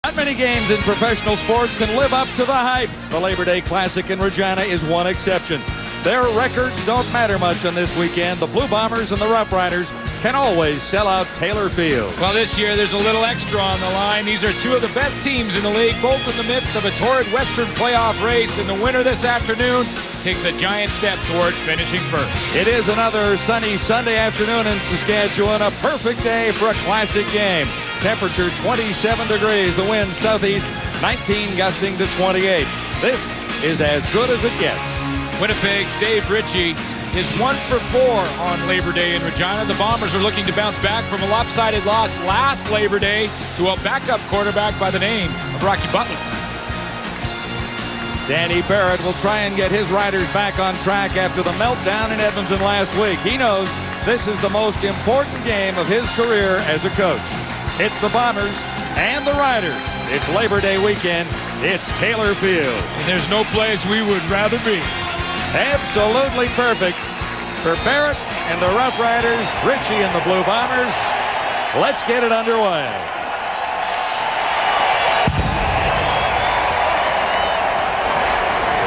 Not many games in professional sports can live up to the hype. The Labor Day Classic in Regina is one exception. Their records don't matter much on this weekend. The Blue Bombers and the Roughriders can always sell out Taylor Field. Well, this year there's a little extra on the line. These are two of the best teams in the league, both in the midst of a torrid Western playoff race, and the winner this afternoon takes a giant step towards finishing first. It is another sunny Sunday afternoon in Saskatchewan, a perfect day for a classic game. Temperature 27 degrees, the wind southeast, 19 gusting to 28. This is as good as it gets. Winnipeg's Dave Ritchie is 1 for 4 on Labor Day in Regina. The Bombers are looking to bounce back from a lopsided loss last Labor Day to a backup quarterback by the name of Rocky Butler. Danny Barrett will try and get his Riders back on track after the meltdown in Edmonton last week. He knows this is the most important game of his career as a coach. It's the Bombers and the Riders. It's Labor Day weekend. It's Taylor Field. And there's no place we would rather be. Absolutely perfect for Barrett and the Roughriders, Ritchie and the Blue Bombers. Let's get it underway.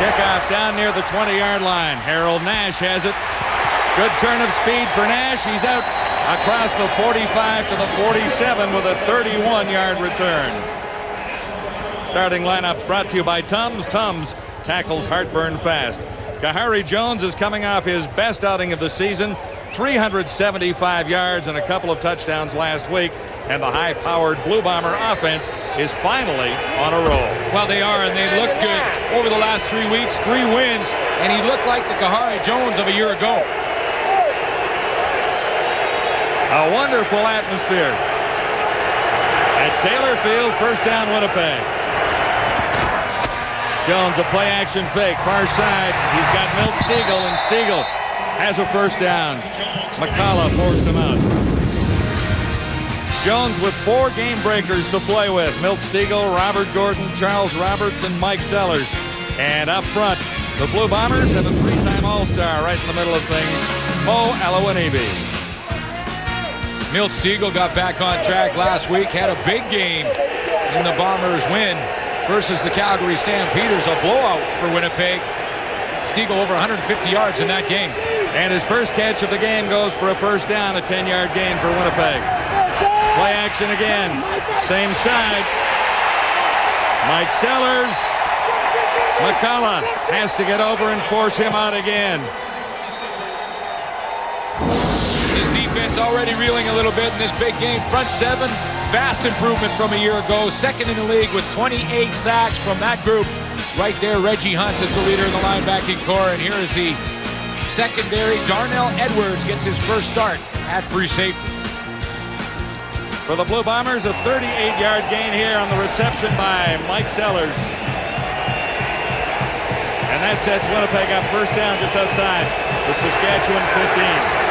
Kickoff down near the 20-yard line. Harold Nash has it. Good turn of speed for Nash. He's out across the 45 to the 47 with a 31-yard return. Starting lineups brought to you by Tums. Tums tackles heartburn fast. Kahari Jones is coming off his best outing of the season, 375 yards and a couple of touchdowns last week, and the high-powered Blue Bomber offense is finally on a roll. Well, they are, and they look good over the last 3 weeks, 3 wins, and he looked like the Kahari Jones of a year ago. A wonderful atmosphere at Taylor Field. First down, Winnipeg. Jones, a play-action fake, far side. He's got Milt Stiegel, and Stiegel has a first down. McCullough forced him out. Jones with 4 game breakers to play with. Milt Stiegel, Robert Gordon, Charles Roberts, and Mike Sellers. And up front, the Blue Bombers have a 3-time All-Star right in the middle of things, Mo Alawanibi. Milt Stiegel got back on track last week, had a big game in the Bombers' win versus the Calgary Stampeders, a blowout for Winnipeg. Stiegel over 150 yards in that game. And his first catch of the game goes for a first down, a 10-yard gain for Winnipeg. Play action again, same side. Mike Sellers. McCullough has to get over and force him out again. His defense already reeling a little bit in this big game. Front 7, vast improvement from a year ago. Second in the league with 28 sacks from that group. Right there, Reggie Hunt is the leader in the linebacking core. And here is the secondary. Darnell Edwards gets his first start at free safety. For the Blue Bombers, a 38-yard gain here on the reception by Mike Sellers. And that sets Winnipeg up first down just outside the Saskatchewan 15.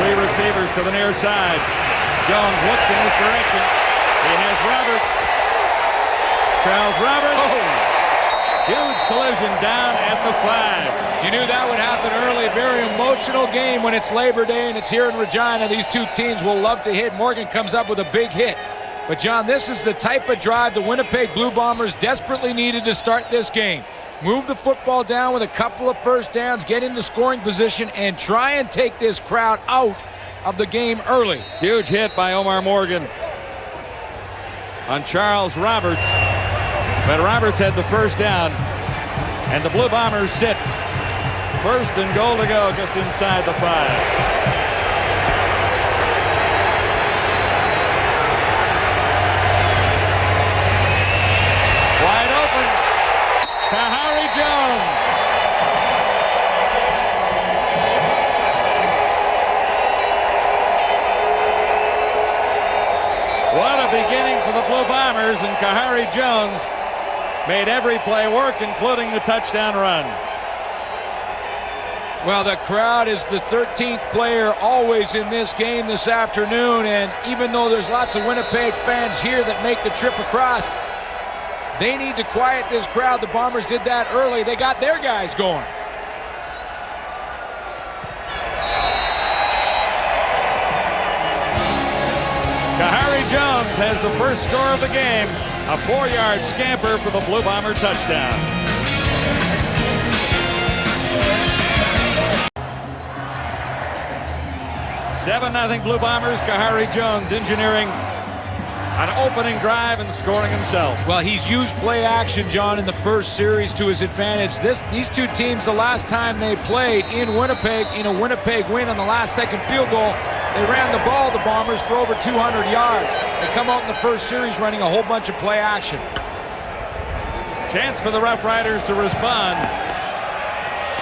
3 receivers to the near side. Jones looks in this direction. He has Roberts. Charles Roberts. Huge collision down at the 5. You knew that would happen early. Very emotional game when it's Labor Day and it's here in Regina. These two teams will love to hit. Morgan comes up with a big hit. But, John, this is the type of drive the Winnipeg Blue Bombers desperately needed to start this game. Move the football down with a couple of first downs, get into scoring position, and try and take this crowd out of the game early. Huge hit by Omar Morgan on Charles Roberts. But Roberts had the first down, and the Blue Bombers sit. First and goal to go just inside the 5. Kahari Jones. What a beginning for the Blue Bombers, and Kahari Jones made every play work, including the touchdown run. Well, the crowd is the 13th player always in this game this afternoon, and even though there's lots of Winnipeg fans here that make the trip across, they need to quiet this crowd. The Bombers did that early. They got their guys going. Jones has the first score of the game, a 4-yard scamper for the Blue Bomber touchdown. Seven, 0 Blue Bombers. Kahari Jones engineering an opening drive and scoring himself. Well, he's used play action, John, in the first series to his advantage. These two teams, the last time they played in Winnipeg, in a Winnipeg win on the last-second field goal, they ran the ball, the Bombers, for over 200 yards. They come out in the first series running a whole bunch of play action. Chance for the Roughriders to respond.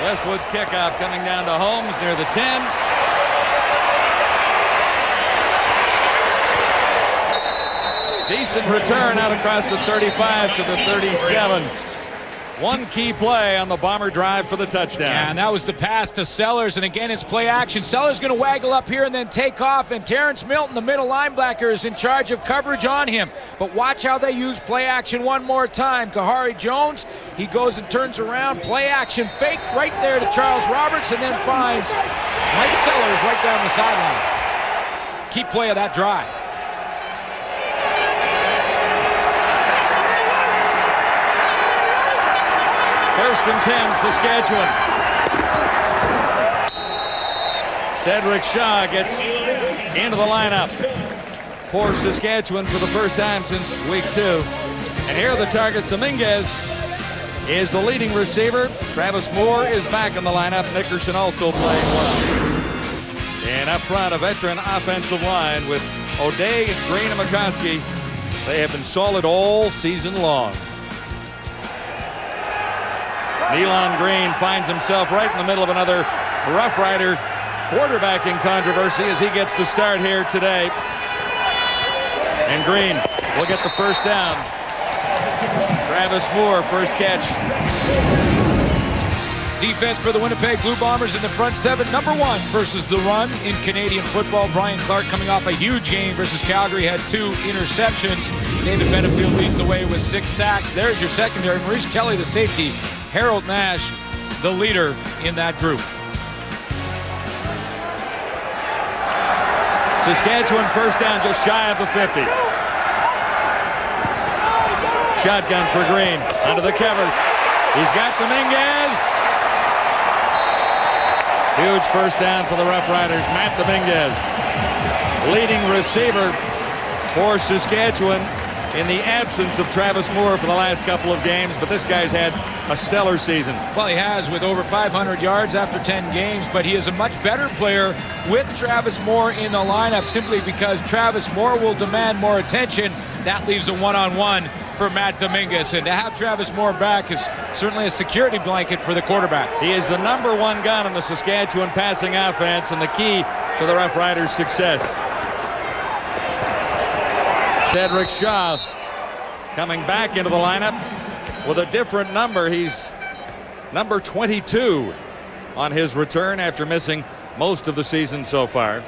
Westwood's kickoff coming down to Holmes near the 10. Decent return out across the 35 to the 37. One key play on the Bomber drive for the touchdown. Yeah, and that was the pass to Sellers, and again, it's play action. Sellers going to waggle up here and then take off, and Terrence Milton, the middle linebacker, is in charge of coverage on him. But watch how they use play action one more time. Kahari Jones, he goes and turns around, play action fake right there to Charles Roberts, and then finds Mike Sellers right down the sideline. Key play of that drive. First and 10, Saskatchewan. Cedric Shaw gets into the lineup for Saskatchewan for the first time since week 2. And here are the targets. Dominguez is the leading receiver. Travis Moore is back in the lineup. Nickerson also playing well. And up front, a veteran offensive line with O'Day, Green, and McCoskey. They have been solid all season long. Nealon Green finds himself right in the middle of another Rough Rider quarterbacking controversy as he gets the start here today. And Green will get the first down. Travis Moore, first catch. Defense for the Winnipeg Blue Bombers in the front seven. Number 1 versus the run in Canadian football. Brian Clark coming off a huge game versus Calgary, had 2 interceptions. David Benefield leads the way with 6 sacks. There's your secondary. Maurice Kelly, the safety. Harold Nash, the leader in that group. Saskatchewan first down just shy of the 50. Shotgun for Green. Under the cover. He's got Dominguez. Huge first down for the Rough Riders. Matt Dominguez, leading receiver for Saskatchewan in the absence of Travis Moore for the last couple of games, but this guy's had a stellar season. Well, he has, with over 500 yards after 10 games, but he is a much better player with Travis Moore in the lineup simply because Travis Moore will demand more attention. That leaves a one-on-one for Matt Dominguez, and to have Travis Moore back is certainly a security blanket for the quarterbacks. He is the number 1 gun in the Saskatchewan passing offense and the key to the Rough Riders' success. Cedric Shaw coming back into the lineup with a different number. He's number 22 on his return after missing most of the season so far.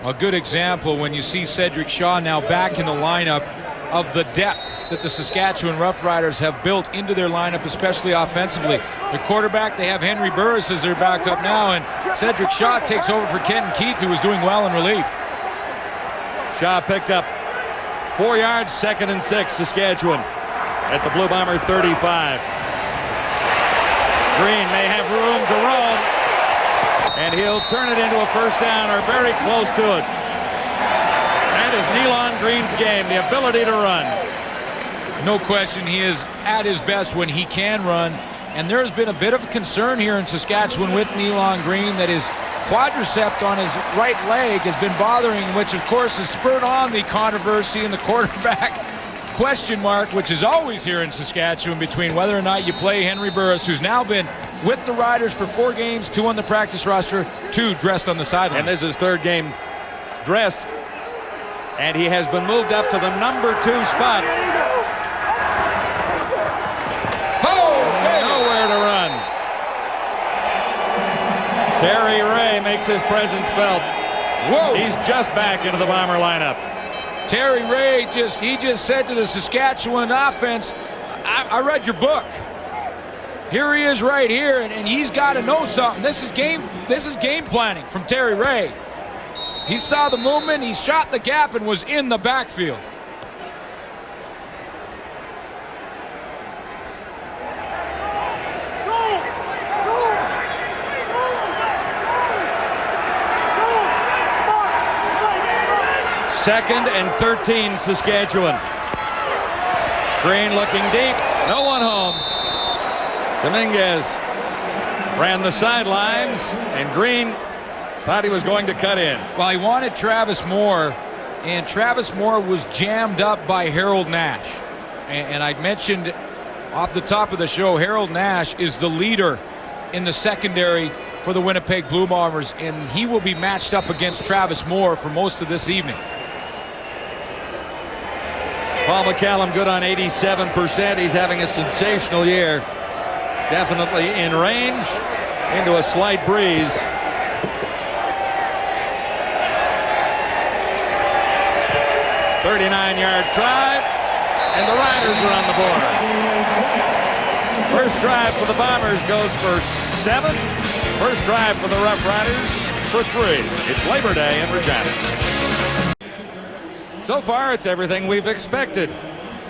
A good example when you see Cedric Shaw now back in the lineup of the depth that the Saskatchewan Roughriders have built into their lineup, especially offensively. The quarterback, they have Henry Burris as their backup now, and Cedric Shaw takes over for Kenton Keith, who was doing well in relief. Shaw picked up 4 yards, 2nd and 6, Saskatchewan at the Blue Bomber 35. Green may have room to roam, and he'll turn it into a first down or very close to it. That is Nealon Green's game, the ability to run. No question, he is at his best when he can run, and there's been a bit of concern here in Saskatchewan with Nealon Green that his quadricep on his right leg has been bothering, which of course has spurred on the controversy in the quarterback question mark, which is always here in Saskatchewan, between whether or not you play Henry Burris, who's now been with the Riders for 4 games, 2 on the practice roster, 2 dressed on the sideline. And this is his 3rd game dressed, and he has been moved up to the number 2 spot. Nowhere to run. Terry Ray makes his presence felt. Whoa! He's just back into the Bomber lineup. Terry Ray just said to the Saskatchewan offense, I read your book. Here he is right here, and he's got to know something. This is game planning from Terry Ray. He saw the movement, he shot the gap, and was in the backfield. Second and 13, Saskatchewan. Green looking deep. No one home. Dominguez ran the sidelines, and Green thought he was going to cut in. Well, he wanted Travis Moore, and Travis Moore was jammed up by Harold Nash. And I mentioned off the top of the show, Harold Nash is the leader in the secondary for the Winnipeg Blue Bombers, and he will be matched up against Travis Moore for most of this evening. Paul McCallum good on 87%. He's having a sensational year. Definitely in range, into a slight breeze. 39-yard try, and the Riders are on the board. First drive for the Bombers goes for 7. First drive for the Roughriders for 3. It's Labor Day in Regina. So far, it's everything we've expected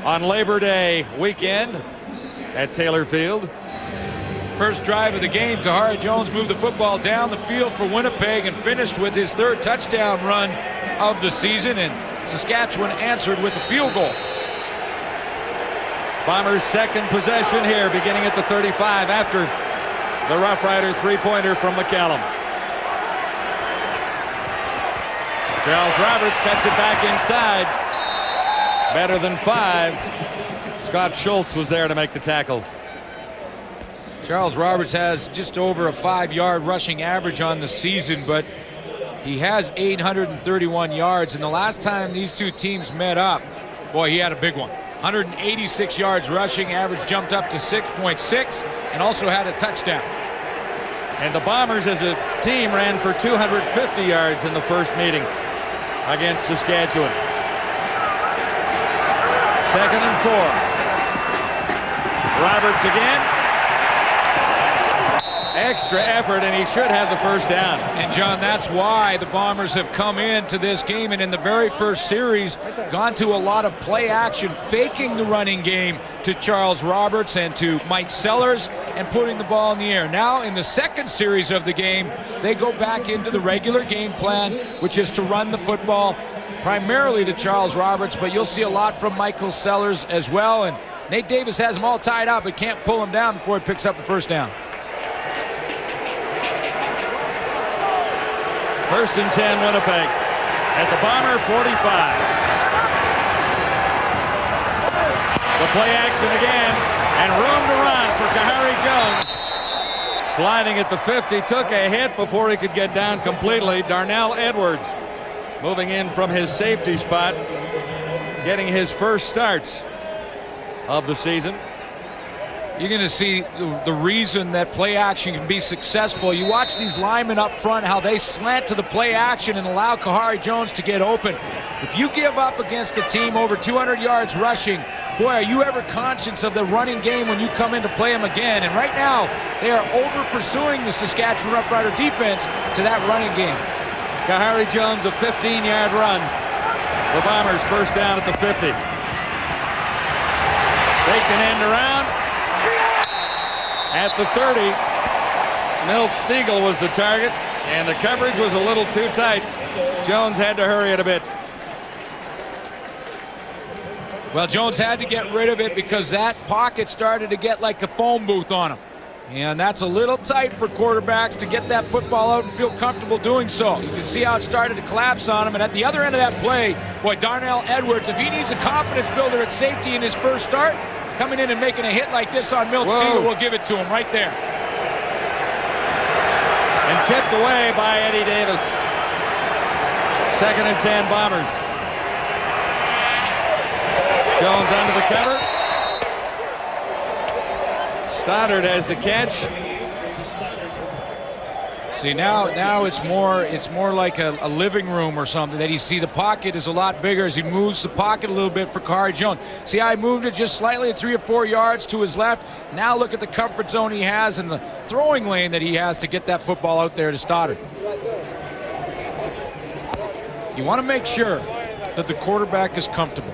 on Labor Day weekend at Taylor Field. First drive of the game, Kahari Jones moved the football down the field for Winnipeg and finished with his 3rd touchdown run of the season, and Saskatchewan answered with a field goal. Bombers' second possession here, beginning at the 35 after the Rough Rider 3-pointer from McCallum. Charles Roberts cuts it back inside. Better than 5. Scott Schultz was there to make the tackle. Charles Roberts has just over a 5-yard rushing average on the season, but he has 831 yards. And the last time these two teams met up, boy, he had a big one. 186 yards rushing, average jumped up to 6.6, and also had a touchdown. And the Bombers as a team ran for 250 yards in the first meeting against Saskatchewan. 2nd and 4. Roberts again. Extra effort, and he should have the first down. And John, that's why the Bombers have come into this game and in the very first series gone to a lot of play action, faking the running game to Charles Roberts and to Mike Sellers and putting the ball in the air. Now in the second series of the game, they go back into the regular game plan, which is to run the football primarily to Charles Roberts, but you'll see a lot from Michael Sellers as well. And Nate Davis has them all tied up but can't pull them down before he picks up the first down. 1st and 10, Winnipeg at the Bomber 45. The play action again, and room to run for Kahari Jones. Sliding at the 50, took a hit before he could get down completely. Darnell Edwards moving in from his safety spot, getting his first starts of the season. You're going to see the reason that play action can be successful. You watch these linemen up front, how they slant to the play action and allow Kahari Jones to get open. If you give up against a team over 200 yards rushing, boy, are you ever conscious of the running game when you come in to play them again. And right now, they are over-pursuing the Saskatchewan Roughrider defense to that running game. Kahari Jones, a 15-yard run. The Bombers first down at the 50. Faked an end around. At the 30, Milt Stiegel was the target, and the coverage was a little too tight. Jones had to hurry it a bit. Well, Jones had to get rid of it because that pocket started to get like a phone booth on him. And that's a little tight for quarterbacks to get that football out and feel comfortable doing so. You can see how it started to collapse on him. And at the other end of that play, boy, Darnell Edwards, if he needs a confidence builder at safety in his first start, coming in and making a hit like this on Milt Stiegel will give it to him right there. And tipped away by Eddie Davis. 2nd and 10, Bombers. Jones under the cover. Stoddard has the catch. See, now it's more like a living room or something, that you see the pocket is a lot bigger as he moves the pocket a little bit for Kahari Jones. See how he moved it just slightly at 3 or 4 yards to his left. Now look at the comfort zone he has and the throwing lane that he has to get that football out there to Stoddard. You want to make sure that the quarterback is comfortable.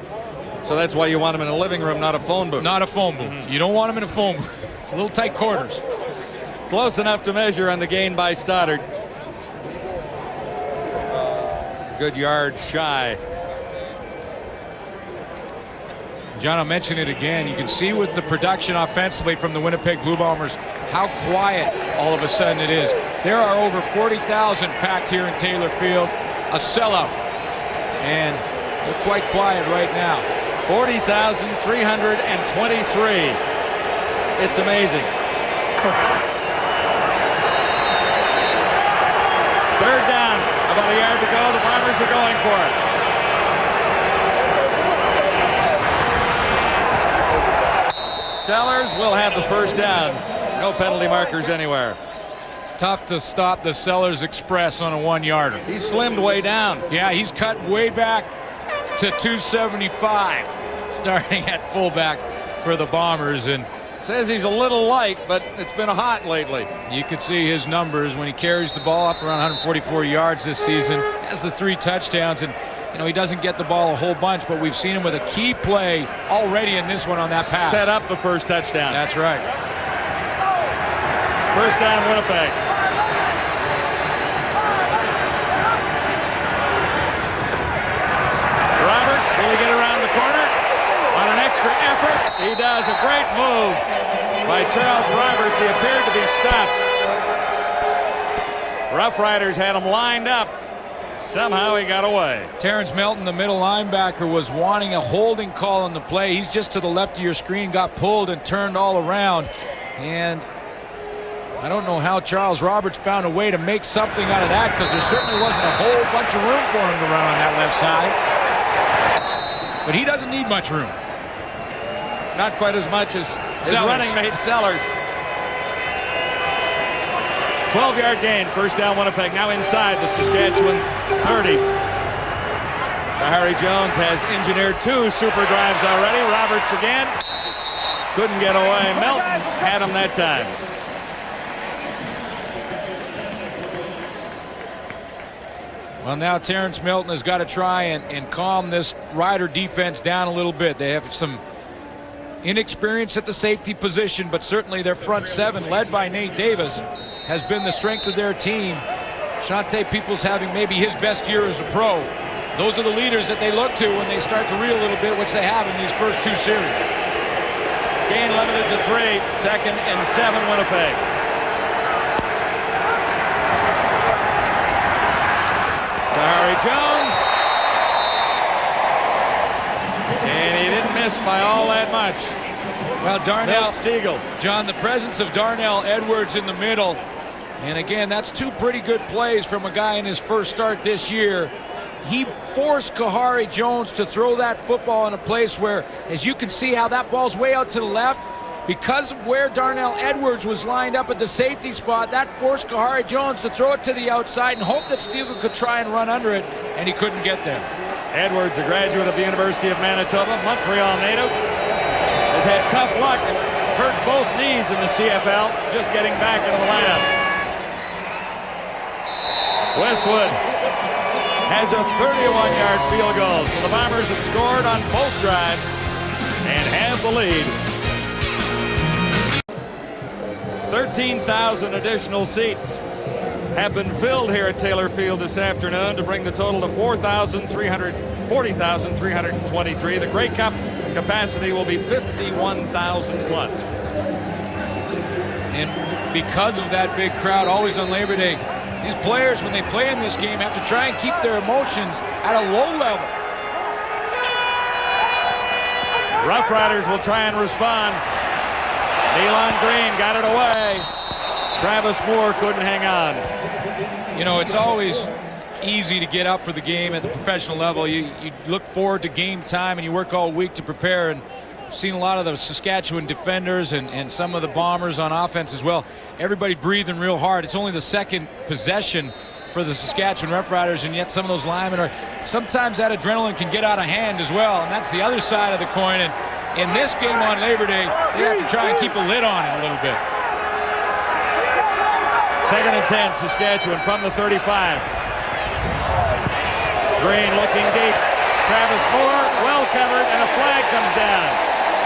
So that's why you want him in a living room, not a phone booth. Not a phone booth. You don't want him in a phone booth. It's a little tight quarters. Close enough to measure on the gain by Stoddard. Good yard shy. John, I'll mention it again. You can see with the production offensively from the Winnipeg Blue Bombers how quiet all of a sudden it is. There are over 40,000 packed here in Taylor Field, a sellout, and they're quite quiet right now. 40,323. It's amazing. Third down, about a yard to go. The Bombers are going for it. Sellers will have the first down. No penalty markers anywhere. Tough to stop the Sellers Express on a 1-yarder. He's slimmed way down. Yeah, he's cut way back to 275, starting at fullback for the Bombers. And says he's a little light, but it's been hot lately. You can see his numbers when he carries the ball up around 144 yards this season. Has the 3 touchdowns, and you know he doesn't get the ball a whole bunch, but we've seen him with a key play already in this one on that pass. Set up the first touchdown. That's right. First down, Winnipeg. Roberts, will he get around the corner? On an extra effort, he does a great move by Charles Roberts. He appeared to be stopped. Roughriders had him lined up. Somehow he got away. Terrence Melton, the middle linebacker, was wanting a holding call on the play. He's just to the left of your screen, got pulled and turned all around. And I don't know how Charles Roberts found a way to make something out of that, because there certainly wasn't a whole bunch of room for him to run on that left side. But he doesn't need much room. Not quite as much as his running mate Sellers. 12-yard gain, first down Winnipeg. Now inside the Saskatchewan 30. Harry Jones has engineered 2 super drives already. Roberts again. Couldn't get away. Melton had him that time. Well, now Terrence Melton has got to try and calm this Rider defense down a little bit. They have some inexperience at the safety position, but certainly their front 7, led by Nate Davis, has been the strength of their team. Shante Peoples having maybe his best year as a pro. Those are the leaders that they look to when they start to reel a little bit, which they have in these first 2 series. Gain limited to 3, 2nd and 7 Winnipeg. Harry Jones. And he didn't miss by all that much. Well, Darnell Stiegel. John, the presence of Darnell Edwards in the middle. And again, that's 2 pretty good plays from a guy in his first start this year. He forced Kahari Jones to throw that football in a place where, as you can see how that ball's way out to the left, because of where Darnell Edwards was lined up at the safety spot, that forced Kahari Jones to throw it to the outside and hope that Stiegel could try and run under it, and he couldn't get there. Edwards, a graduate of the University of Manitoba, Montreal native, has had tough luck and hurt both knees in the CFL, just getting back into the lineup. Westwood has a 31-yard field goal, so the Bombers have scored on both drives and have the lead. 13,000 additional seats have been filled here at Taylor Field this afternoon to bring the total to 40,323. The Grey Cup capacity will be 51,000 plus. And because of that big crowd always on Labor Day, these players, when they play in this game, have to try and keep their emotions at a low level. Roughriders will try and respond. Nealon Green got it away. Travis Moore couldn't hang on. You know, it's always easy to get up for the game at the professional level. You look forward to game time and you work all week to prepare. And I've seen a lot of the Saskatchewan defenders and some of the Bombers on offense as well. Everybody breathing real hard. It's only the 2nd possession for the Saskatchewan Roughriders, and yet some of those linemen are, sometimes that adrenaline can get out of hand as well, and that's the other side of the coin. And in this game on Labor Day, they have to try and keep a lid on it a little bit. 2nd and 10, Saskatchewan from the 35. Green looking deep. Travis Moore, well covered, and a flag comes down.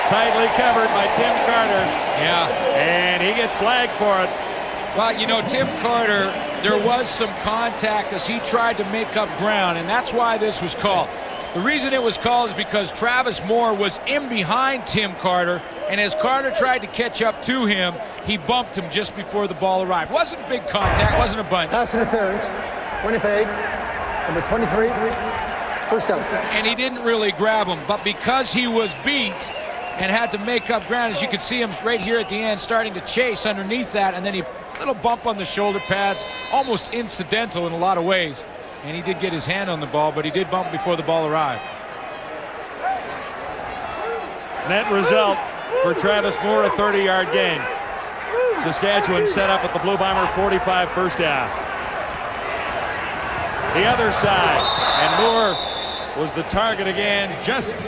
Tightly covered by Tim Carter. Yeah. And he gets flagged for it. Well, you know, Tim Carter, there was some contact as he tried to make up ground, and that's why this was called. The reason it was called is because Travis Moore was in behind Tim Carter, and as Carter tried to catch up to him, he bumped him just before the ball arrived. Wasn't big contact, wasn't a bunch. Pass interference, Winnipeg, number 23, first down. And he didn't really grab him, but because he was beat and had to make up ground, as you can see him right here at the end starting to chase underneath that, and then he little bump on the shoulder pads, almost incidental in a lot of ways. And he did get his hand on the ball, but he did bump before the ball arrived. Net result for Travis Moore, a 30-yard gain. Saskatchewan set up at the Blue Bomber 45, first down. The other side, and Moore was the target again, just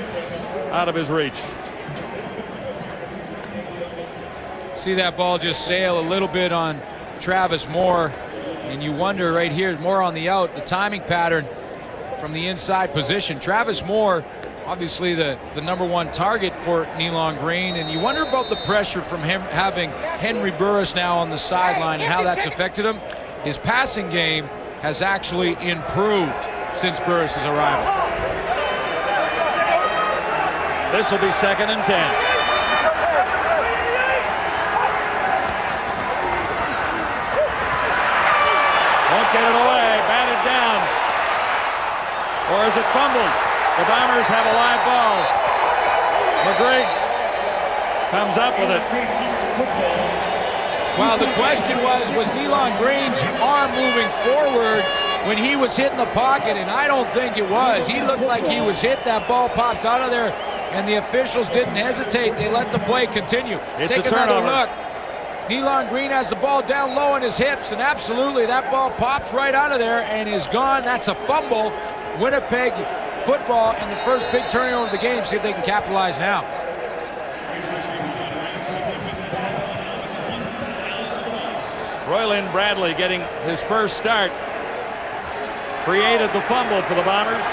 out of his reach. See that ball just sail a little bit on Travis Moore, and you wonder right here, Moore on the out, the timing pattern from the inside position. Travis Moore, obviously the number one target for Nealon Green, and you wonder about the pressure from him having Henry Burris now on the sideline and how that's affected him. His passing game has actually improved since Burris' arrival. This will be 2nd and 10. Get it away, batted down. Or is it fumbled? The Bombers have a live ball. McGriggs comes up with it. Well, the question was Nealon Green's arm moving forward when he was hitting the pocket? And I don't think it was. He looked like he was hit. That ball popped out of there, and the officials didn't hesitate. They let the play continue. It's Take a turnover. another look. Nealon Green has the ball down low on his hips, and absolutely that ball pops right out of there and is gone. That's a fumble. Winnipeg football in the first big turnover of the game. See if they can capitalize now. Roylin Bradley getting his first start. Created the fumble for the Bombers.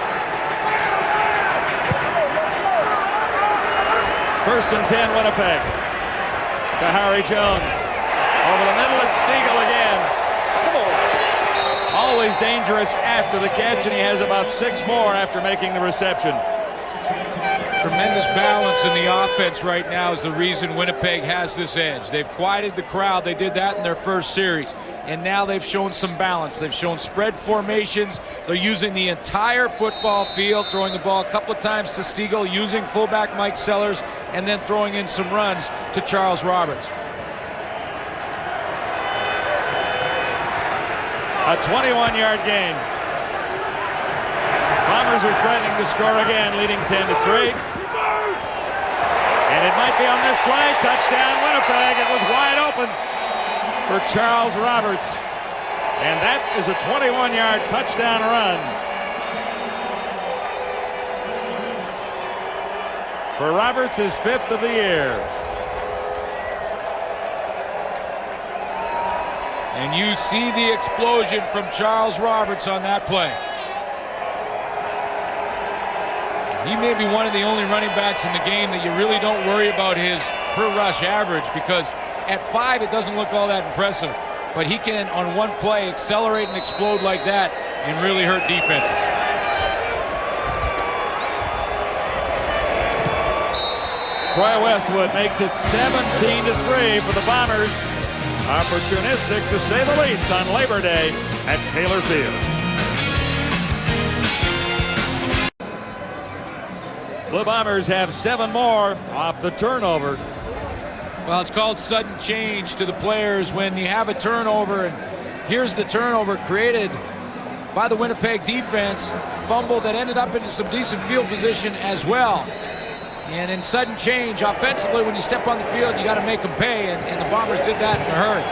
1st and 10, Winnipeg. Kahari Jones. Over the middle, it's Stiegel again. Always dangerous after the catch, and he has about 6 more after making the reception. Tremendous balance in the offense right now is the reason Winnipeg has this edge. They've quieted the crowd. They did that in their first series. And now they've shown some balance. They've shown spread formations. They're using the entire football field, throwing the ball a couple of times to Stiegel, using fullback Mike Sellers, and then throwing in some runs to Charles Roberts. A 21-yard gain. Bombers are threatening to score again, leading 10-3. And it might be on this play. Touchdown, Winnipeg. It was wide open for Charles Roberts. And that is a 21-yard touchdown run for Roberts, his 5th of the year. And you see the explosion from Charles Roberts on that play. He may be one of the only running backs in the game that you really don't worry about his per rush average, because at 5 it doesn't look all that impressive. But he can, on one play, accelerate and explode like that and really hurt defenses. Troy Westwood makes it 17-3 for the Bombers. Opportunistic, to say the least, on Labor Day at Taylor Field. Blue Bombers have 7 more off the turnover. Well, it's called sudden change to the players when you have a turnover, and here's the turnover created by the Winnipeg defense. Fumble that ended up into some decent field position as well. And in sudden change, offensively, when you step on the field, you got to make them pay, and the Bombers did that in a hurry.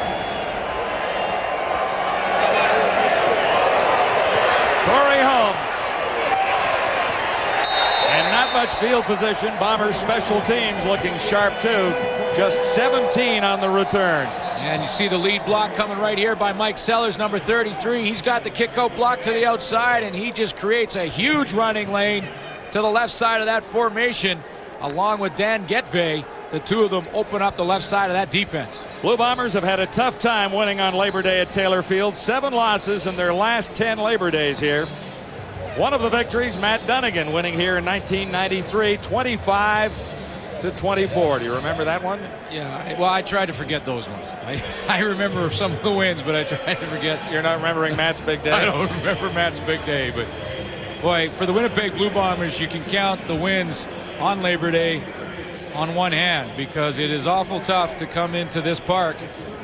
Corey Holmes. And not much field position. Bombers special teams looking sharp too. Just 17 on the return. And you see the lead block coming right here by Mike Sellers, number 33. He's got the kick-out block to the outside, and he just creates a huge running lane to the left side of that formation, along with Dan Getvey. The two of them open up the left side of that defense. Blue Bombers have had a tough time winning on Labor Day at Taylor Field. 7 losses in their last 10 Labor Days here. One of the victories, Matt Dunnigan, winning here in 1993, 25-24. Do you remember that one? Yeah, well, I tried to forget those ones. I remember some of the wins, but I tried to forget. You're not remembering Matt's big day? I don't remember Matt's big day, but boy, for the Winnipeg Blue Bombers, you can count the wins on Labor Day on one hand, because it is awful tough to come into this park,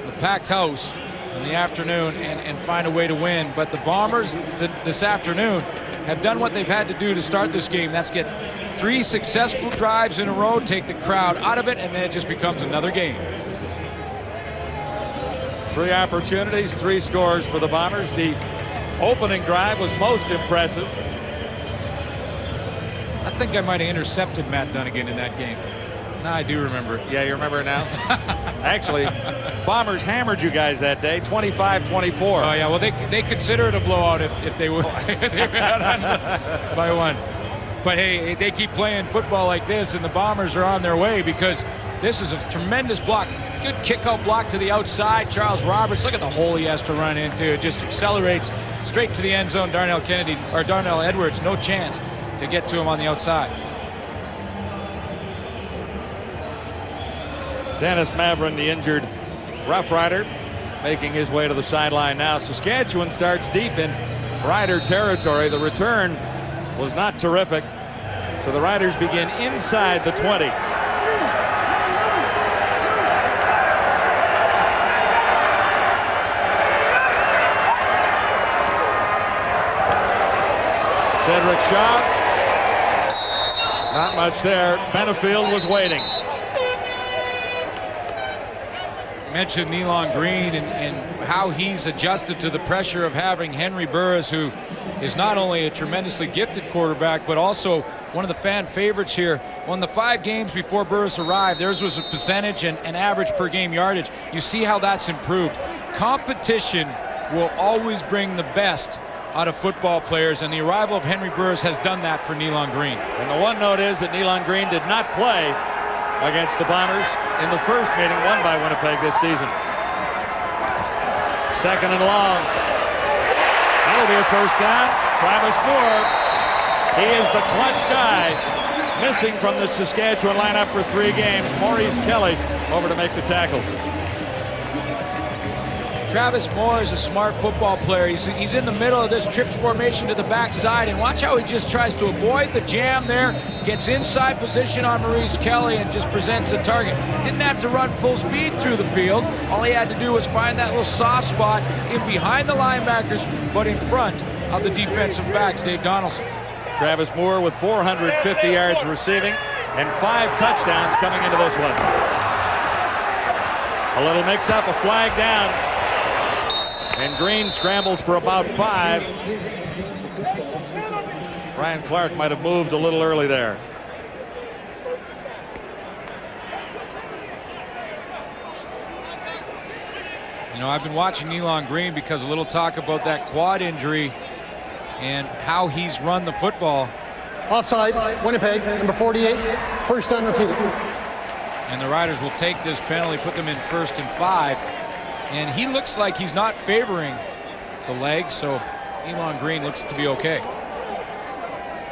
a packed house in the afternoon, and find a way to win. But the Bombers this afternoon have done what they've had to do to start this game. That's get 3 successful drives in a row, take the crowd out of it, and then it just becomes another game. 3 opportunities, 3 scores for the Bombers. The opening drive was most impressive. I think I might have intercepted Matt Dunnigan in that game. No, I do remember it. Yeah, you remember it now? Actually, Bombers hammered you guys that day, 25-24. Oh, yeah, well, they consider it a blowout if they were out on by 1. But, hey, they keep playing football like this, and the Bombers are on their way, because this is a tremendous block. Good kick-out block to the outside. Charles Roberts, look at the hole he has to run into. It just accelerates straight to the end zone. Darnell Edwards, no chance to get to him on the outside. Dennis Mavrin, the injured Rough Rider, making his way to the sideline now. Saskatchewan starts deep in Rider territory. The return was not terrific, so the Riders begin inside the 20. Cedric Shaw, not much there. Benefield was waiting. Mentioned Nealon Green and how he's adjusted to the pressure of having Henry Burris, who is not only a tremendously gifted quarterback, but also one of the fan favorites here. Won the 5 games before Burris arrived. Theirs was a percentage and average per game yardage. You see how that's improved. Competition will always bring the best out of football players, and the arrival of Henry Burris has done that for Nealon Green. And the one note is that Nealon Green did not play against the Bombers in the first meeting won by Winnipeg this season. 2nd and long. That'll be a first down. Travis Moore, he is the clutch guy, missing from the Saskatchewan lineup for 3 games. Maurice Kelly over to make the tackle. Travis Moore is a smart football player. He's in the middle of this trips formation to the backside, and watch how he just tries to avoid the jam there, gets inside position on Maurice Kelly, and just presents the target. Didn't have to run full speed through the field. All he had to do was find that little soft spot in behind the linebackers, but in front of the defensive backs, Dave Donaldson. Travis Moore with 450 yards receiving and 5 touchdowns coming into this one. A little mix-up, a flag down. And Green scrambles for about 5. Brian Clark might have moved a little early there. You know, I've been watching Nealon Green because a little talk about that quad injury and how he's run the football. Offside, Winnipeg, number 48, first down repeated. And the Riders will take this penalty, put them in 1st and 5. And he looks like he's not favoring the leg, so Nealon Green looks to be okay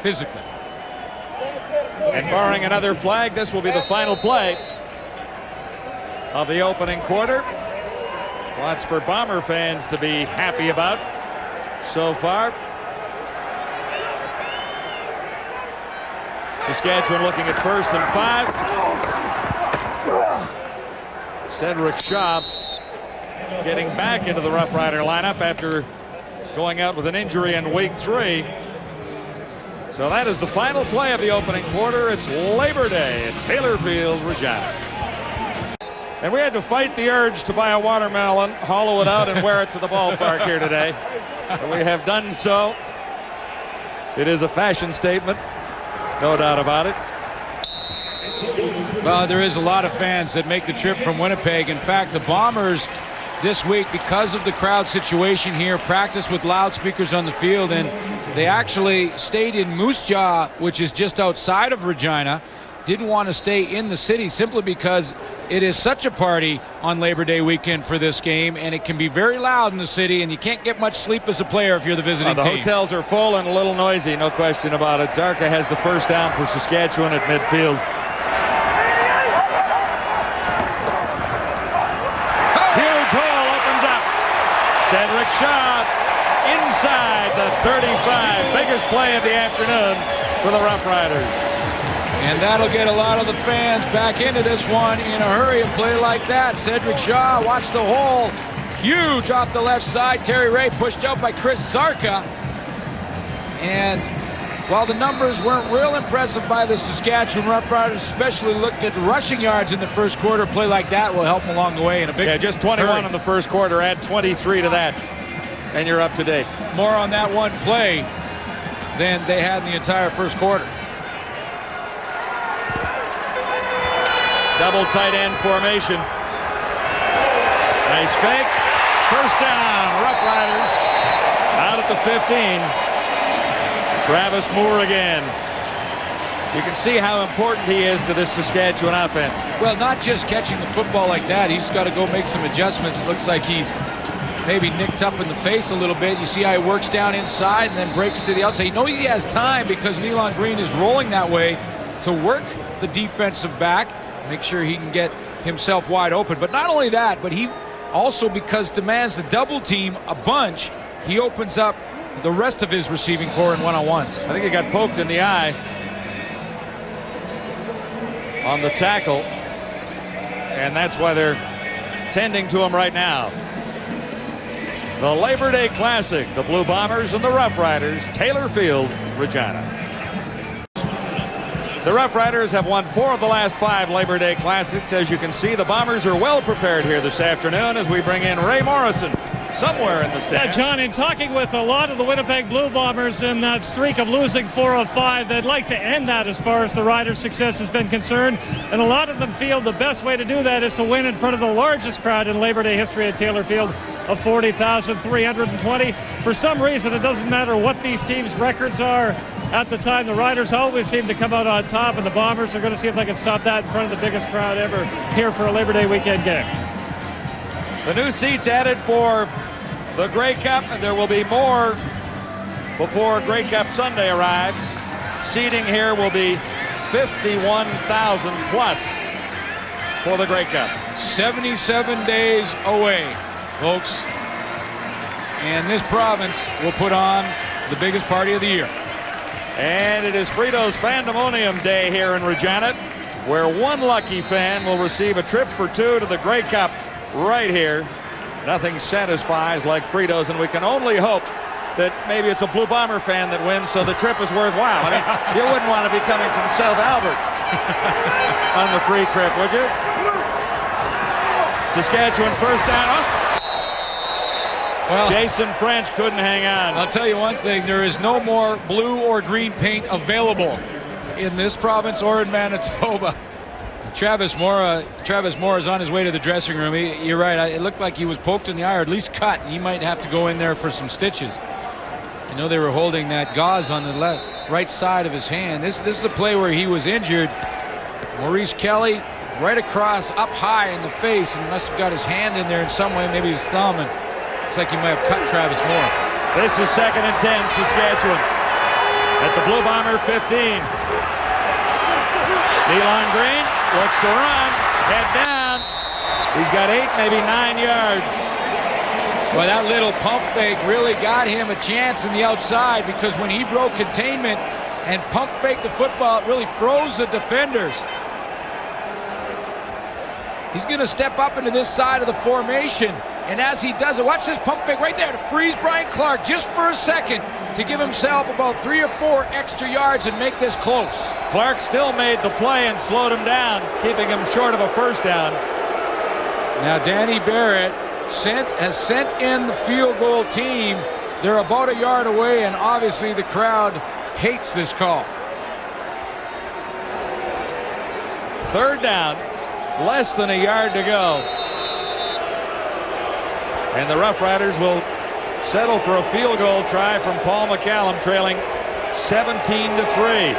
physically. And barring another flag, this will be the final play of the opening quarter. Lots for Bomber fans to be happy about so far. Saskatchewan looking at 1st and 5. Cedric Shaw getting back into the Rough Rider lineup after going out with an injury in week 3. So that is the final play of the opening quarter. It's Labor Day at Taylor Field, Regina. And we had to fight the urge to buy a watermelon, hollow it out, and wear it to the ballpark here today. But we have done so. It is a fashion statement, no doubt about it. Well, there is a lot of fans that make the trip from Winnipeg. In fact, the Bombers this week, because of the crowd situation here, practiced with loudspeakers on the field, and they actually stayed in Moose Jaw, which is just outside of Regina. Didn't want to stay in the city simply because it is such a party on Labor Day weekend for this game, and it can be very loud in the city, and you can't get much sleep as a player if you're the visiting the team. hotels are full and a little noisy, no question about it. Zarka has the first down for Saskatchewan at midfield. Huge hole opens up. Cedric Shaw inside the 35. Biggest play of the afternoon for the Roughriders. And that'll get a lot of the fans back into this one in a hurry. A play like that. Cedric Shaw, watch the hole. Huge off the left side. Terry Ray pushed out by Chris Zarka. And while the numbers weren't real impressive by the Saskatchewan Roughriders, especially looked at rushing yards in the first quarter, a play like that will help them along the way in a big just 21 hurry. in the first quarter. Add 23 to that, and you're up to date. More on that one play than they had in the entire first quarter. Double tight end formation. Nice fake. First down, Roughriders out at the 15. Travis Moore again. You can see how important he is to this Saskatchewan offense. Well, not just catching the football like that. He's got to go make some adjustments. It looks like he's maybe nicked up in the face a little bit. You see how he works down inside and then breaks to the outside. You know he has time because Nealon Green is rolling that way to work the defensive back, make sure he can get himself wide open. But not only that, but he also, because demands the double team a bunch, he opens up the rest of his receiving core in one-on-ones. I think he got poked in the eye on the tackle, and that's why they're tending to him right now. The Labor Day Classic, the Blue Bombers and the Roughriders, Taylor Field, Regina. The Roughriders have won 4 of the last 5 Labor Day Classics. As you can see, the Bombers are well prepared here this afternoon as we bring in Ray Morrison somewhere in the stands. Yeah, John, in talking with a lot of the Winnipeg Blue Bombers in that streak of losing 4 of 5, they'd like to end that as far as the Riders' success has been concerned. And a lot of them feel the best way to do that is to win in front of the largest crowd in Labor Day history at Taylor Field of 40,320. For some reason, it doesn't matter what these teams' records are at the time. The Riders always seem to come out on top, and the Bombers are going to see if they can stop that in front of the biggest crowd ever here for a Labor Day weekend game. The new seats added for the Grey Cup, and there will be more before Grey Cup Sunday arrives. Seating here will be 51,000 plus for the Grey Cup. 77 days away, folks. And this province will put on the biggest party of the year. And it is Frito's Fandemonium Day here in Regina, where one lucky fan will receive a trip for 2 to the Grey Cup right here. Nothing satisfies like Frito's, and we can only hope that maybe it's a Blue Bomber fan that wins, so the trip is worthwhile. I mean, you wouldn't want to be coming from South Albert on the free trip, would you? Saskatchewan first down. Oh. Well, Jason French couldn't hang on. I'll tell you one thing, there is no more blue or green paint available in this province or in Manitoba. Travis Moore is on his way to the dressing room. You're right, it looked like he was poked in the eye, or at least cut. He might have to go in there for some stitches. I know they were holding that gauze on the right side of his hand. This is a play where he was injured. Maurice Kelly right across, up high in the face, and must have got his hand in there in some way, maybe his thumb, and looks like he might have cut Travis Moore. This is 2nd and 10, Saskatchewan at the Blue Bomber 15. Nealon Green looks to run, head down. He's got 8, maybe 9 yards. Well, that little pump fake really got him a chance in the outside, because when he broke containment and pump faked the football, it really froze the defenders. He's going to step up into this side of the formation. And as he does it, watch this pump fake right there to freeze Brian Clark just for a second to give himself about 3 or 4 extra yards and make this close. Clark still made the play and slowed him down, keeping him short of a first down. Now Danny Barrett has sent in the field goal team. They're about a yard away, and obviously the crowd hates this call. 3rd down, less than a yard to go. And the Rough Riders will settle for a field goal try from Paul McCallum, trailing 17-3.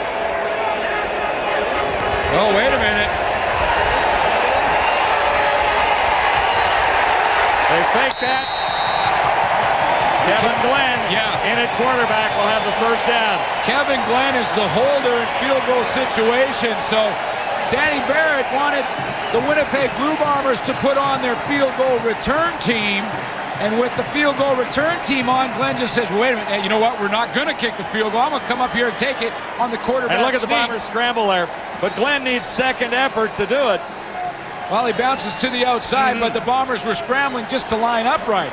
Oh, wait a minute. They fake that. Kevin Glenn, in at quarterback, will have the 1st down. Kevin Glenn is the holder in field goal situation, so Danny Barrett wanted the Winnipeg Blue Bombers to put on their field goal return team, and with the field goal return team on, Glenn just says, wait a minute, you know what, we're not going to kick the field goal. I'm going to come up here and take it on the quarterback And look at sneak. the Bombers scramble there, but Glenn needs 2nd effort to do it. Well, he bounces to the outside, but the Bombers were scrambling just to line up right.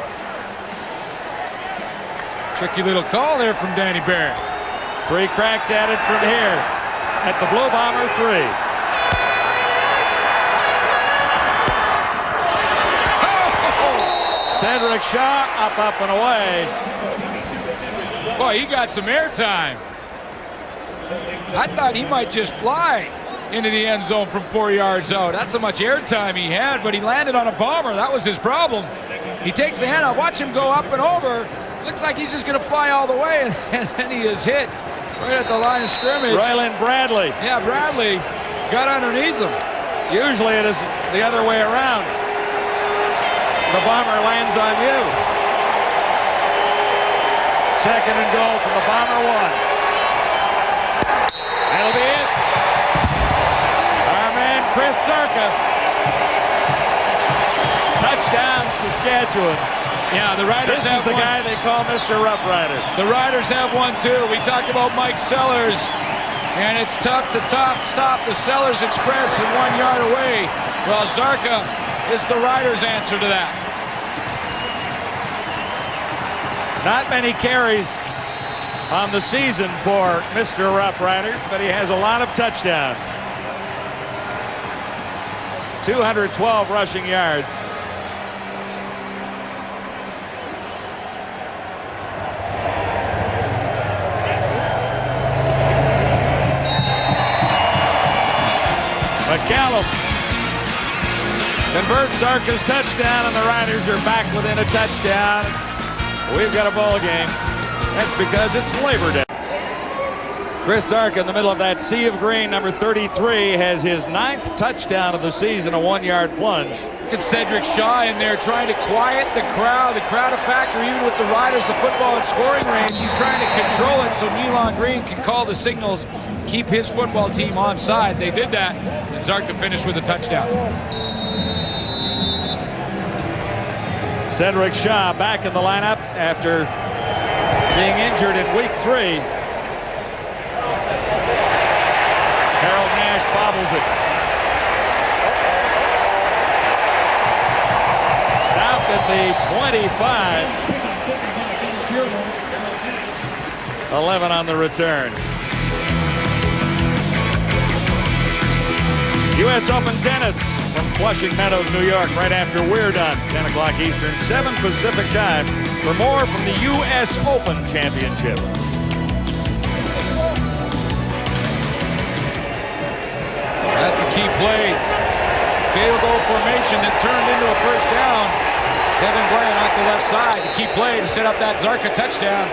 Tricky little call there from Danny Barrett. 3 cracks at it from here at the Blue Bomber 3. Cedric Shaw up and away. Boy, he got some airtime. I thought he might just fly into the end zone from 4 yards out. That's how much airtime he had, but he landed on a bomber. That was his problem. He takes the handoff. Watch him go up and over. Looks like he's just going to fly all the way, and then he is hit right at the line of scrimmage. Ryland Bradley. Yeah, Bradley got underneath him. Usually it is the other way around. The bomber lands on you. 2nd and goal from the Bomber 1. That'll be it. Our man Chris Zarka. Touchdown, Saskatchewan. Yeah, the Riders This have is the guy they call Mr. Rough Rider. The Riders have one too. We talked about Mike Sellers, and it's tough to stop the Sellers Express and 1 yard away. Well, Zarka is the Riders' answer to that. Not many carries on the season for Mr. Rough Rider, but he has a lot of touchdowns. 212 rushing yards. McCallum converts Zarka's touchdown, and the Riders are back within a touchdown. We've got a ball game. That's because it's Labor Day. Chris Zarka in the middle of that sea of green, number 33, has his 9th touchdown of the season, a 1-yard plunge. Look at Cedric Shaw in there trying to quiet the crowd a factor even with the Riders, the football in scoring range. He's trying to control it so Nealon Green can call the signals, keep his football team onside. They did that, and Zarka finished with a touchdown. Cedric Shaw back in the lineup after being injured in week 3. Harold Nash bobbles it. Stopped at the 25. 11 on the return. U.S. Open Tennis from Flushing Meadows, New York, right after we're done. 10 o'clock Eastern, 7 Pacific time for more from the U.S. Open Championship. That's a key play. Field goal formation that turned into a 1st down. Kevin Glenn off the left side. The key play to set up that Zarka touchdown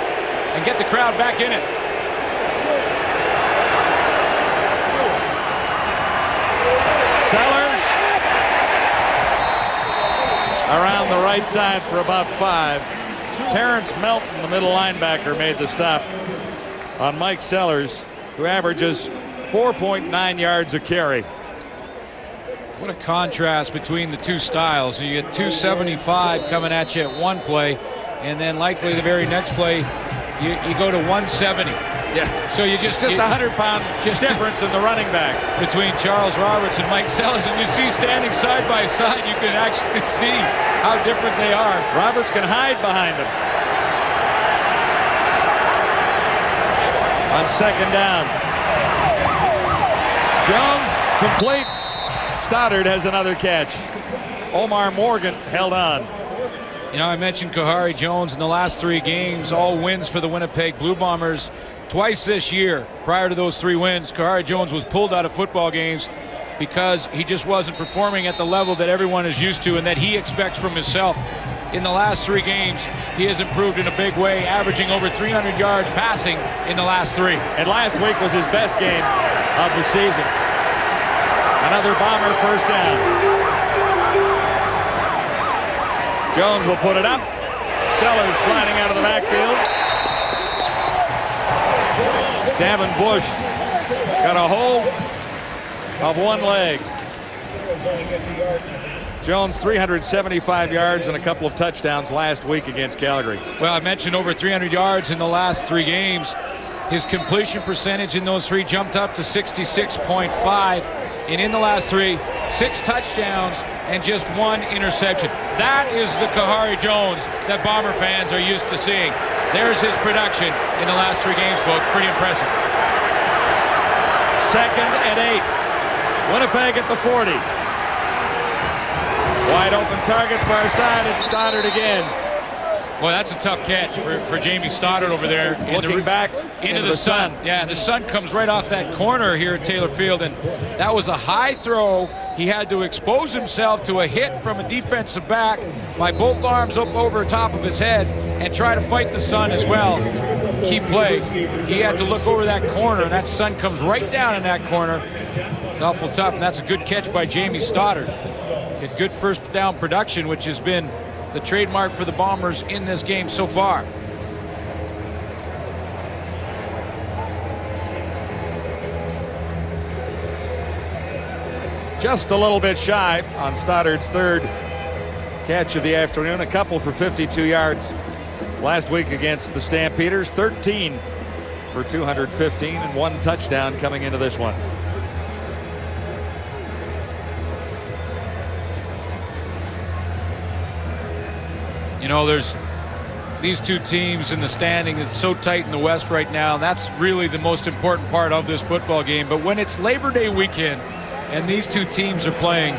and get the crowd back in it. Sellers around the right side for about 5. Terrence Melton, the middle linebacker, made the stop on Mike Sellers, who averages 4.9 yards a carry. What a contrast between the two styles. You get 275 coming at you at one play, and then likely the very next play, you go to 170. Yeah. So you just 100 pounds difference in the running backs between Charles Roberts and Mike Sellers, and you see standing side by side, you can actually see how different they are. Roberts can hide behind him. On 2nd down. Jones completes. Stoddard has another catch. Omar Morgan held on. You know, I mentioned Kahari Jones in the last 3 games, all wins for the Winnipeg Blue Bombers. Twice this year, prior to those 3 wins, Kahari Jones was pulled out of football games because he just wasn't performing at the level that everyone is used to and that he expects from himself. In the last 3 games, he has improved in a big way, averaging over 300 yards passing in the last 3. And last week was his best game of the season. Another Bomber first down. Jones will put it up. Sellers sliding out of the backfield. Davin Bush got a hold of one leg. Jones 375 yards and a couple of touchdowns last week against Calgary. Well, I mentioned over 300 yards in the last 3 games. His completion percentage in those 3 jumped up to 66.5. And in the last 3, 6 touchdowns and just 1 interception. That is the Kahari Jones that Bomber fans are used to seeing. There's his production in the last 3 games, folks. Pretty impressive. 2nd and 8. Winnipeg at the 40. Wide open target, far side. It's Stoddard again. Well, that's a tough catch for Jamie Stoddard over there. Looking back into the sun. Yeah, the sun comes right off that corner here at Taylor Field, and that was a high throw. He had to expose himself to a hit from a defensive back by both arms up over top of his head and try to fight the sun as well. Key play. He had to look over that corner, and that sun comes right down in that corner. It's awful tough, and that's a good catch by Jamie Stoddard. Get good first down production, which has been the trademark for the Bombers in this game so far. Just a little bit shy on Stoddard's 3rd catch of the afternoon. A couple for 52 yards last week against the Stampeders. 13 for 215 and 1 touchdown coming into this one. You know, there's these 2 teams in the standing. It's so tight in the West right now. That's really the most important part of this football game. But when it's Labor Day weekend and these 2 teams are playing,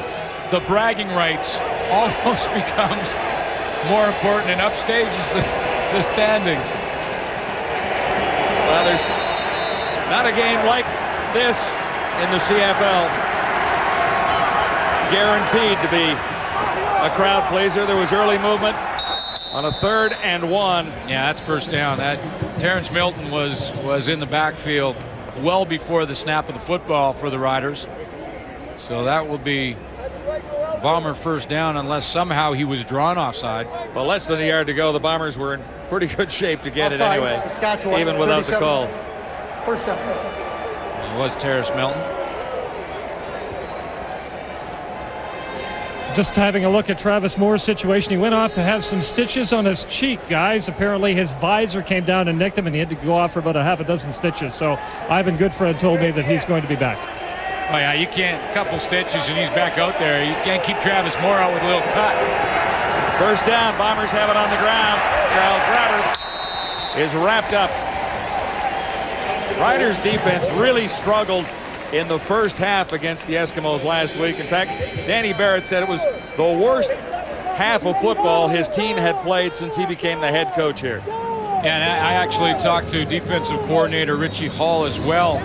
the bragging rights almost becomes more important and upstages the standings. Well, there's not a game like this in the CFL guaranteed to be a crowd pleaser. There was early movement on a 3rd and 1. Yeah, that's first down. That Terrence Milton was in the backfield well before the snap of the football for the Riders. So that will be Bomber first down unless somehow he was drawn offside. Well, less than a yard to go. The Bombers were in pretty good shape to get Offside, it anyway, Saskatchewan, even without the 37. call. First down. It was Terrence Milton. Just having a look at Travis Moore's situation. He went off to have some stitches on his cheek, guys. Apparently his visor came down and nicked him, and he had to go off for about a half a dozen stitches. So Ivan Goodfriend told me that he's going to be back. Oh, yeah, you can't. A couple stitches and he's back out there. You can't keep Travis Moore out with a little cut. First down, Bombers have it on the ground. Charles Roberts is wrapped up. Riders defense really struggled in the first half against the Eskimos last week. In fact, Danny Barrett said it was the worst half of football his team had played since he became the head coach here. And I actually talked to defensive coordinator Richie Hall as well.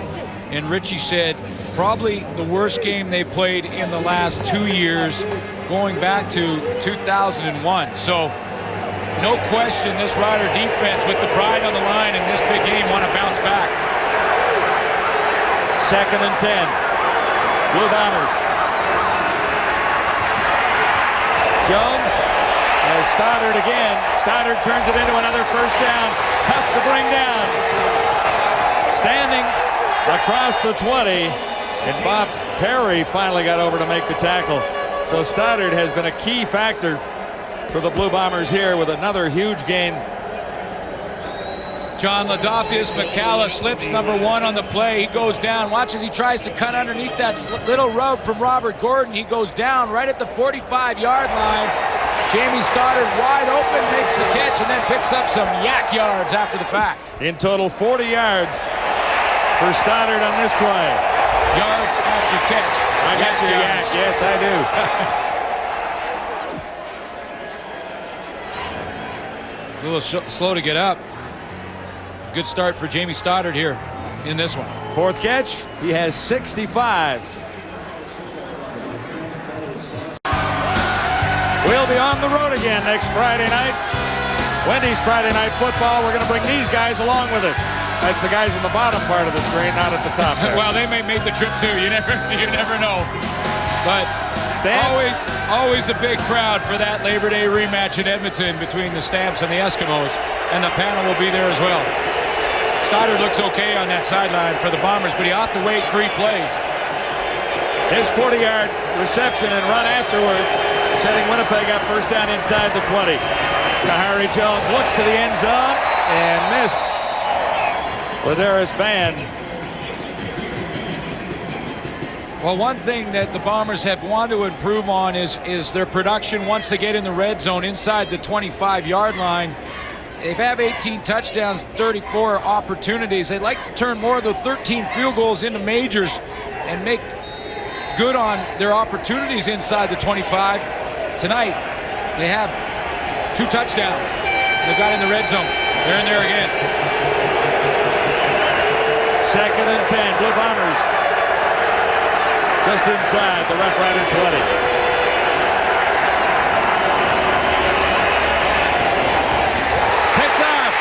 And Richie said probably the worst game they played in the last 2 years, going back to 2001. So no question, this Rider defense with the pride on the line in this big game want to bounce back. 2nd and 10. Blue Bombers. Jones has Stoddard again. Stoddard turns it into another first down. Tough to bring down. Standing across the 20. And Bob Perry finally got over to make the tackle. So Stoddard has been a key factor for the Blue Bombers here with another huge gain. John Ladolphus McCalla slips number 1 on the play. He goes down. Watch as he tries to cut underneath that little rub from Robert Gordon. He goes down right at the 45-yard line. Jamie Stoddard wide open, makes the catch, and then picks up some yak yards after the fact. In total, 40 yards for Stoddard on this play. Yards after catch. I got your yak. Yes, I do. It's a little slow to get up. Good start for Jamie Stoddard here in this one. 4th catch, he has 65. We'll be on the road again next Friday night. Wendy's Friday Night Football. We're going to bring these guys along with us. That's the guys in the bottom part of the screen, not at the top there. Well, they may make the trip too. You never know. But always a big crowd for that Labor Day rematch in Edmonton between the Stamps and the Eskimos, and the panel will be there as well. Stoddard looks okay on that sideline for the Bombers, but he'll have to wait 3 plays. His 40-yard reception and run afterwards, setting Winnipeg up first down inside the 20. Kahari Jones looks to the end zone and missed. Ladarius Van. Well, one thing that the Bombers have wanted to improve on is their production once they get in the red zone inside the 25-yard line. They have 18 touchdowns, 34 opportunities. They'd like to turn more of the 13 field goals into majors and make good on their opportunities inside the 25. Tonight, they have 2 touchdowns. They've got in the red zone. They're in there again. 2nd and 10, Blue Bombers. Just inside the Rough Rider 20. Picked off.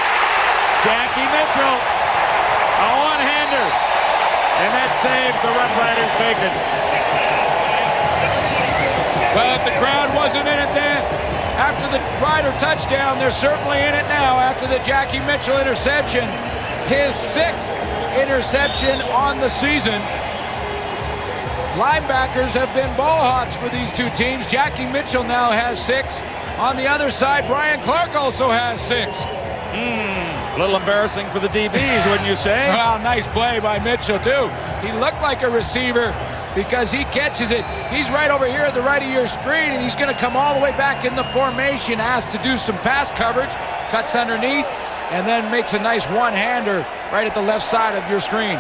Jackie Mitchell. A one-hander. And that saves the Rough Riders bacon. Well, if the crowd wasn't in it then, after the Rider touchdown, they're certainly in it now after the Jackie Mitchell interception. His 6th interception on the season. Linebackers have been ball hawks for these 2 teams. Jackie Mitchell now has 6. On the other side, Brian Clark also has 6. A little embarrassing for the DBs, wouldn't you say? Well, nice play by Mitchell, too. He looked like a receiver because he catches it. He's right over here at the right of your screen, and he's going to come all the way back in the formation, asked to do some pass coverage, cuts underneath, and then makes a nice one-hander right at the left side of your screen.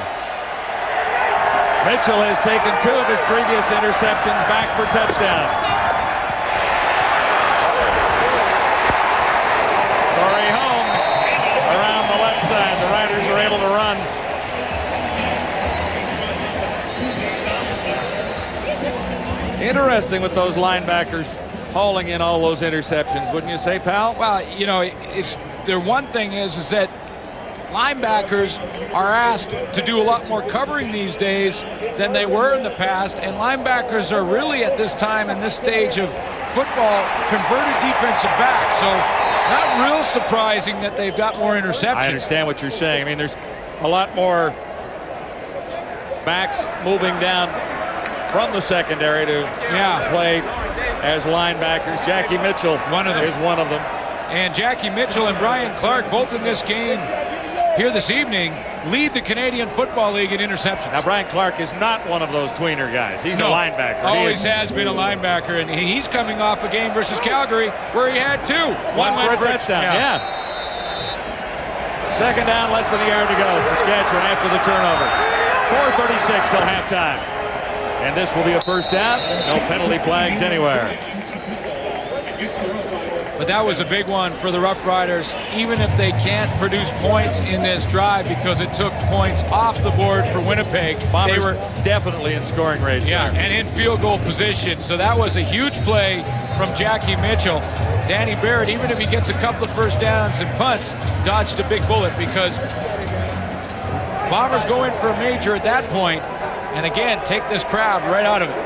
Mitchell has taken 2 of his previous interceptions back for touchdowns. Corey Holmes around the left side. The Riders are able to run. Interesting with those linebackers hauling in all those interceptions, wouldn't you say, pal? Well, you know, their one thing is that linebackers are asked to do a lot more covering these days than they were in the past, and linebackers are really at this time in this stage of football converted defensive backs, so not real surprising that they've got more interceptions. I understand what you're saying. I mean, there's a lot more backs moving down from the secondary to play as linebackers. Jackie Mitchell is one of them. And Jackie Mitchell and Brian Clark, both in this game here this evening, lead the Canadian Football League in interceptions. Now, Brian Clark is not one of those tweener guys. He's a linebacker. Always has been a linebacker, and he's coming off a game versus Calgary where he had 2. One for a touchdown, yeah. 2nd down, less than a yard to go. Saskatchewan after the turnover. 4:36 till halftime. And this will be a first down. No penalty flags anywhere. But that was a big one for the Rough Riders, even if they can't produce points in this drive because it took points off the board for Winnipeg. Bombers were definitely in scoring range. Yeah, and in field goal position. So that was a huge play from Jackie Mitchell. Danny Barrett, even if he gets a couple of first downs and punts, dodged a big bullet because Bombers go in for a major at that point, and again, take this crowd right out of it.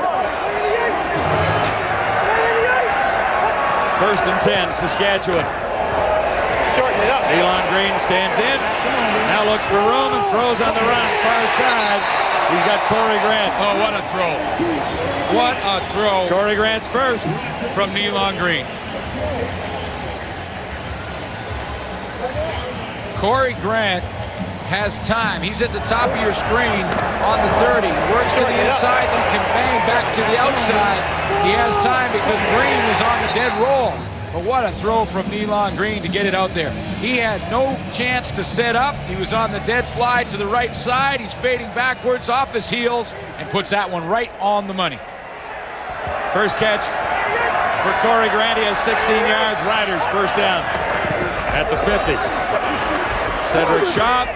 1st and 10, Saskatchewan. Shorten it up. Elon Green stands in. Now looks for room and throws on the run. Far side. He's got Corey Grant. Oh, what a throw. What a throw. Corey Grant's first. From Elon Green. Corey Grant has time. He's at the top of your screen on the 30. Works to the inside, then can bang back to the outside. He has time because Green is on the dead roll. But what a throw from Elon Green to get it out there. He had no chance to set up. He was on the dead fly to the right side. He's fading backwards off his heels and puts that one right on the money. First catch for Corey Grant. He has 16 yards. Riders first down at the 50. Cedric Shaw.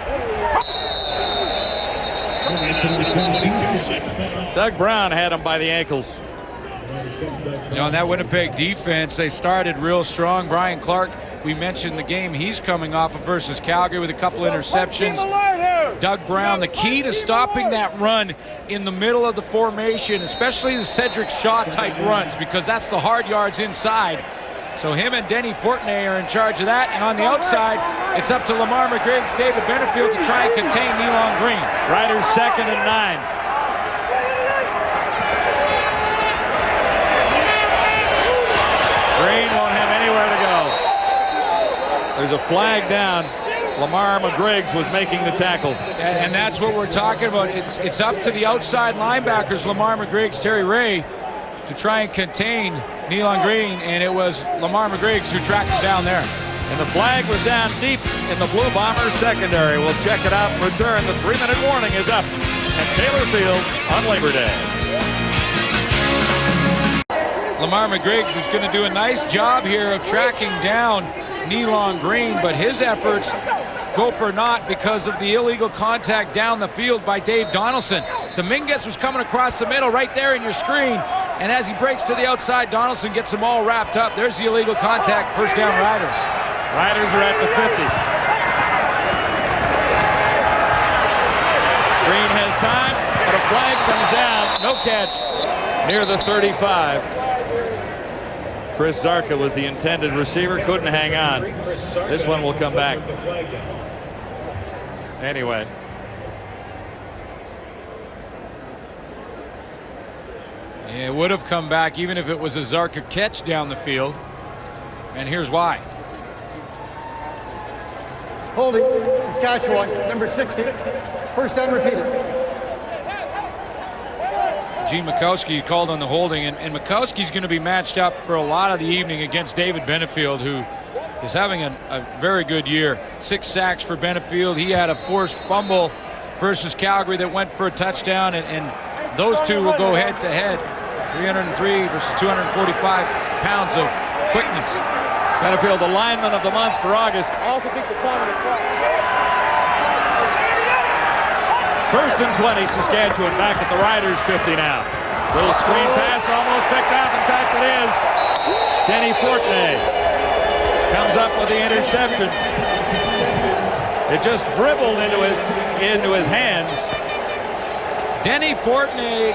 Doug Brown had him by the ankles. You know, in that Winnipeg defense, they started real strong. Brian Clark, we mentioned the game he's coming off of versus Calgary with a couple interceptions. Doug Brown, the key to stopping that run in the middle of the formation, especially the Cedric Shaw type runs, because that's the hard yards inside. So him and Denny Fortney are in charge of that. And on the outside, it's up to Lamar McGriggs, David Benefield to try and contain Nealon Green. Riders 2nd and 9. Green won't have anywhere to go. There's a flag down. Lamar McGriggs was making the tackle. And that's what we're talking about. It's up to the outside linebackers, Lamar McGriggs, Terry Ray, to try and contain Nealon Green, and it was Lamar McGriggs who tracked him down there. And the flag was down deep in the Blue Bombers secondary. We'll check it out in return. The 3-minute warning is up at Taylor Field on Labor Day. Lamar McGriggs is going to do a nice job here of tracking down Nealon Green, but his efforts go for naught because of the illegal contact down the field by Dave Donaldson. Dominguez was coming across the middle right there in your screen, and as he breaks to the outside, Donaldson gets them all wrapped up. There's the illegal contact, first down Riders. Riders are at the 50. Green has time, but a flag comes down. No catch near the 35. Chris Zarka was the intended receiver, couldn't hang on. This one will come back. Anyway. It would have come back even if it was a Zarka catch down the field. And here's why. Holding, Saskatchewan, number 60. First down repeated. Gene Mikowski called on the holding, and Mikowski's going to be matched up for a lot of the evening against David Benefield, who is having a very good year. 6 sacks for Benefield. He had a forced fumble versus Calgary that went for a touchdown, and those two will go head to head. 303 versus 245 pounds of quickness. Benefield, the lineman of the month for August. I also think the time of the clock. First and 20, Saskatchewan back at the Riders 50 now. Little screen pass almost picked off. In fact, it is. Denny Fortney comes up with the interception. It just dribbled into his hands. Denny Fortney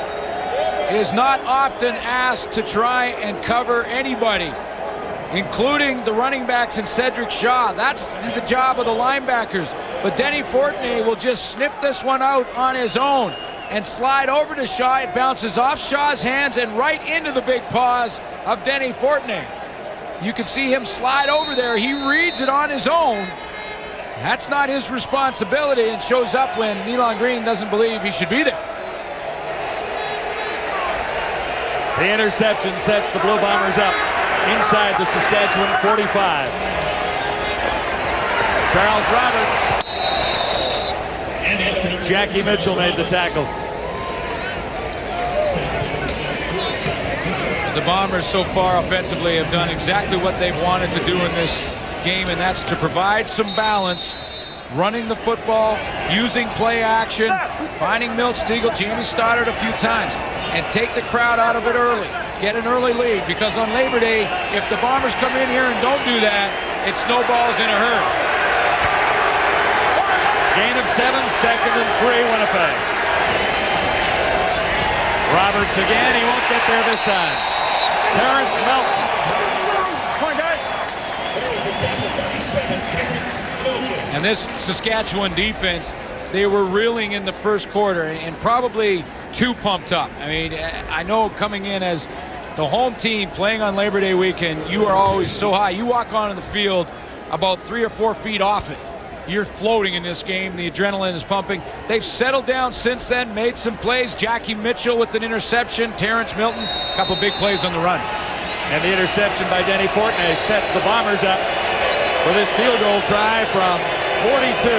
is not often asked to try and cover anybody, including the running backs and Cedric Shaw. That's the job of the linebackers. But Denny Fortney will just sniff this one out on his own and slide over to Shaw. It bounces off Shaw's hands and right into the big paws of Denny Fortney. You can see him slide over there. He reads it on his own. That's not his responsibility, and shows up when Nealon Green doesn't believe he should be there. The interception sets the Blue Bombers up inside the Saskatchewan 45. Charles Roberts. Jackie Mitchell made the tackle. The Bombers so far offensively have done exactly what they've wanted to do in this game, and that's to provide some balance, running the football, using play action, finding Milt Stegall, Jamie Stoddard a few times, and take the crowd out of it early. Get an early lead, because on Labor Day, if the Bombers come in here and don't do that, it snowballs in a hurry. Gain of 7, 2nd and 3, Winnipeg. Roberts again, he won't get there this time. Terrence Melton. Come on, guys. And this Saskatchewan defense, they were reeling in the first quarter and probably too pumped up. I mean, I know coming in as the home team playing on Labor Day weekend, you are always so high. You walk onto the field about 3 or 4 feet off it. You're floating in this game. The adrenaline is pumping. They've settled down since then, made some plays. Jackie Mitchell with an interception. Terrence Milton, a couple big plays on the run. And the interception by Denny Fortney sets the Bombers up for this field goal try from 42.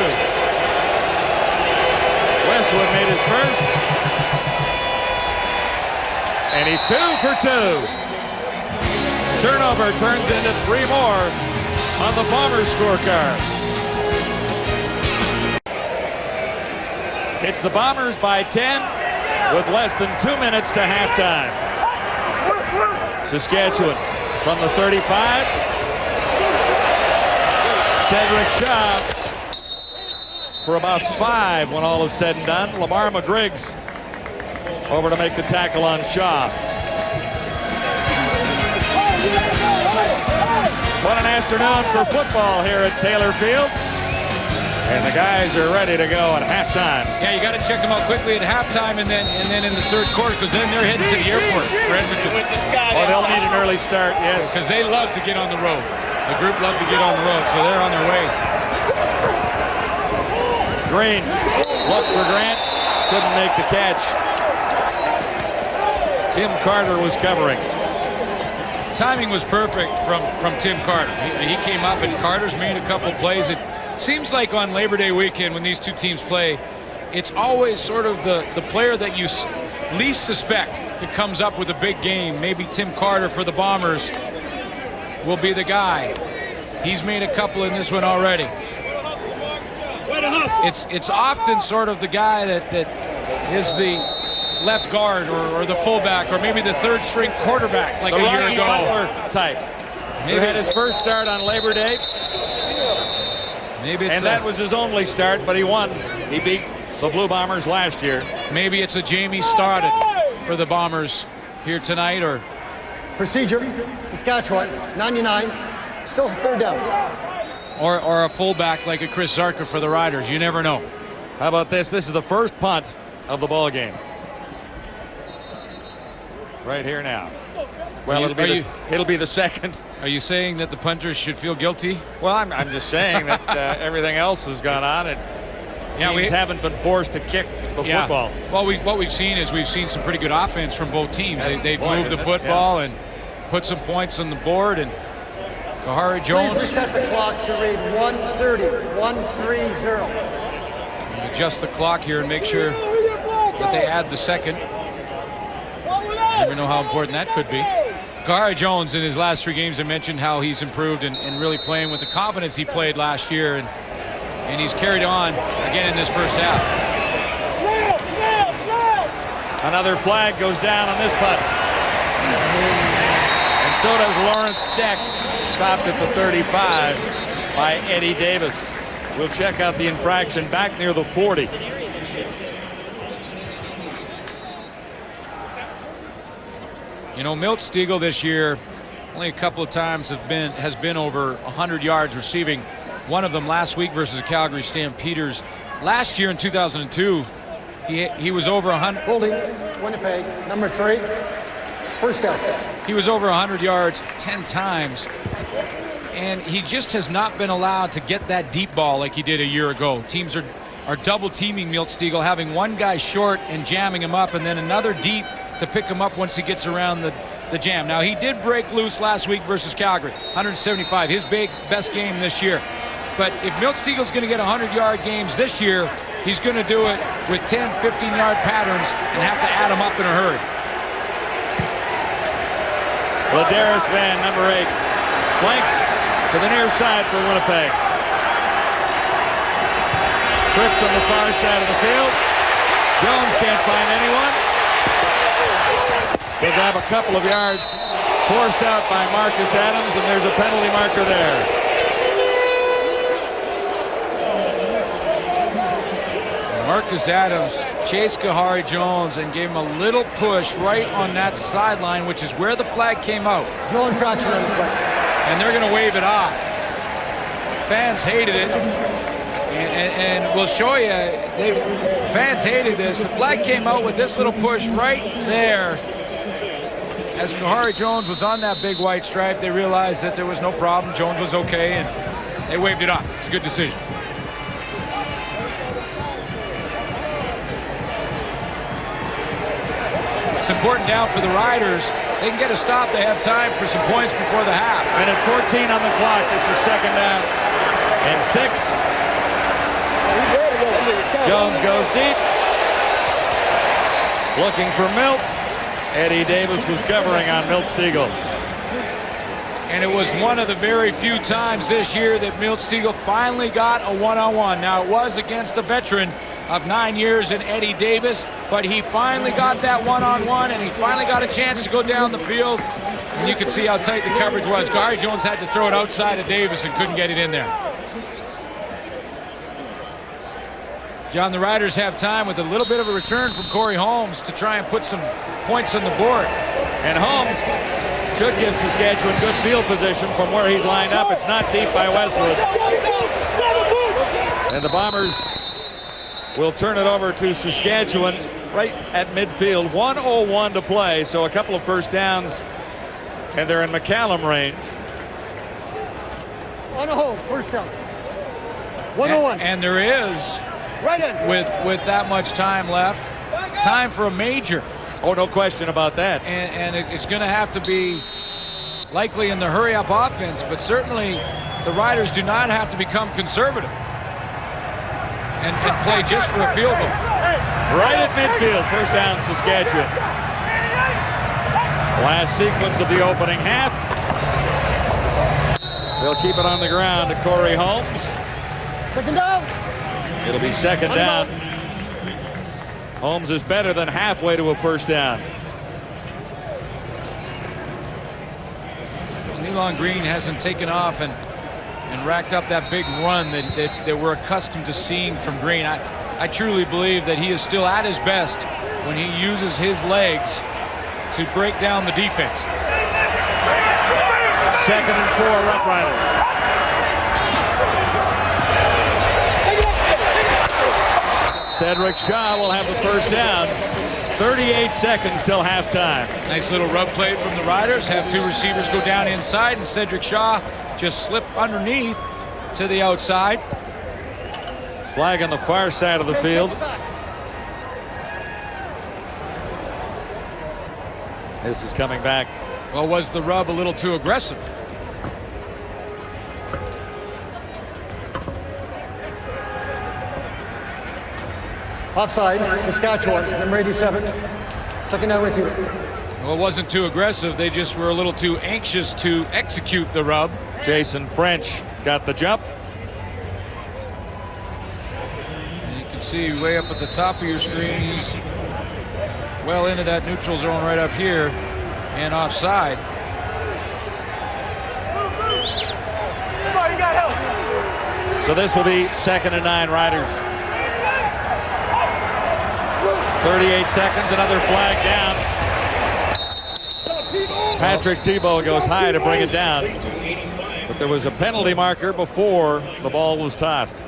Westwood made his first. And he's 2 for 2. Turnover turns into 3 more on the Bombers scorecard. It's the Bombers by 10 with less than 2 minutes to halftime. Saskatchewan from the 35. Cedric Shaw for about 5 when all is said and done. Lamar McGriggs over to make the tackle on Shaw. What an afternoon for football here at Taylor Field. And the guys are ready to go at halftime. Yeah, you got to check them out quickly at halftime and then in the third quarter, because then they're heading to the airport for Edmonton. Oh, they'll need an early start, yes. Because they love to get on the road. The group love to get on the road, so they're on their way. Green looked for Grant, couldn't make the catch. Tim Carter was covering. Timing was perfect from Tim Carter. He came up and Carter's made a couple plays. It seems like on Labor Day weekend when these two teams play, it's always sort of the player that you least suspect that comes up with a big game. Maybe Tim Carter for the Bombers will be the guy. He's made a couple in this one already. It's often sort of the guy that is the left guard or the fullback or maybe the third string quarterback like the a year Rocky ago. Butler type. Maybe who had his first start on Labor Day. Maybe it's and that was his only start, but he won. He beat the Blue Bombers last year. Maybe it's a Jamie started for the Bombers here tonight, or Procedure, Saskatchewan, 99, still third down. or a fullback like a Chris Zarka for the Riders. You never know. How about this? This is the first punt of the ball game. Right here now. Well, it'll be the second. Are you saying that the punters should feel guilty? Well, I'm just saying that everything else has gone on and teams haven't been forced to kick the football. Well, what we've seen is some pretty good offense from both teams. They've the point, moved the football and put some points on the board. And Kahari Jones. Please reset the clock to read 1:30, 1:30. Adjust the clock here and make sure that they add the second. You never know how important that could be. Kahari Jones in his last 3 games, I mentioned how he's improved and really playing with the confidence he played last year, and he's carried on again in this first half. Another flag goes down on this punt. And so does Lawrence Deck, stopped at the 35 by Eddie Davis. We'll check out the infraction back near the 40. You know, Milt Stegall this year only a couple of times has been over 100 yards receiving. One of them last week versus the Calgary Stampeders. Last year in 2002, he was over 100. Holding, Winnipeg, number 3, first down. He was over 100 yards 10 times. And he just has not been allowed to get that deep ball like he did a year ago. Teams are double teaming Milt Stegall, having one guy short and jamming him up, and then another deep to pick him up once he gets around the jam. Now, he did break loose last week versus Calgary, 175, his best game this year. But if Milt Stegall's going to get 100-yard games this year, he's going to do it with 10, 15-yard patterns and have to add them up in a hurry. Ladarius Van, number 8, flanks to the near side for Winnipeg. Trips on the far side of the field. Jones can't find anyone. He'll grab a couple of yards forced out by Marcus Adams, and there's a penalty marker there. Marcus Adams chased Kahari Jones and gave him a little push right on that sideline, which is where the flag came out. No infraction on the play. And they're going to wave it off. Fans hated it. And we'll show you, fans hated this. The flag came out with this little push right there. As Kahari Jones was on that big white stripe, they realized that there was no problem. Jones was okay, and they waved it off. It's a good decision. It's important down for the Riders. They can get a stop. They have time for some points before the half. And at 14 on the clock, this is second down and 6. Jones goes deep. Looking for Milt. Eddie Davis was covering on Milt Stegall. And it was one of the very few times this year that Milt Stegall finally got a one-on-one. Now, it was against a veteran of 9 years in Eddie Davis, but he finally got that one-on-one, and he finally got a chance to go down the field. And you can see how tight the coverage was. Gary Jones had to throw it outside of Davis and couldn't get it in there. John, the Riders have time with a little bit of a return from Corey Holmes to try and put some points on the board. And Holmes should give Saskatchewan good field position from where he's lined up. It's not deep by Westwood. And the Bombers will turn it over to Saskatchewan right at midfield. 1:01 to play, so a couple of first downs, and they're in McCallum range. On a hold, first down. 101. And there is, Right in. with that much time left, time for a major. Oh, no question about that. And it's going to have to be likely in the hurry-up offense, but certainly the Riders do not have to become conservative and play just for a field goal. Right at midfield, first down Saskatchewan. Last sequence of the opening half. They'll keep it on the ground to Corey Holmes. Second down. It'll be second down. Holmes is better than halfway to a first down. Nealon Green hasn't taken off and racked up that big run that we're accustomed to seeing from Green. I truly believe that he is still at his best when he uses his legs to break down the defense. 2nd and 4, Rough Riders. Cedric Shaw will have the first down. 38 seconds till halftime. Nice little rub play from the Riders. Have two receivers go down inside, and Cedric Shaw just slip underneath to the outside. Flag on the far side of the field. This is coming back. Well, was the rub a little too aggressive? Offside, Saskatchewan, number 87. Second down, repeat. Well, it wasn't too aggressive. They just were a little too anxious to execute the rub. Jason French got the jump. And you can see way up at the top of your screen, he's well into that neutral zone right up here and offside. So this will be 2nd and 9, Riders. 38 seconds, another flag down. Patrick Thibault goes high to bring it down. But there was a penalty marker before the ball was tossed.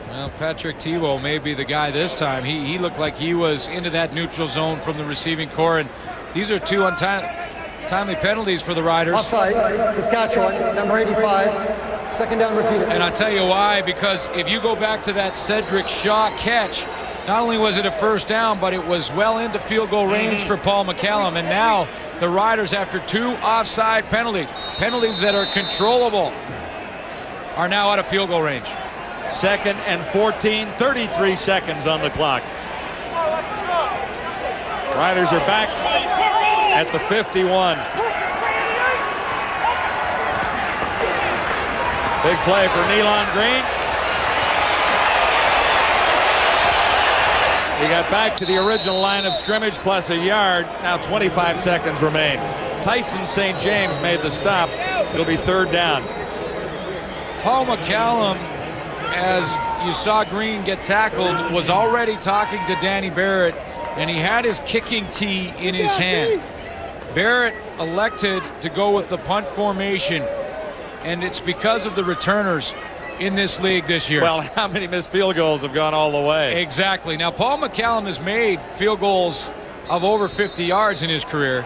Well, Patrick Thibault may be the guy this time. He looked like he was into that neutral zone from the receiving core, and these are two untimely penalties for the Riders. Offside, Saskatchewan, number 85. Second down, repeated. And I'll tell you why, because if you go back to that Cedric Shaw catch, not only was it a first down, but it was well into field goal range for Paul McCallum. And now the Riders, after two offside penalties that are controllable, are now out of field goal range. 2nd and 14, 33 seconds on the clock. Riders are back at the 51. Big play for Nealon Green. He got back to the original line of scrimmage plus a yard. Now 25 seconds remain. Tyson St. James made the stop. It'll be 3rd down. Paul McCallum, as you saw Green get tackled, was already talking to Danny Barrett, and he had his kicking tee in his hand. Barrett elected to go with the punt formation, and it's because of the returners in this league this year. Well, how many missed field goals have gone all the way? Exactly. Now, Paul McCallum has made field goals of over 50 yards in his career,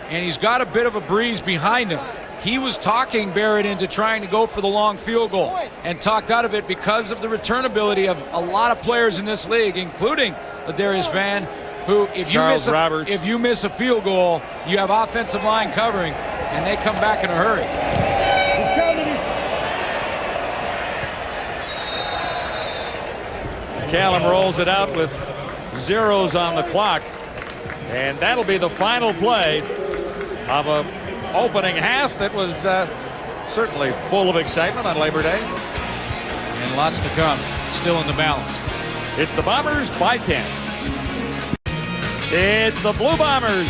and he's got a bit of a breeze behind him. He was talking Barrett into trying to go for the long field goal and talked out of it because of the return ability of a lot of players in this league, including Ladarius Van, who, if you miss a field goal, you have offensive line covering, and they come back in a hurry. McCallum rolls it out with zeros on the clock, and that'll be the final play of a opening half that was certainly full of excitement on Labor Day. And lots to come, still in the balance. It's the Bombers by 10. It's the Blue Bombers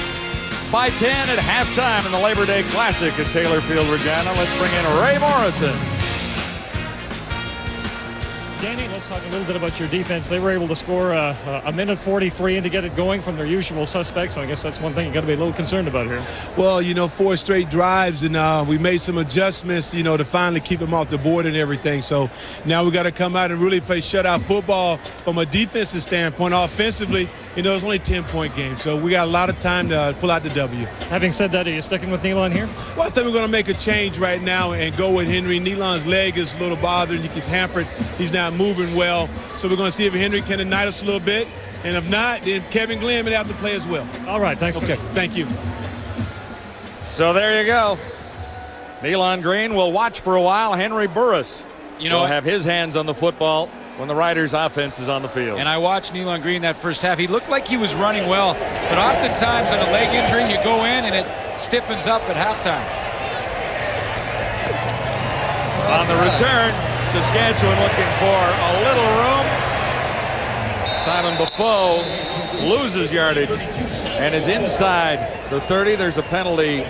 by 10 at halftime in the Labor Day Classic at Taylor Field, Regina. Let's bring in Ray Morrison. Danny, let's talk a little bit about your defense. They were able to score a minute 43 and to get it going from their usual suspects. So I guess that's one thing you got to be a little concerned about here. Well, 4 straight drives, and we made some adjustments, to finally keep them off the board and everything. So now we got to come out and really play shutout football from a defensive standpoint. Offensively, it's only a 10-point game, so we got a lot of time to pull out the W. Having said that, are you sticking with Nealon here? Well, I think we're going to make a change right now and go with Henry. Nealon's leg is a little bothered. He's hampered. He's not moving well. So we're going to see if Henry can ignite us a little bit. And if not, then Kevin Glenn may have to play as well. All right, thanks. Okay, thank you. So there you go. Nealon Green will watch for a while. Henry Burris will have his hands on the football when the Riders' offense is on the field. And I watched Nealon Green that first half. He looked like he was running well, but oftentimes in a leg injury, you go in and it stiffens up at halftime. On the return, Saskatchewan looking for a little room. Simon Buffo loses yardage and is inside the 30. There's a penalty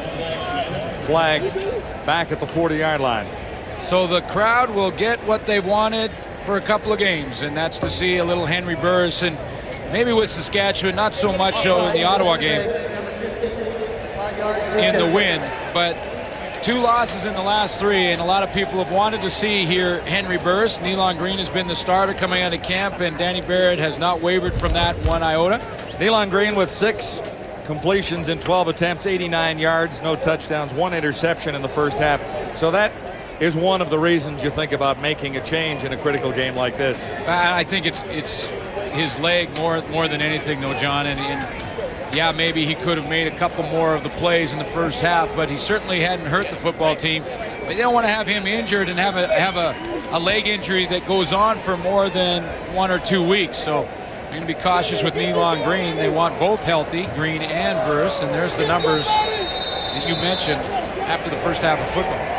flag back at the 40-yard line. So the crowd will get what they wanted for a couple of games, and that's to see a little Henry Burris, and maybe with Saskatchewan, not so much so in the Ottawa game in the win, but 2 losses in the last 3, and a lot of people have wanted to see here Henry Burris. Nealon Green has been the starter coming out of camp, and Danny Barrett has not wavered from that one iota. Nealon Green with 6 completions in 12 attempts, 89 yards, no touchdowns, 1 interception in the first half. So that is one of the reasons you think about making a change in a critical game like this. I think it's his leg more than anything, though, John. And yeah, maybe he could have made a couple more of the plays in the first half, but he certainly hadn't hurt the football team. But they don't want to have him injured and have a leg injury that goes on for more than 1 or 2 weeks. So you're going to be cautious with Nealon Green. They want both healthy, Green and Burris, and there's the numbers that you mentioned after the first half of football.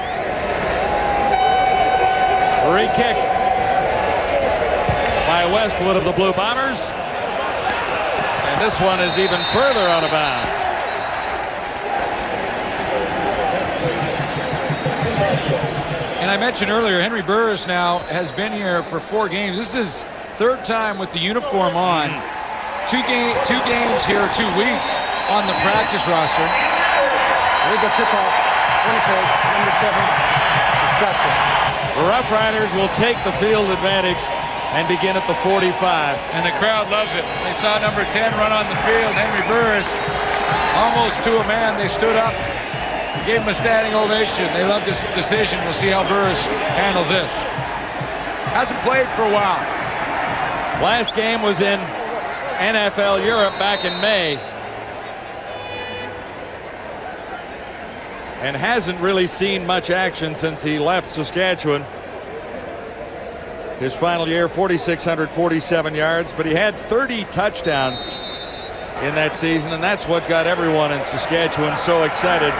Free kick by Westwood of the Blue Bombers. And this one is even further out of bounds. And I mentioned earlier, Henry Burris now has been here for 4 games. This is his 3rd time with the uniform on. 2 games here, 2 weeks on the practice roster. Legal kickoff. Winnipeg, number 7, Saskatchewan. The Roughriders will take the field advantage and begin at the 45. And the crowd loves it. They saw number 10 run on the field, Henry Burris, almost to a man. They stood up, gave him a standing ovation. They love this decision. We'll see how Burris handles this. Hasn't played for a while. Last game was in NFL Europe back in May. And hasn't really seen much action since he left Saskatchewan. His final year, 4,647 yards, but he had 30 touchdowns in that season, and that's what got everyone in Saskatchewan so excited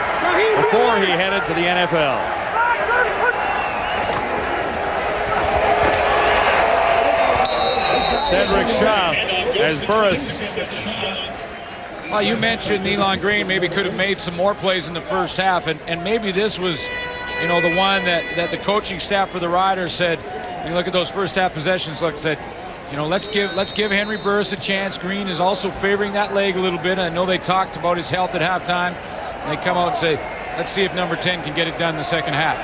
before he headed to the NFL. Cedric Shaw as Burris. Well, you mentioned Nealon Green maybe could have made some more plays in the first half, and maybe this was, the one that the coaching staff for the Riders said, when you look at those first half possessions, said, let's give Henry Burris a chance. Green is also favoring that leg a little bit. I know they talked about his health at halftime. And they come out and say, let's see if number 10 can get it done in the second half.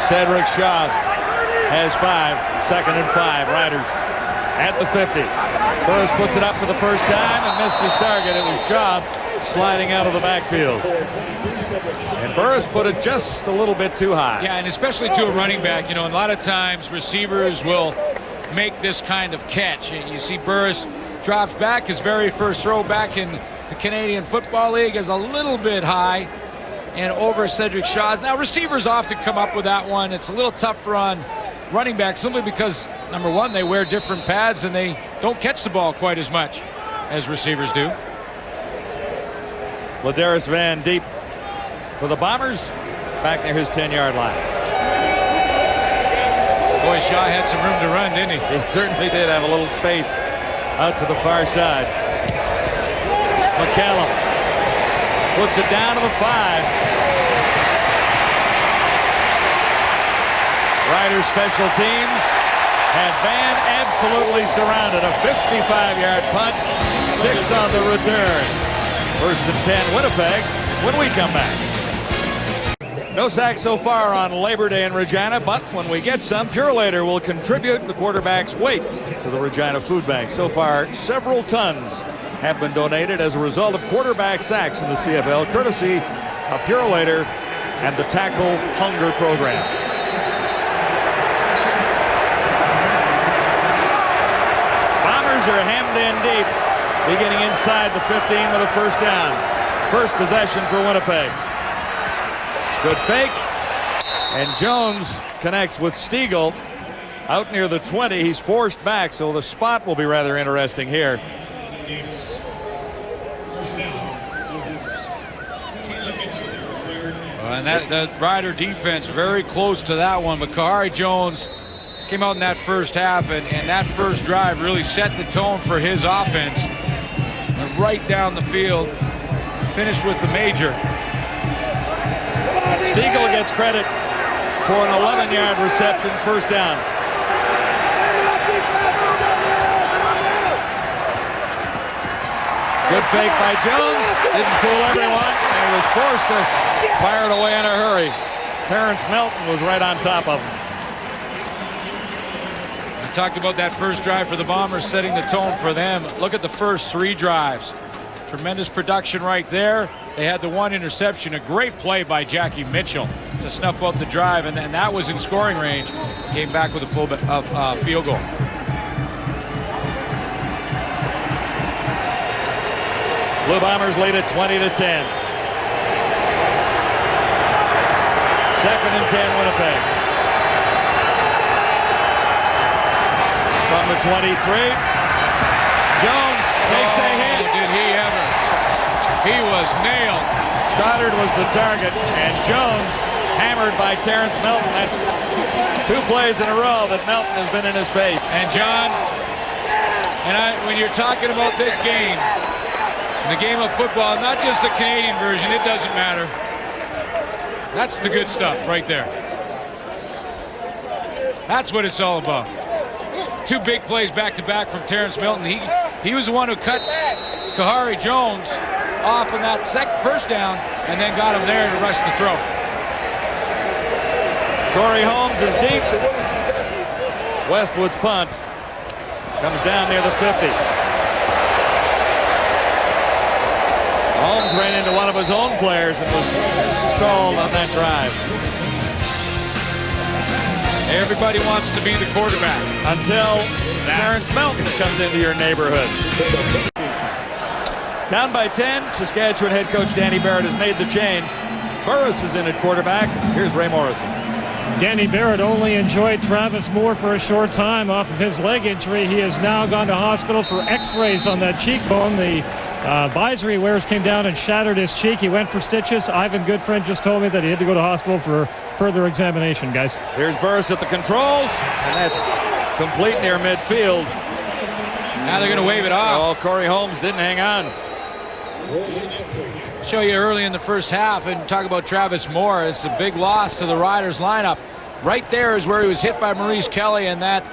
Cedric Shaw has 5, 2nd and 5, Riders at the 50. Burris puts it up for the first time and missed his target. It was Shaw sliding out of the backfield. And Burris put it just a little bit too high. Yeah, and especially to a running back. A lot of times receivers will make this kind of catch. You see Burris drops back. His very first throw back in the Canadian Football League is a little bit high and over Cedric Shaw's. Now, receivers often come up with that one. It's a little tougher on running back simply because, number one, they wear different pads and they don't catch the ball quite as much as receivers do. Ladarius Van Diep for the Bombers, back near his 10-yard line. Boy, Shaw had some room to run, didn't he? He certainly did have a little space out to the far side. McCallum puts it down to the 5. Riders special teams had Van absolutely surrounded. A 55-yard punt, 6 on the return. 1st and 10 Winnipeg when we come back. No sacks so far on Labor Day in Regina, but when we get some, Purelator will contribute the quarterback's weight to the Regina Food Bank. So far, several tons have been donated as a result of quarterback sacks in the CFL, courtesy of Purelator and the Tackle Hunger Program. Bombers are hemmed in deep, beginning inside the 15 with a 1st down. First possession for Winnipeg. Good fake, and Jones connects with Stiegel out near the 20. He's forced back, so the spot will be rather interesting here. And that Rider defense very close to that one. But Kahari Jones came out in that first half, and that first drive really set the tone for his offense. Went right down the field, finished with the major. Stiegel gets credit for an 11-yard reception, 1st down. Good fake by Jones. Didn't fool everyone, and he was forced to fire it away in a hurry. Terrence Melton was right on top of him. We talked about that first drive for the Bombers, setting the tone for them. Look at the first 3 drives. Tremendous production right there. They had the 1 interception, a great play by Jackie Mitchell to snuff out the drive, and that was in scoring range. Came back with a full field goal. Blue Bombers lead at 20-10. 2nd and 10 Winnipeg. From the 23, Jones takes a hit. Did he ever? He was nailed. Stoddard was the target, and Jones hammered by Terrence Melton. That's 2 plays in a row that Melton has been in his face. And John, when you're talking about this game, the game of football, not just the Canadian version, it doesn't matter. That's the good stuff right there. That's what it's all about. 2 big plays back-to-back from Terrence Melton. He was the one who cut Kahari Jones off in that first down and then got him there to rush the throw. Corey Holmes is deep. Westwood's punt comes down near the 50. Holmes ran into one of his own players and was stalled on that drive. Everybody wants to be the quarterback. Until Terrence Melton comes into your neighborhood. Down by 10, Saskatchewan head coach Danny Barrett has made the change. Burris is in at quarterback. Here's Ray Morrison. Danny Barrett only enjoyed Travis Moore for a short time off of his leg injury. He has now gone to hospital for x-rays on that cheekbone. The visor he wears came down and shattered his cheek. He went for stitches. Ivan Goodfriend just told me that he had to go to hospital for further examination, guys. Here's Burris at the controls, and that's complete near midfield. Now they're going to wave it off. Oh, Corey Holmes didn't hang on. Show you early in the first half and talk about Travis Moore. It's a big loss to the Riders lineup. Right there is where he was hit by Maurice Kelly, and that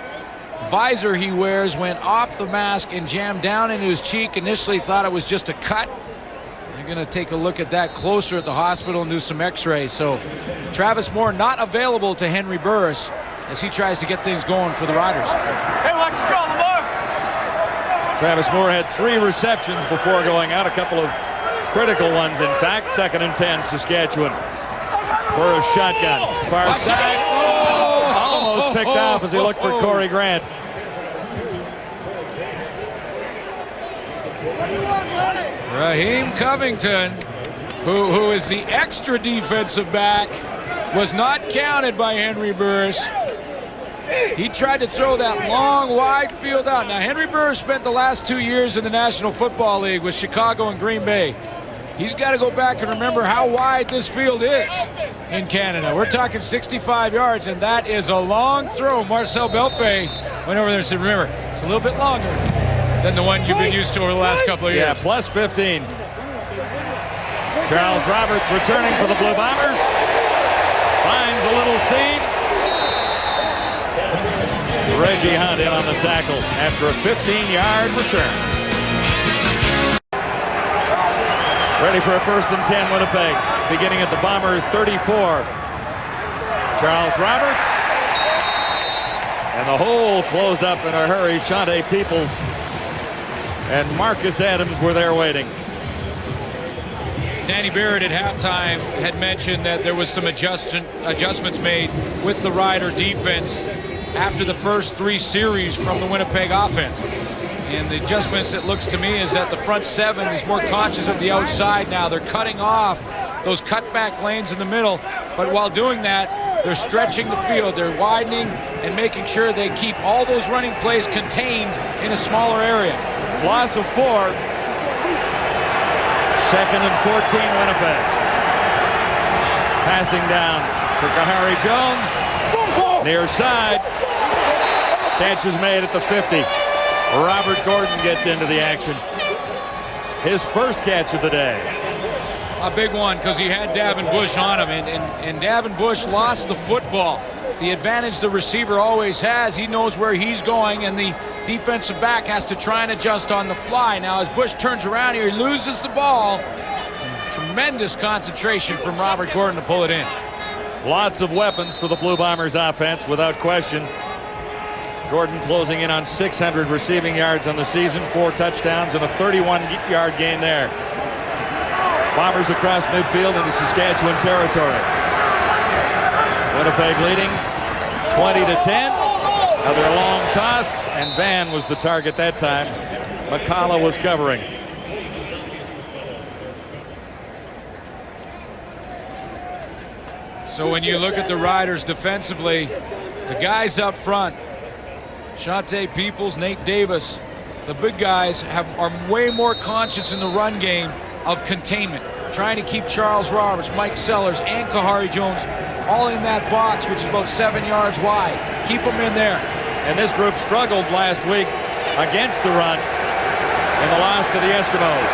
visor he wears went off the mask and jammed down into his cheek. Initially thought it was just a cut. They're going to take a look at that closer at the hospital and do some x-rays. So Travis Moore not available to Henry Burris as he tries to get things going for the Riders. Hey, watch the draw, Lamar. Travis Moore had 3 receptions before going out, a couple of critical ones, in fact. 2nd and 10, Saskatchewan. Burris shotgun. Far side. Almost picked off as he looked for Corey Grant. Raheem Covington, who is the extra defensive back, was not counted by Henry Burris. He tried to throw that long, wide field out. Now, Henry Burris spent the last 2 years in the National Football League with Chicago and Green Bay. he's got to go back and remember how wide this field is in Canada. We're talking 65 yards, and that is a long throw. Marcel Belfay went over there and said, remember, it's a little bit longer than the one you've been used to over the last couple of years. Yeah, plus 15. Charles Roberts returning for the Blue Bombers. Finds a little seam. Reggie Hunt in on the tackle after a 15-yard return. Ready for a 1st and 10 Winnipeg. Beginning at the Bomber 34. Charles Roberts. And the hole closed up in a hurry. Shante Peoples and Marcus Adams were there waiting. Danny Barrett at halftime had mentioned that there was some adjustments made with the Rider defense after the first 3 series from the Winnipeg offense. And the adjustments, it looks to me, is that the front 7 is more conscious of the outside now. They're cutting off those cutback lanes in the middle, but while doing that, they're stretching the field. They're widening and making sure they keep all those running plays contained in a smaller area. Loss of 4. 2nd and 14 Winnipeg. Passing down for Kahari Jones. Near side. Catch is made at the 50. Robert Gordon gets into the action. His first catch of the day. A big one because he had Davin Bush on him, and Davin Bush lost the football. The advantage the receiver always has, he knows where he's going, and the defensive back has to try and adjust on the fly. Now as Bush turns around here, he loses the ball. Tremendous concentration from Robert Gordon to pull it in. Lots of weapons for the Blue Bombers offense, without question. Gordon closing in on 600 receiving yards on the season, 4 touchdowns and a 31-yard gain there. Bombers across midfield into Saskatchewan territory. Winnipeg leading 20-10. Another long toss, and Van was the target that time. McCullough was covering. So when you look at the Riders defensively, the guys up front, Shante Peoples, Nate Davis, the big guys are way more conscious in the run game of containment, trying to keep Charles Roberts, Mike Sellers, and Kahari Jones all in that box, which is about 7 yards wide. Keep them in there. And this group struggled last week against the run in the loss to the Eskimos.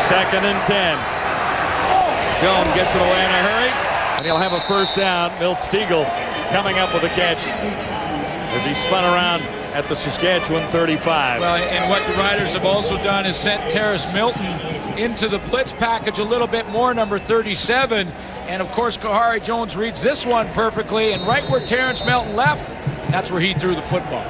2nd and 10. Jones gets it away in a hurry, and he'll have a first down. Milt Stiegel coming up with a catch as he spun around at the Saskatchewan 35. Well, and what the Riders have also done is sent Terrace Milton into the blitz package a little bit more, number 37. And of course, Kahari Jones reads this one perfectly, and right where Terrence Milton left, that's where he threw the football.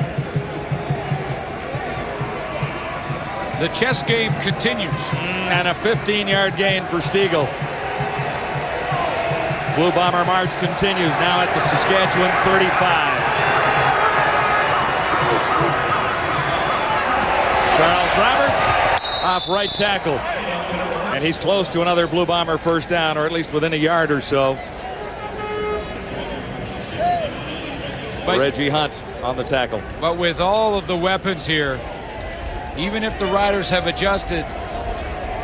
The chess game continues. And a 15-yard gain for Stiegel. Blue Bomber march continues now at the Saskatchewan 35. Charles Roberts off right tackle. And he's close to another Blue Bomber first down, or at least within a yard or so. Reggie Hunt on the tackle. But with all of the weapons here, even if the Riders have adjusted,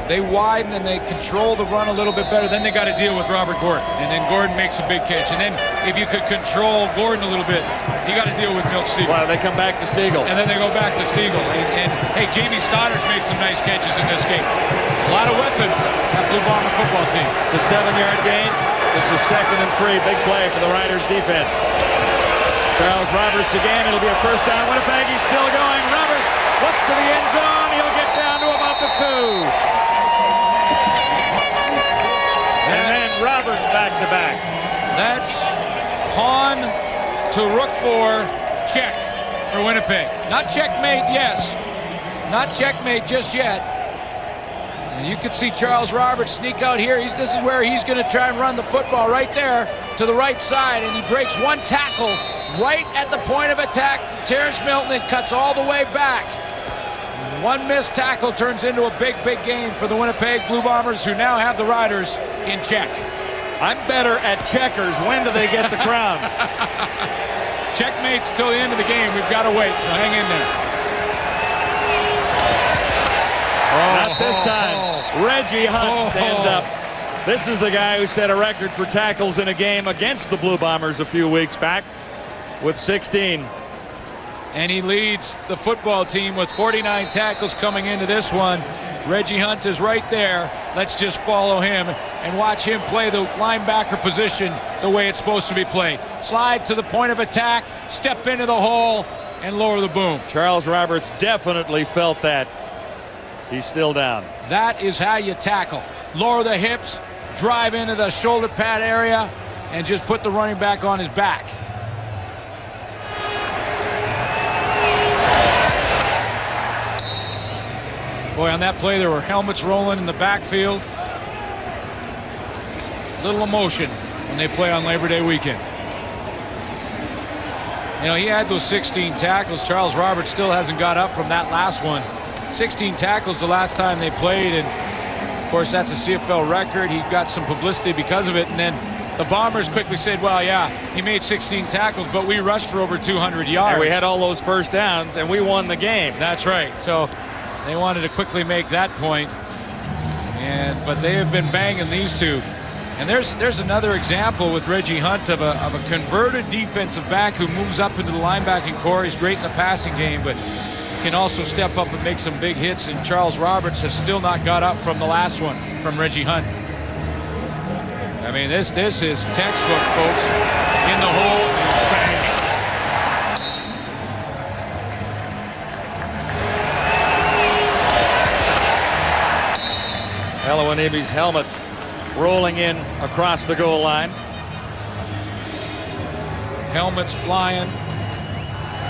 they widen and they control the run a little bit better. Then they got to deal with Robert Gordon. And then Gordon makes a big catch. And then if you could control Gordon a little bit, you got to deal with Milt Stiegel. Well, they come back to Stiegel. And then they go back to Stiegel. And hey, Jamie Stoddard's made some nice catches in this game. A lot of weapons, that Blue Bomber football team. It's a 7-yard gain. This is 2nd and 3. Big play for the Riders defense. Charles Roberts again. It'll be a first down. Winnipeg, he's still going. Roberts looks to the end zone. He'll get down to about the 2. And then Roberts back to back. That's pawn to rook 4, check for Winnipeg. Not checkmate, yes. Not checkmate just yet. And you could see Charles Roberts sneak out here. This is where he's going to try and run the football right there to the right side, and he breaks one tackle right at the point of attack. Terrence Milton, and cuts all the way back. And one missed tackle turns into a big, big game for the Winnipeg Blue Bombers, who now have the Riders in check. I'm better at checkers. When do they get the crown? Checkmates till the end of the game. We've got to wait, so hang in there. Not but this time Reggie Hunt stands up. This is the guy who set a record for tackles in a game against the Blue Bombers a few weeks back with 16. And he leads the football team with 49 tackles coming into this one. Reggie Hunt is right there. Let's just follow him and watch him play the linebacker position the way it's supposed to be played. Slide to the point of attack, step into the hole, and lower the boom. Charles Roberts definitely felt that. He's still down. That is how you tackle. Lower the hips, drive into the shoulder pad area, and just put the running back on his back. Boy, on that play, there were helmets rolling in the backfield. Little emotion when they play on Labor Day weekend. You know, he had those 16 tackles. Charles Roberts still hasn't got up from that last one. 16 tackles the last time they played, and of course that's a CFL record. He got some publicity because of it, and then the Bombers quickly said, well, yeah, he made 16 tackles, but we rushed for over 200 yards. And we had all those first downs, and we won the game. That's right. So they wanted to quickly make that point, but they have been banging these two. And there's another example with Reggie Hunt of a converted defensive back who moves up into the linebacking core. He's great in the passing game, but can also step up and make some big hits. And Charles Roberts has still not got up from the last one from Reggie Hunt. I mean, this is textbook, folks. In the hole and bang. Elowanibi's helmet rolling in across the goal line. Helmets flying.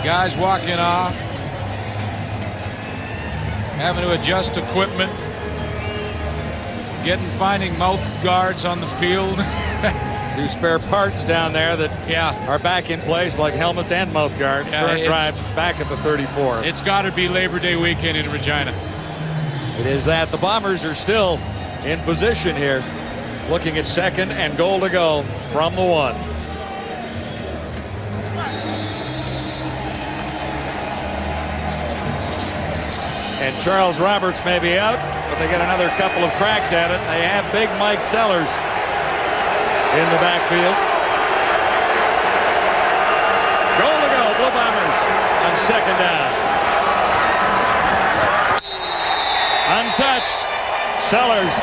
Guys walking off. Having to adjust equipment. Finding mouth guards on the field. Two spare parts down there that are back in place, like helmets and mouth guards. Current drive back at the 34. It's got to be Labor Day weekend in Regina. It is that. The Bombers are still in position here, looking at second and goal to go from the 1. And Charles Roberts may be out, but they get another couple of cracks at it. They have big Mike Sellers in the backfield. Goal to go, Blue Bombers on second down. Untouched. Sellers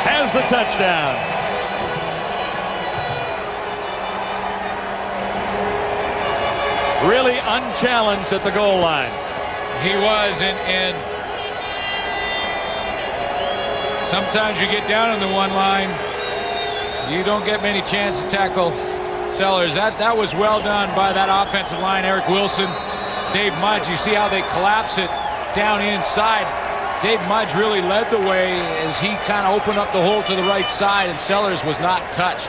has the touchdown. Really unchallenged at the goal line. He was, and sometimes you get down on the one line, you don't get many chances to tackle Sellers. That was well done by that offensive line. Eric Wilson, Dave Mudge. You see how they collapse it down inside. Dave Mudge really led the way as he kind of opened up the hole to the right side, and Sellers was not touched.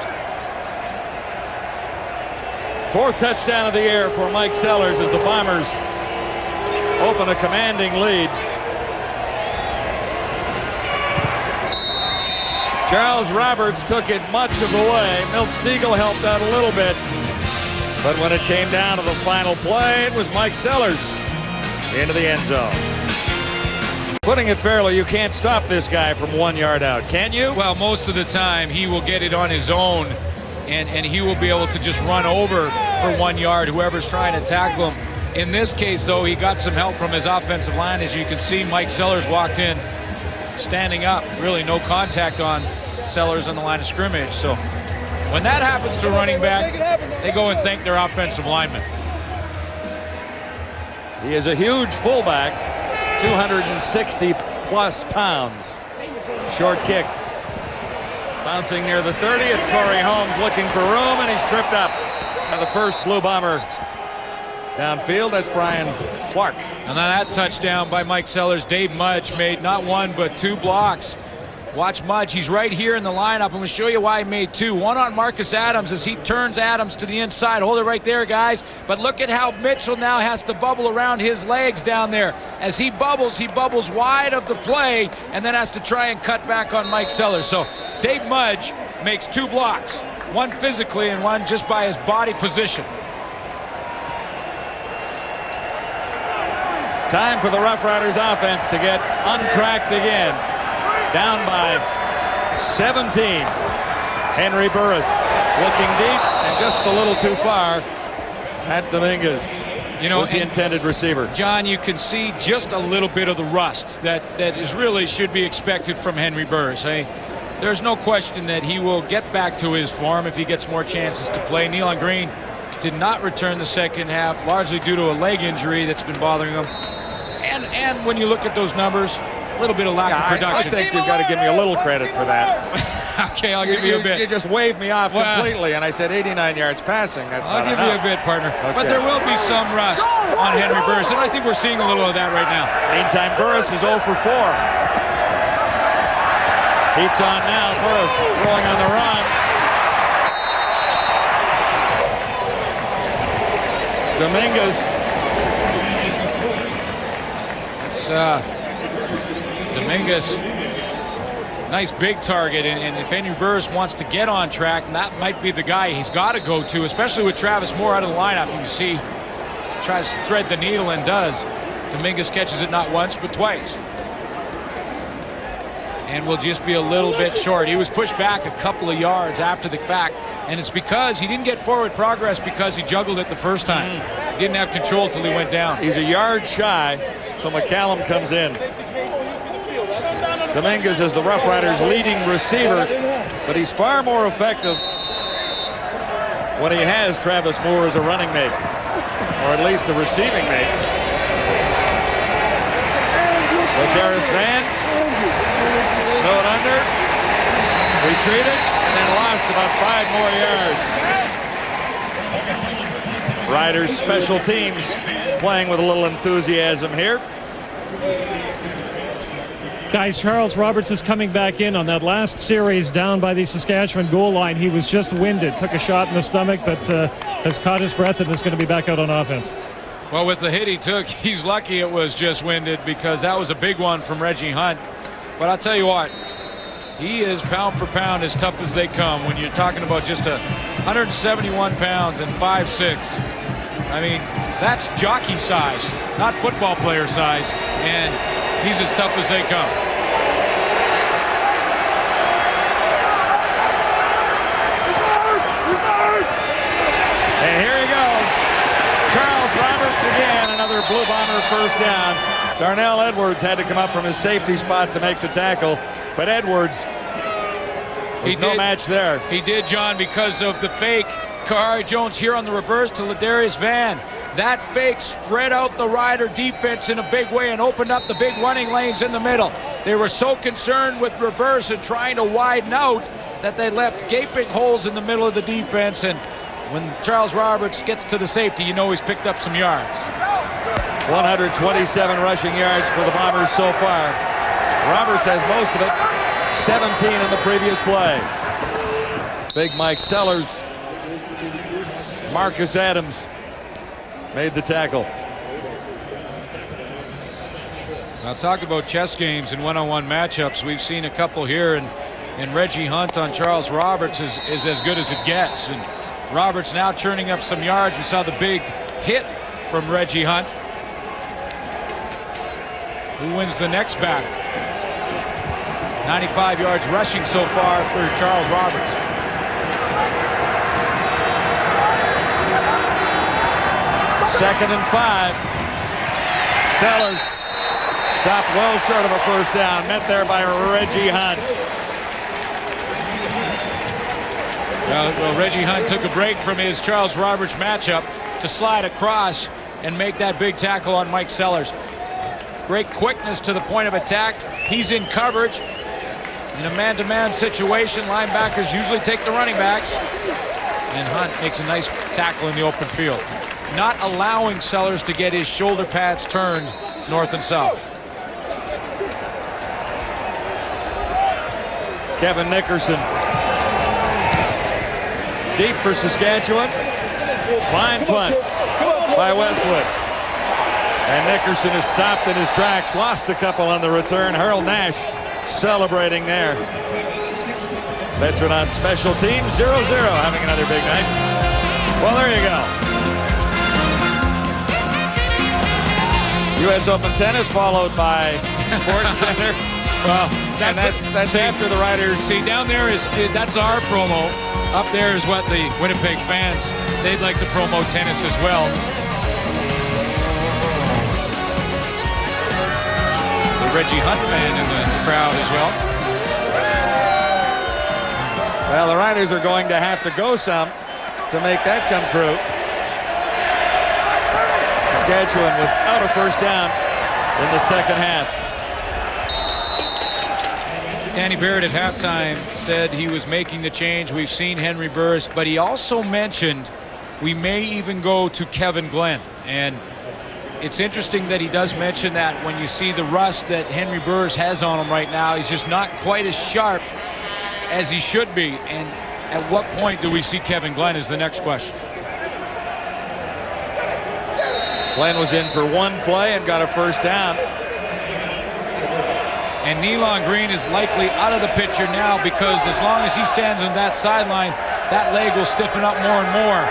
4th touchdown of the year for Mike Sellers as the Bombers open a commanding lead. Charles Roberts took it much of the way. Milt Stiegel helped out a little bit. But when it came down to the final play, it was Mike Sellers into the end zone. Putting it fairly, you can't stop this guy from 1 yard out, can you? Well, most of the time he will get it on his own, and he will be able to just run over for 1 yard whoever's trying to tackle him. In this case, though, he got some help from his offensive line. As you can see, Mike Sellers walked in standing up. Really no contact on Sellers on the line of scrimmage. So when that happens to a running back, they go and thank their offensive lineman. He is a huge fullback. 260-plus pounds. Short kick. Bouncing near the 30. It's Corey Holmes looking for room, and he's tripped up. And the first Blue Bomber downfield. That's Brian Clark. And that touchdown by Mike Sellers. Dave Mudge made not 1 but 2 blocks. Watch Mudge. He's right here in the lineup. I'm going to show you why he made 2. One on Marcus Adams as he turns Adams to the inside. Hold it right there, guys. But look at how Mitchell now has to bubble around his legs down there. As he bubbles wide of the play and then has to try and cut back on Mike Sellers. So Dave Mudge makes 2 blocks. One physically and one just by his body position. It's time for the Roughriders offense to get untracked again. down by 17. Henry Burris looking deep and just a little too far at Dominguez. You know, was the intended receiver. John, you can see just a little bit of the rust that is really should be expected from Henry Burris. There's no question that he will get back to his form if he gets more chances to play. Nealon Green did not return the second half, largely due to a leg injury that's been bothering him. And when you look at those numbers, a little bit of lack of production. I think you've got to give me a little credit for that. Okay, I'll give you a bit. You just waved me off completely, and I said 89 yards passing. That's not enough. I'll give you a bit, partner. Okay. But there will be some rust on Henry Burris, and I think we're seeing a little of that right now. Meantime, Burris is 0 for 4. Heat's on now. Burris throwing on the run. Dominguez. It's Dominguez. Nice big target, and if Henry Burris wants to get on track, that might be the guy he's got to go to, especially with Travis Moore out of the lineup. You can see he tries to thread the needle and does. Dominguez catches it not once but twice. And will just be a little bit short. He was pushed back a couple of yards after the fact, and it's because he didn't get forward progress because he juggled it the first time. He didn't have control till he went down. He's a yard shy, so McCallum comes in. Dominguez is the Roughriders' leading receiver, but he's far more effective when he has Travis Moore as a running mate, or at least a receiving mate. Ladarius Van snowed under, retreated, and then lost about 5 more yards. Riders special teams playing with a little enthusiasm here. Guys, Charles Roberts is coming back in on that last series down by the Saskatchewan goal line. He was just winded, took a shot in the stomach, but has caught his breath and is going to be back out on offense. Well, with the hit he took, he's lucky it was just winded because that was a big one from Reggie Hunt. But I'll tell you what, he is pound for pound as tough as they come when you're talking about just 171 pounds and 5'6". I mean, that's jockey size, not football player size, and he's as tough as they come. And here he goes. Charles Roberts again, another Blue Bomber first down. Darnell Edwards had to come up from his safety spot to make the tackle, but Edwards was no match there. He did, John, because of the fake. Kahari Jones here on the reverse to Ladarius Van. That fake spread out the Rider defense in a big way and opened up the big running lanes in the middle. They were so concerned with reverse and trying to widen out that they left gaping holes in the middle of the defense. And when Charles Roberts gets to the safety, you know he's picked up some yards. 127 rushing yards for the Bombers so far. Roberts has most of it, 17 in the previous play. Big Mike Sellers, Marcus Adams made the tackle. Now talk about chess games and one-on-one matchups. We've seen a couple here, and Reggie Hunt on Charles Roberts is as good as it gets. And Roberts now churning up some yards. We saw the big hit from Reggie Hunt. Who wins the next battle? 95 yards rushing so far for Charles Roberts. Second and 5. Sellers stopped well short of a first down. Met there by Reggie Hunt. Well, Reggie Hunt took a break from his Charles Roberts matchup to slide across and make that big tackle on Mike Sellers. Great quickness to the point of attack. He's in coverage. In a man-to-man situation, linebackers usually take the running backs. And Hunt makes a nice tackle in the open field, not allowing Sellers to get his shoulder pads turned north and south. Kevin Nickerson. Deep for Saskatchewan. Fine punt by Westwood. And Nickerson is stopped in his tracks. Lost a couple on the return. Harold Nash celebrating there. Veteran on special teams. 0-0 having another big night. Well, there you go. U.S. Open tennis followed by Sports Center. Well, And that's after the Riders. See, down there that's our promo. Up there is what the Winnipeg fans, they'd like to promote tennis as well. The Reggie Hunt fan in the crowd as well. Well, the Riders are going to have to go some to make that come true. Saskatchewan without a first down in the second half. Danny Barrett at halftime said he was making the change. We've seen Henry Burris, but he also mentioned we may even go to Kevin Glenn. And it's interesting that he does mention that when you see the rust that Henry Burris has on him right now. He's just not quite as sharp as he should be. And at what point do we see Kevin Glenn is the next question. Glenn was in for one play and got a first down. And Nealon Green is likely out of the picture now because as long as he stands on that sideline, that leg will stiffen up more and more,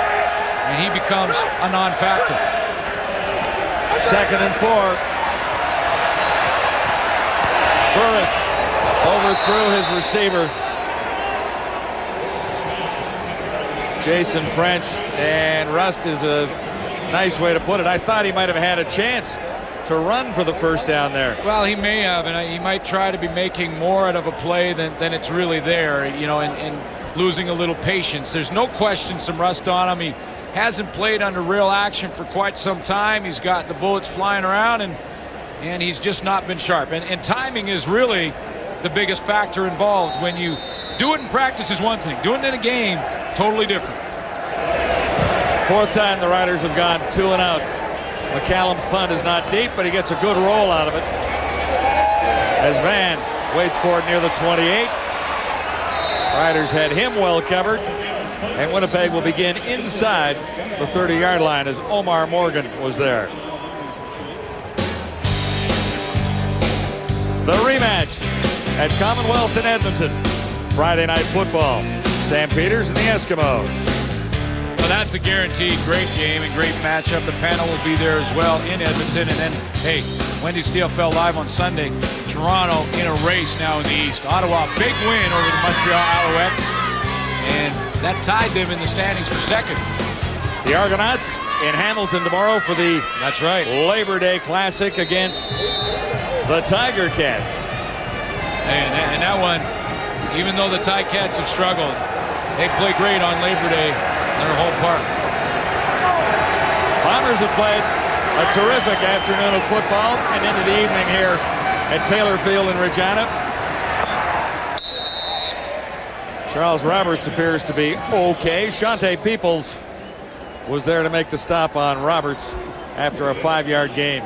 and he becomes a non-factor. 2nd and 4. Burris overthrew his receiver, Jason French, and rust is a nice way to put it. I thought he might have had a chance to run for the first down there. Well, he may have, and he might try to be making more out of a play than it's really there, you know, and losing a little patience. There's no question some rust on him. He hasn't played under real action for quite some time. He's got the bullets flying around, and he's just not been sharp. And timing is really the biggest factor involved. When you do it in practice is one thing. Doing it in a game, totally different. 4th time the Riders have gone 2 and out. McCallum's punt is not deep, but he gets a good roll out of it as Van waits for it near the 28. Riders had him well covered, and Winnipeg will begin inside the 30-yard line as Omar Morgan was there. The rematch at Commonwealth in Edmonton. Friday night football. Stampeders and the Eskimos. Well, that's a guaranteed great game and great matchup. The panel will be there as well in Edmonton. And then, hey, Wendy Steele fell live on Sunday. Toronto in a race now in the East. Ottawa, big win over the Montreal Alouettes. And that tied them in the standings for second. The Argonauts in Hamilton tomorrow for the That's right. Labor Day Classic against the Tiger Cats. And that one, even though the Ticats have struggled, they play great on Labor Day. Their whole park. Bombers have played a terrific afternoon of football and into the evening here at Taylor Field in Regina. Charles Roberts appears to be okay. Shante Peoples was there to make the stop on Roberts after a 5-yard gain.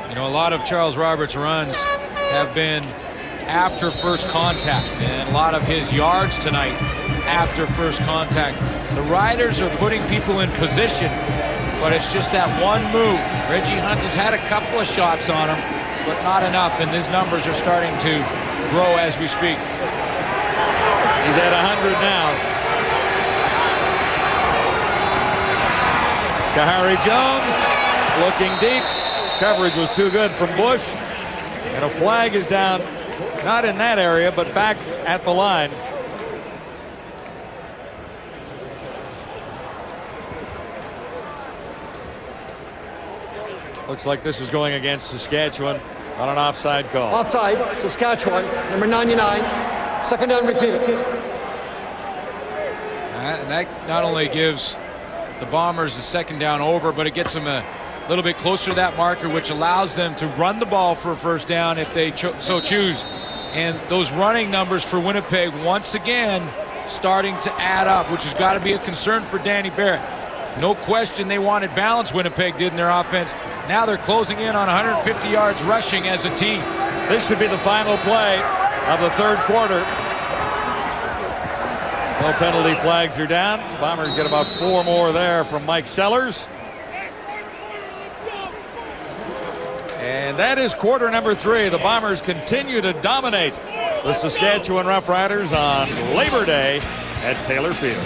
You know, a lot of Charles Roberts' runs have been after first contact, and a lot of his yards tonight after first contact. The Riders are putting people in position, but it's just that one move. Reggie Hunt has had a couple of shots on him, but not enough, and his numbers are starting to grow as we speak. He's at 100 now. Kahari Jones looking deep. Coverage was too good from Bush, and a flag is down. Not in that area, but back at the line. Looks like this is going against Saskatchewan on an offside call. Offside, Saskatchewan, number 99. 2nd down, repeated. And that not only gives the Bombers the 2nd down over, but it gets them a little bit closer to that marker, which allows them to run the ball for a first down if they so choose. And those running numbers for Winnipeg once again starting to add up, which has got to be a concern for Danny Barrett. No question they wanted balance, Winnipeg did in their offense. Now they're closing in on 150 yards rushing as a team. This should be the final play of the 3rd quarter. No penalty flags are down. Bombers get about 4 more there from Mike Sellers. And that is quarter number 3. The Bombers continue to dominate the Saskatchewan Roughriders on Labor Day at Taylor Field.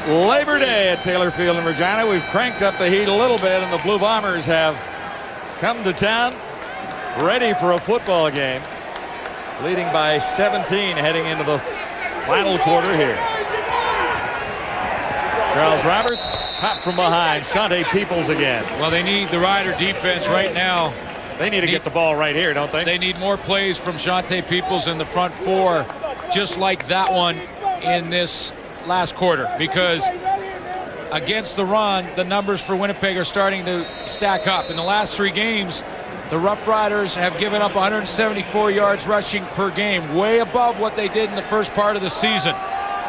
Labor Day at Taylor Field in Regina. We've cranked up the heat a little bit, and the Blue Bombers have come to town ready for a football game, leading by 17 heading into the final quarter here. Charles Roberts popped from behind. Shante Peoples again. Well, they need the Rider defense right now. They need to get the ball right here, don't they? They need more plays from Shante Peoples in the front four, just like that one in this last quarter, because against the run, the numbers for Winnipeg are starting to stack up. In the last 3 games, the Roughriders have given up 174 yards rushing per game, way above what they did in the first part of the season.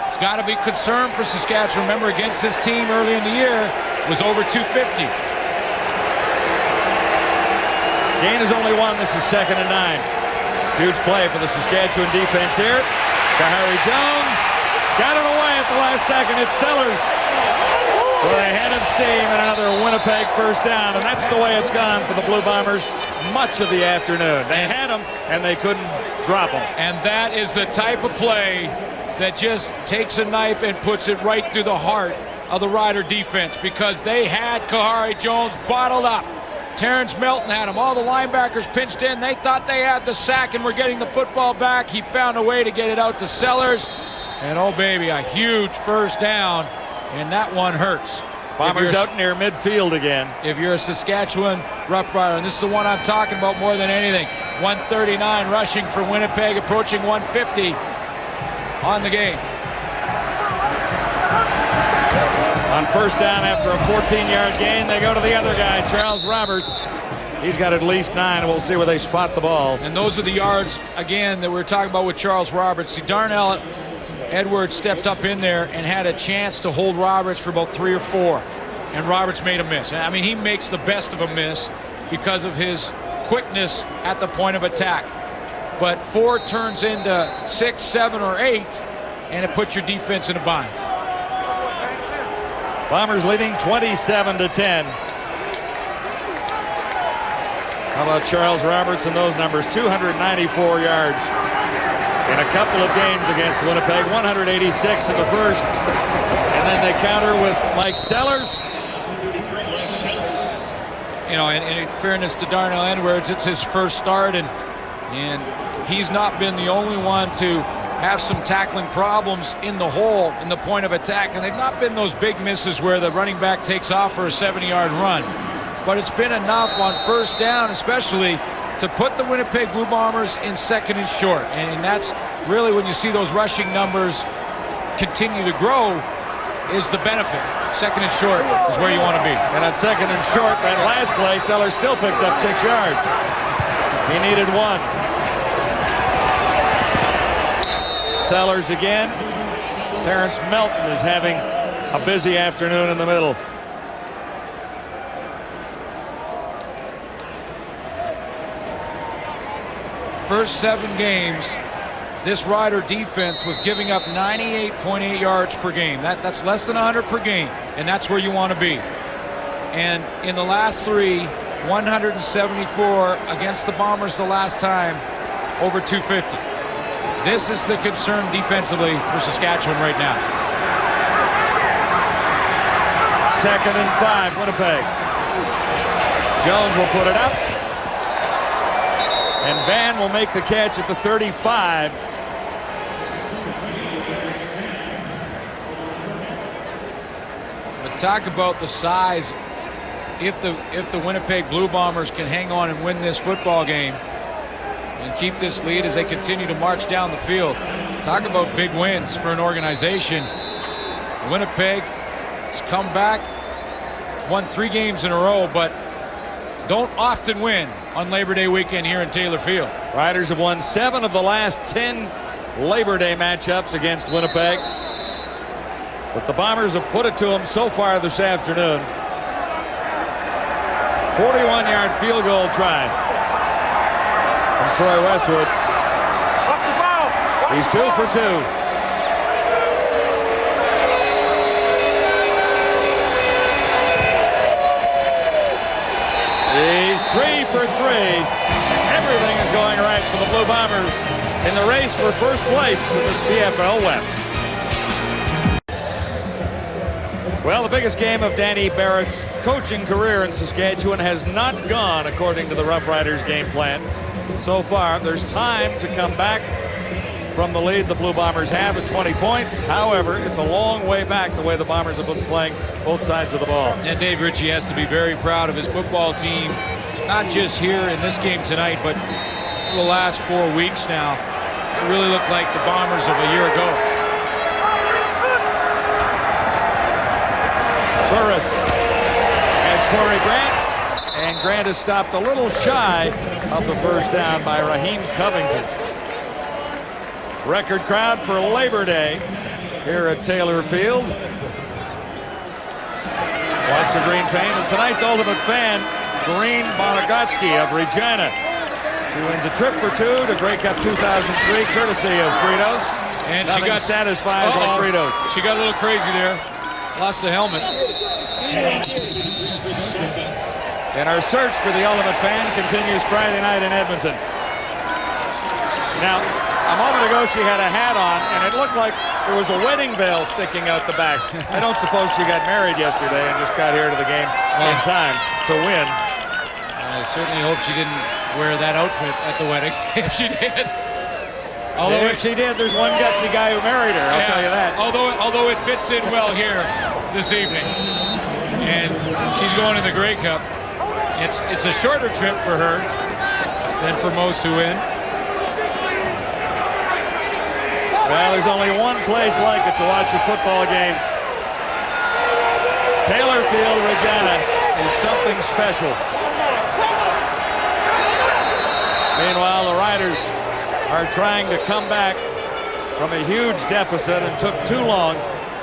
It's got to be concern for Saskatchewan. Remember, against this team early in the year was over 250. Gain is only 1. This is 2nd and 9. Huge play for the Saskatchewan defense here. Kahari Jones got it away at the last second. It's Sellers with a head of steam and another Winnipeg first down. And that's the way it's gone for the Blue Bombers much of the afternoon. They had them and they couldn't drop them. And that is the type of play that just takes a knife and puts it right through the heart of the Rider defense, because they had Kahari Jones bottled up. Terrence Melton had him. All the linebackers pinched in. They thought they had the sack and were getting the football back. He found a way to get it out to Sellers. And oh baby, a huge first down. And that one hurts. Bombers out near midfield again. If you're a Saskatchewan Roughrider, and this is the one I'm talking about more than anything. 139 rushing for Winnipeg, approaching 150 on the game. On first down after a 14-yard gain, they go to the other guy, Charles Roberts. He's got at least 9. We'll see where they spot the ball. And those are the yards, again, that we're talking about with Charles Roberts. See, Darnell Edwards stepped up in there and had a chance to hold Roberts for about 3 or 4. And Roberts made a miss. I mean, he makes the best of a miss because of his quickness at the point of attack. But 4 turns into 6, 7, or 8, and it puts your defense in a bind. Bombers leading 27-10. How about Charles Roberts and those numbers? 294 yards in a couple of games against Winnipeg. 186 in the first. And then they counter with Mike Sellers. You know, and in fairness to Darnell Edwards, it's his first start, and he's not been the only one to have some tackling problems in the hole, in the point of attack, and they've not been those big misses where the running back takes off for a 70-yard run. But it's been enough on first down, especially, to put the Winnipeg Blue Bombers in 2nd and short. And that's really when you see those rushing numbers continue to grow, is the benefit. 2nd and short is where you want to be. And on 2nd and short, that last play, Sellers still picks up 6 yards. He needed 1. Sellers again. Terrence Melton is having a busy afternoon in the middle. First 7 games, this Rider defense was giving up 98.8 yards per game. That's less than 100 per game, and that's where you want to be. And in the last 3, 174 against the Bombers the last time, over 250. This is the concern defensively for Saskatchewan right now. 2nd and 5, Winnipeg. Jones will put it up. And Van will make the catch at the 35. But talk about the size. If the Winnipeg Blue Bombers can hang on and win this football game and keep this lead as they continue to march down the field. Talk about big wins for an organization. Winnipeg has come back, won 3 games in a row, but don't often win on Labor Day weekend here in Taylor Field. Riders have won 7 of the last 10 Labor Day matchups against Winnipeg. But the Bombers have put it to them so far this afternoon. 41-yard field goal try from Troy Westwood. He's 2 for 2. He's 3 for 3. Everything is going right for the Blue Bombers in the race for first place in the CFL West. Well, the biggest game of Danny Barrett's coaching career in Saskatchewan has not gone according to the Roughriders game plan. So far, there's time to come back from the lead the Blue Bombers have at 20 points. However, it's a long way back the way the Bombers have been playing both sides of the ball. And Dave Ritchie has to be very proud of his football team, not just here in this game tonight, but the last 4 weeks now. It really looked like the Bombers of a year ago. Burris has Corey Grant, and Grant is stopped a little shy of the first down by Raheem Covington. Record crowd for Labor Day here at Taylor Field. Lots of green paint, and tonight's ultimate fan, Doreen Bonagotsky of Regina. She wins a trip for 2 to Grey Cup 2003, courtesy of Fritos. And nothing she got satisfies like Fritos. She got a little crazy there. Lost the helmet. And our search for the ultimate fan continues Friday night in Edmonton. Now, a moment ago she had a hat on, and it looked like there was a wedding veil sticking out the back. I don't suppose she got married yesterday and just got here to the game in time to win. I certainly hope she didn't wear that outfit at the wedding, if she did. Although if she did, there's one gutsy guy who married her, I'll tell you that. Although it fits in well here this evening. And she's going to the Grey Cup. It's a shorter trip for her than for most who win. Well, there's only one place like it to watch a football game. Taylor Field, Regina, is something special. Meanwhile, the Riders are trying to come back from a huge deficit and took too long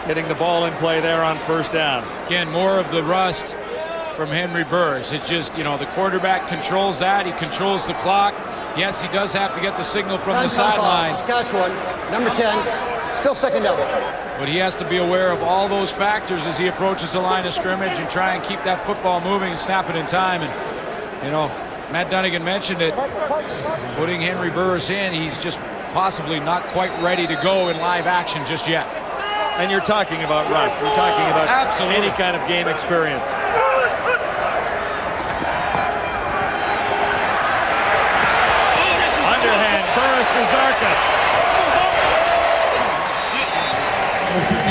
getting the ball in play there on first down. Again, more of the rust from Henry Burris. It's just, the quarterback controls that. He controls the clock. Yes, he does have to get the signal from the sideline. Saskatchewan, number 10, still second down. But he has to be aware of all those factors as he approaches the line of scrimmage and try and keep that football moving and snap it in time. And, Matt Dunnigan mentioned it. Putting Henry Burris in, he's just possibly not quite ready to go in live action just yet. And you're talking about rust. You're talking about any kind of game experience. Underhand, Burris to Zarka.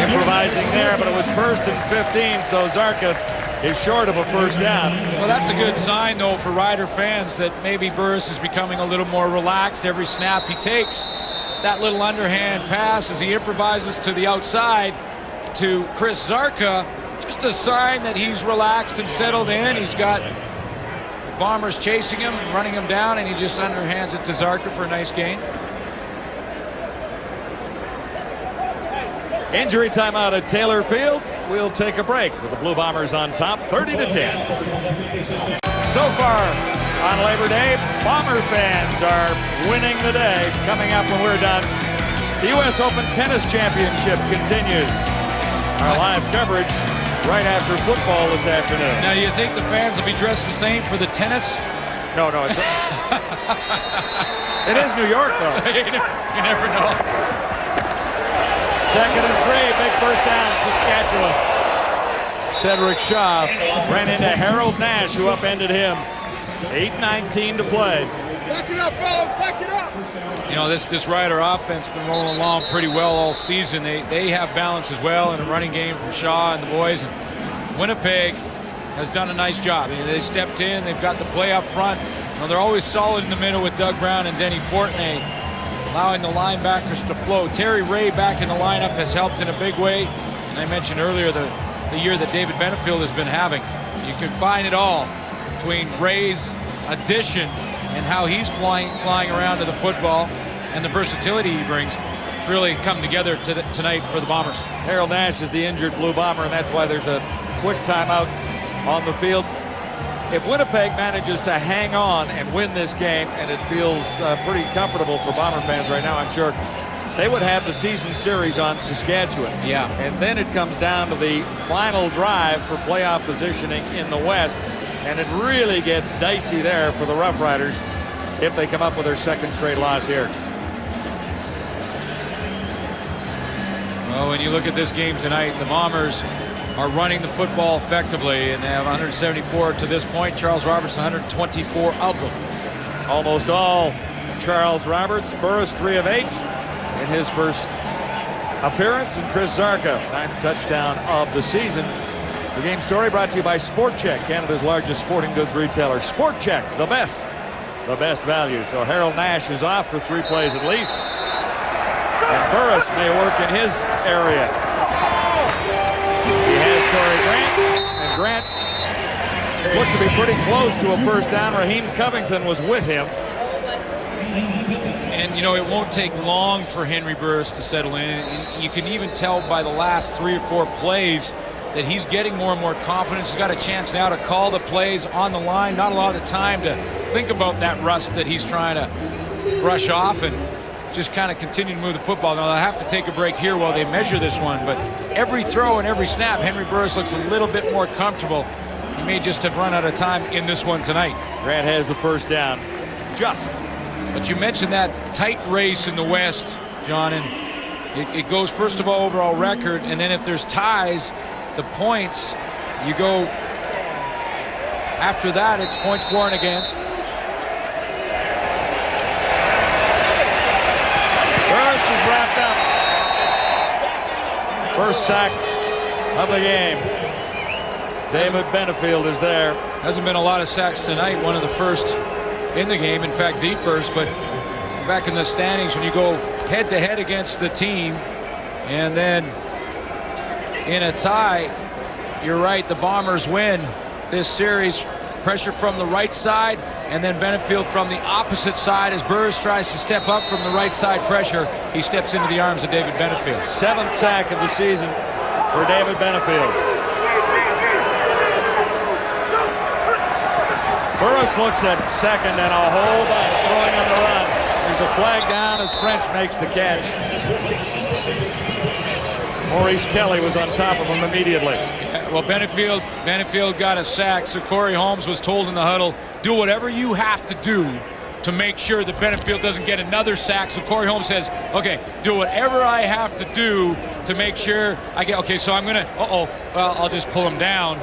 Improvising there, but it was 1st and 15, so Zarka is short of a first down. Well, that's a good sign, though, for Rider fans that maybe Burris is becoming a little more relaxed every snap he takes. That little underhand pass as he improvises to the outside to Chris Zarka, just a sign that he's relaxed and settled in. He's got Bombers chasing him, running him down, and he just underhands it to Zarka for a nice gain. Injury timeout at Taylor Field. We'll take a break with the Blue Bombers on top, 30-10. So far on Labor Day, Bomber fans are winning the day. Coming up when we're done, the U.S. Open Tennis Championship continues. Our live coverage right after football this afternoon. Now, you think the fans will be dressed the same for the tennis? No, it's it is New York, though. You never know. 2nd and 3, big first down, Saskatchewan. Cedric Shaw ran into Harold Nash, who upended him. 8:19 to play. Back it up, fellas, back it up. This Rider offense been rolling along pretty well all season. They have balance as well in a running game from Shaw and the boys. And Winnipeg has done a nice job. They stepped in, they've got the play up front. They're always solid in the middle with Doug Brown and Denny Fortney, allowing the linebackers to flow. Terry Ray back in the lineup has helped in a big way. And I mentioned earlier the year that David Benefield has been having. You combine it all between Ray's addition and how he's flying around to the football and the versatility he brings. It's really come together tonight for the Bombers. Harold Nash is the injured Blue Bomber, and that's why there's a quick timeout on the field. If Winnipeg manages to hang on and win this game, and it feels pretty comfortable for Bomber fans right now, I'm sure, they would have the season series on Saskatchewan. Yeah. And then it comes down to the final drive for playoff positioning in the West, and it really gets dicey there for the Roughriders if they come up with their 2nd straight loss here. Oh, when you look at this game tonight, the Bombers are running the football effectively, and they have 174 to this point. Charles Roberts, 124 of them. Almost all Charles Roberts. Burris, 3 of 8 in his first appearance. And Chris Zarka, 9th touchdown of the season. The game story brought to you by Sport Check, Canada's largest sporting goods retailer. Sport Check, the best value. So Harold Nash is off for 3 plays at least. And Burris may work in his area. He has Corey Grant, and Grant looked to be pretty close to a first down. Raheem Covington was with him. And, you know, it won't take long for Henry Burris to settle in. And you can even tell by the last 3 or 4 plays that he's getting more and more confidence. He's got a chance now to call the plays on the line. Not a lot of time to think about that rust that he's trying to brush off and just kind of continue to move the football. Now, they'll have to take a break here while they measure this one, but every throw and every snap, Henry Burris looks a little bit more comfortable. He may just have run out of time in this one tonight. Grant has the first down. Just. But you mentioned that tight race in the West, John, and it goes first of all overall record, and then if there's ties, the points, you go after that, it's points for and against. Burris is wrapped up. First sack of the game. David Benefield is there. Hasn't been a lot of sacks tonight. One of the first in the game. In fact, the first. But back in the standings, when you go head-to-head against the team, and then in a tie, you're right, the Bombers win this series. Pressure from the right side, and then Benefield from the opposite side as Burris tries to step up from the right side pressure. He steps into the arms of David Benefield. 7th sack of the season for David Benefield. Burris looks at second and a whole bunch throwing on the run. There's a flag down as French makes the catch. Maurice Kelly was on top of him immediately. Yeah, well, Benefield got a sack, so Corey Holmes was told in the huddle, do whatever you have to do to make sure that Benefield doesn't get another sack. So Corey Holmes says, okay, do whatever I have to do to make sure I get, okay, so I'm going to, well, I'll just pull him down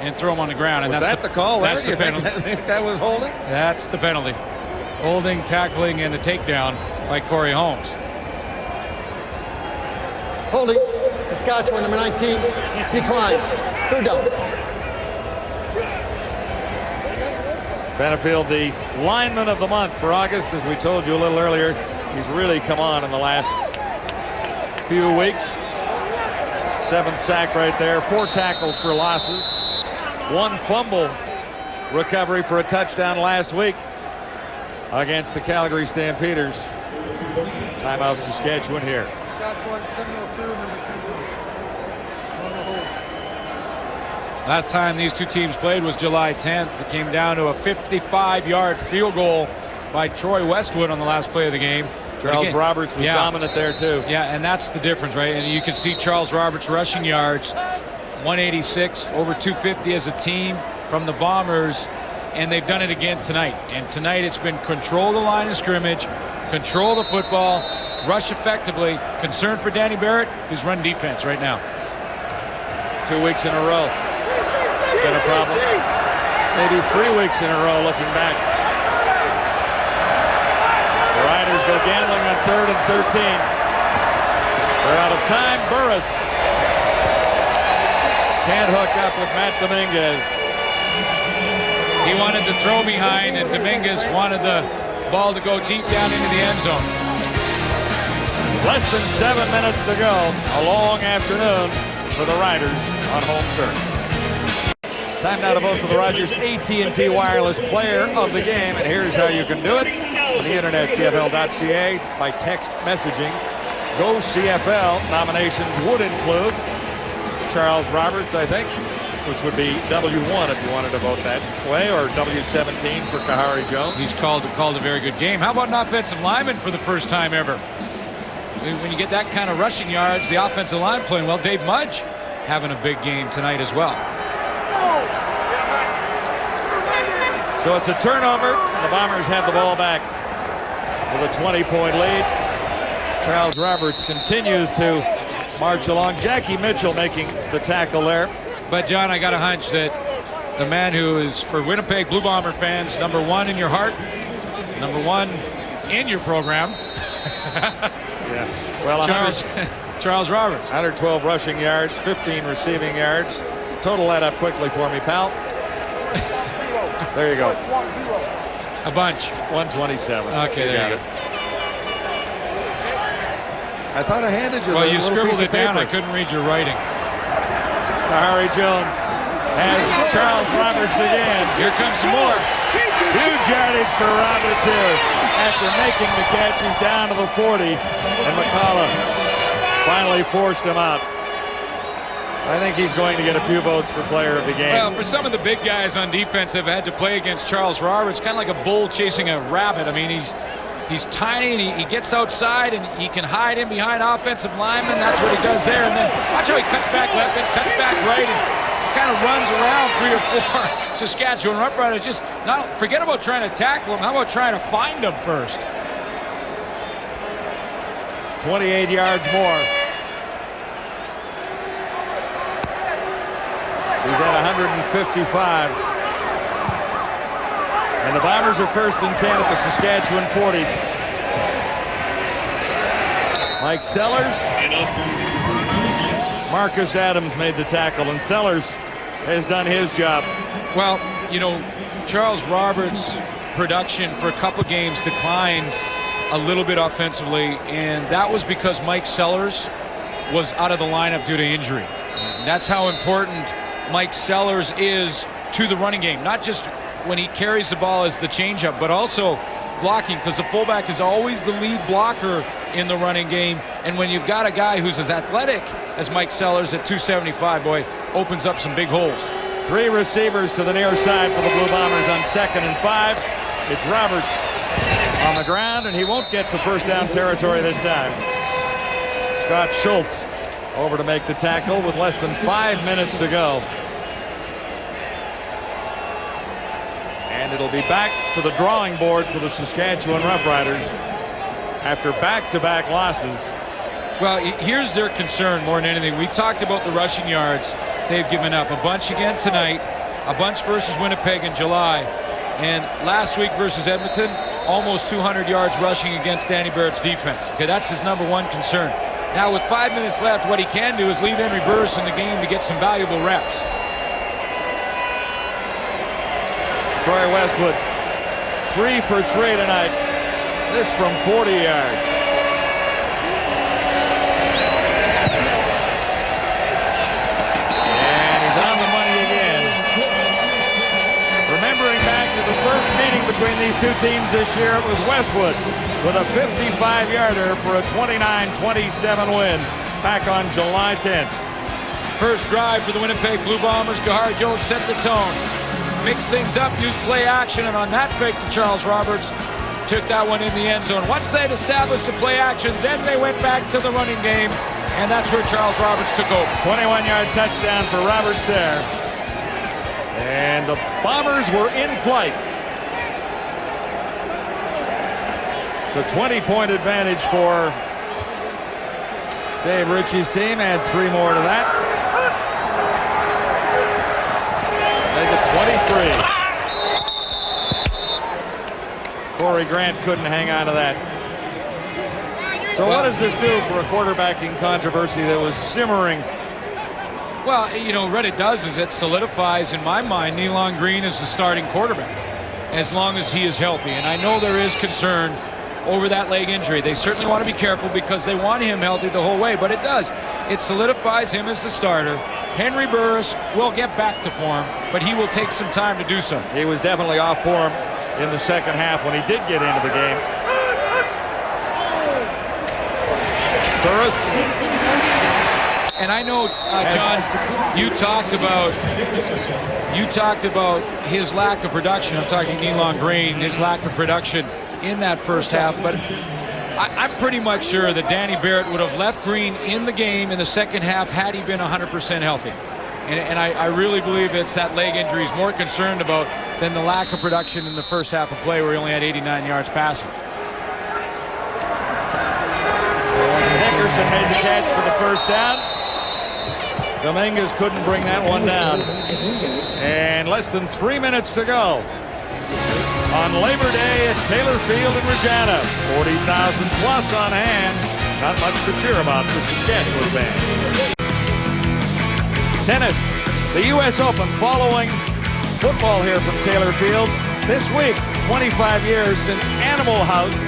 and throw him on the ground. And was that's the call? That's the penalty. I think that was holding? That's the penalty. Holding, tackling, and a takedown by Corey Holmes. Holding. Saskatchewan, number 19. Decline. 3rd down. Benefield, the lineman of the month for August, as we told you a little earlier. He's really come on in the last few weeks. 7th sack right there. 4 tackles for losses. 1 fumble recovery for a touchdown last week against the Calgary Stampeders. Timeout Saskatchewan here. Saskatchewan, 702, number 10. Last time these two teams played was July 10th. It came down to a 55-yard field goal by Troy Westwood on the last play of the game. Charles Roberts was dominant there too. Yeah, and that's the difference, right? And you can see Charles Roberts rushing yards, 186, over 250 as a team from the Bombers, and they've done it again tonight. And tonight it's been control the line of scrimmage, control the football, rush effectively. Concern for Danny Barrett, who's run defense right now. 2 weeks in a row. It's been a problem. Maybe 3 weeks in a row looking back. The Riders go gambling on 3rd and 13. They're out of time. Burris can't hook up with Matt Dominguez. He wanted to throw behind, and Dominguez wanted the ball to go deep down into the end zone. Less than 7 minutes to go. A long afternoon for the Riders on home turf. Time now to vote for the Rogers AT&T Wireless Player of the Game, and here's how you can do it. On the internet, CFL.ca, by text messaging. Go CFL. Nominations would include Charles Roberts, I think, which would be W1 if you wanted to vote that way, or W17 for Kahari Jones. He's called a very good game. How about an offensive lineman for the first time ever? When you get that kind of rushing yards, the offensive line playing well. Dave Mudge having a big game tonight as well. So it's a turnover, and the Bombers have the ball back with a 20-point lead. Charles Roberts continues to march along. Jackie Mitchell making the tackle there. But, John, I got a hunch that the man who is, for Winnipeg Blue Bomber fans, number one in your heart, number one in your program. Yeah. Well, Charles Roberts. 112 rushing yards, 15 receiving yards. Total that up quickly for me, pal. There you go. A bunch. 127. Okay, there you go. I thought I handed you. Well, you little scribbled piece it of down. I paper. couldn't read your writing. Harry Jones has Charles Roberts again. Here comes some more. Huge yardage for Roberts here. After making the catch, he's down to the 40. And McCullough finally forced him out. I think he's going to get a few votes for player of the game. Well, for some of the big guys on defense have had to play against Charles Roberts, kind of like a bull chasing a rabbit. I mean, he's tiny and he gets outside and he can hide in behind offensive linemen. That's what he does there. And then watch how he cuts back left and cuts back right and kind of runs around 3 or 4 Saskatchewan Roughriders. Just not forget about trying to tackle him. How about trying to find him first? 28 yards more. He's at 155. And the Bombers are 1st and 10 at the Saskatchewan 40. Mike Sellers. Marcus Adams made the tackle, and Sellers has done his job. Well, you know, Charles Roberts' production for a couple games declined a little bit offensively, and that was because Mike Sellers was out of the lineup due to injury. And that's how important Mike Sellers is to the running game, not just when he carries the ball as the changeup, but also blocking, because the fullback is always the lead blocker in the running game. And when you've got a guy who's as athletic as Mike Sellers at 275, boy, opens up some big holes. 3 receivers to the near side for the Blue Bombers on 2nd and 5. It's Roberts on the ground, and he won't get to first down territory this time. Scott Schultz over to make the tackle with less than 5 minutes to go. And it'll be back to the drawing board for the Saskatchewan Roughriders after back-to-back losses. Well, here's their concern more than anything. We talked about the rushing yards they've given up. A bunch again tonight, a bunch versus Winnipeg in July, and last week versus Edmonton, almost 200 yards rushing against Danny Barrett's defense. Okay, that's his number one concern. Now, with 5 minutes left, what he can do is leave Henry Burris in the game to get some valuable reps. Troy Westwood, 3 for 3 tonight. This from 40 yards. And he's on the money again. Remembering back to the first meeting between these two teams this year, it was Westwood with a 55-yarder for a 29-27 win back on July 10th. First drive for the Winnipeg Blue Bombers. Gahar Jones set the tone. Mixed things up, used play action, and on that fake to Charles Roberts, took that one in the end zone. Once they'd established the play action, then they went back to the running game, and that's where Charles Roberts took over. 21-yard touchdown for Roberts there. And the Bombers were in flight. It's a 20-point advantage for Dave Ritchie's team. Add 3 more to that. They get 23. Corey Grant couldn't hang on to that. So what does this do for a quarterbacking controversy that was simmering? Well, you know, what it does is it solidifies, in my mind, Nealon Green as the starting quarterback, as long as he is healthy. And I know there is concern over that leg injury. They certainly want to be careful because they want him healthy the whole way, but it does. It solidifies him as the starter. Henry Burris will get back to form, but he will take some time to do so. He was definitely off form in the second half when he did get into the game. Burris. And I know, John, you talked about his lack of production. I'm talking Nealon Green, his lack of production in that first half, but I'm pretty much sure that Danny Barrett would have left Green in the game in the second half had he been 100% healthy. And I really believe it's that leg injury he's more concerned about than the lack of production in the first half of play where he only had 89 yards passing. Nickerson made the catch for the first down. Dominguez couldn't bring that one down. And less than 3 minutes to go on Labor Day at Taylor Field in Regina. 40,000 plus on hand. Not much to cheer about for Saskatchewan fans. Tennis, the U.S. Open following football here from Taylor Field. This week, 25 years since Animal House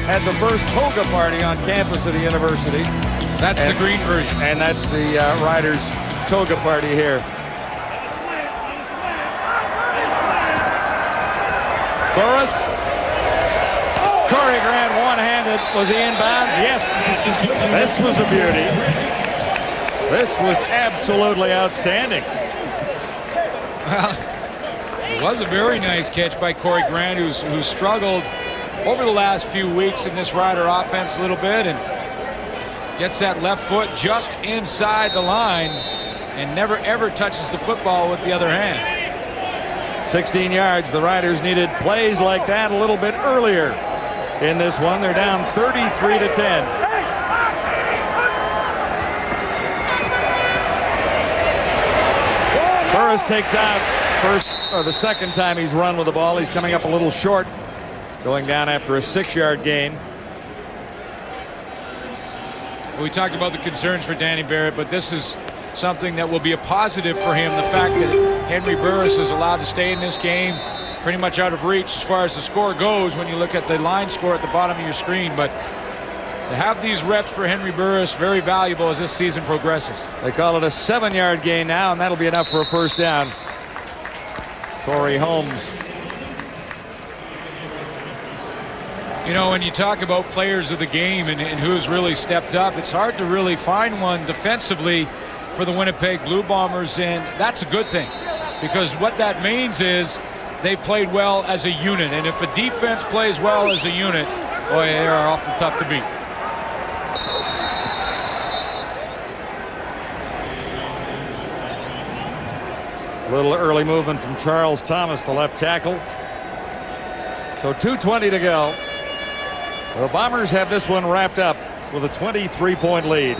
had the first toga party on campus of the university. That's the green version. And that's the Riders toga party here. Burris. Corey Grant one-handed. Was he inbounds? Yes. This was a beauty. This was absolutely outstanding. Well, it was a very nice catch by Corey Grant, who's struggled over the last few weeks in this Rider offense a little bit, and gets that left foot just inside the line and never ever touches the football with the other hand. 16 yards. The Riders needed plays like that a little bit earlier in this one. They're down 33-10. Burris takes out the second time he's run with the ball. He's coming up a little short, going down after a 6-yard gain. We talked about the concerns for Danny Barrett, but this is something that will be a positive for him. The fact that Henry Burris is allowed to stay in this game, pretty much out of reach as far as the score goes when you look at the line score at the bottom of your screen. But to have these reps for Henry Burris, very valuable as this season progresses. They call it a 7-yard gain now, and that'll be enough for a first down. Corey Holmes. You know, when you talk about players of the game and who's really stepped up, it's hard to really find one defensively for the Winnipeg Blue Bombers, and that's a good thing, because what that means is they played well as a unit, and if a defense plays well as a unit, boy, they are awful tough to beat. A little early movement from Charles Thomas, the left tackle. So 2:20 to go. The Bombers have this one wrapped up with a 23-point lead.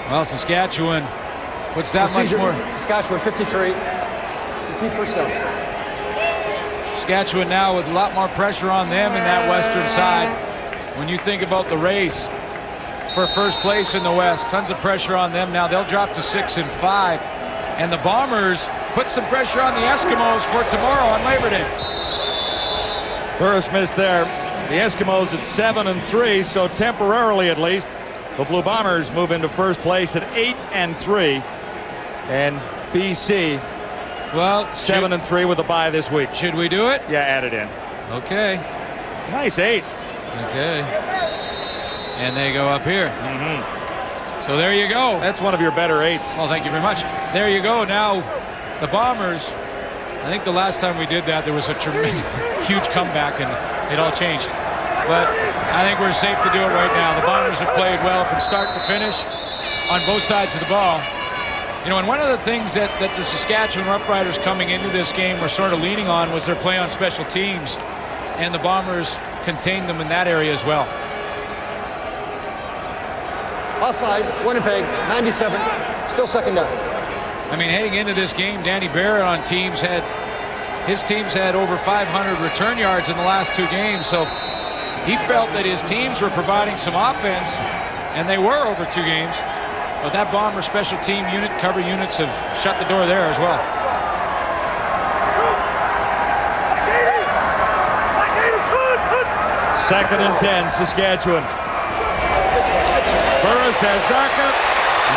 Well, Saskatchewan puts that much more. Saskatchewan 53. Repeat first down. Saskatchewan now with a lot more pressure on them in that western side. When you think about the race for first place in the West, tons of pressure on them now. They'll drop to 6-5, and the Bombers put some pressure on the Eskimos for tomorrow on Labor Day. Burris missed there. The Eskimos at 7-3, so temporarily at least, the Blue Bombers move into first place at 8-3, and BC, well, 7-3 with a bye this week. Should we do it? Yeah, add it in. Okay. Nice 8. Okay. And they go up here. So there you go. That's one of your better 8s. Well, thank you very much. There you go. Now, the Bombers, I think the last time we did that, there was a tremendous, huge comeback, and it all changed. But I think we're safe to do it right now. The Bombers have played well from start to finish on both sides of the ball. You know, and one of the things that the Saskatchewan Roughriders coming into this game were sort of leaning on was their play on special teams, and the Bombers contained them in that area as well. Offside, Winnipeg, 97, still second down. I mean, heading into this game, Danny Barrett on his teams had over 500 return yards in the last 2 games, so he felt that his teams were providing some offense, and they were over 2 games. But that Bomber special team unit, cover units, have shut the door there as well. Second and 10, Saskatchewan. Burris has Zarka.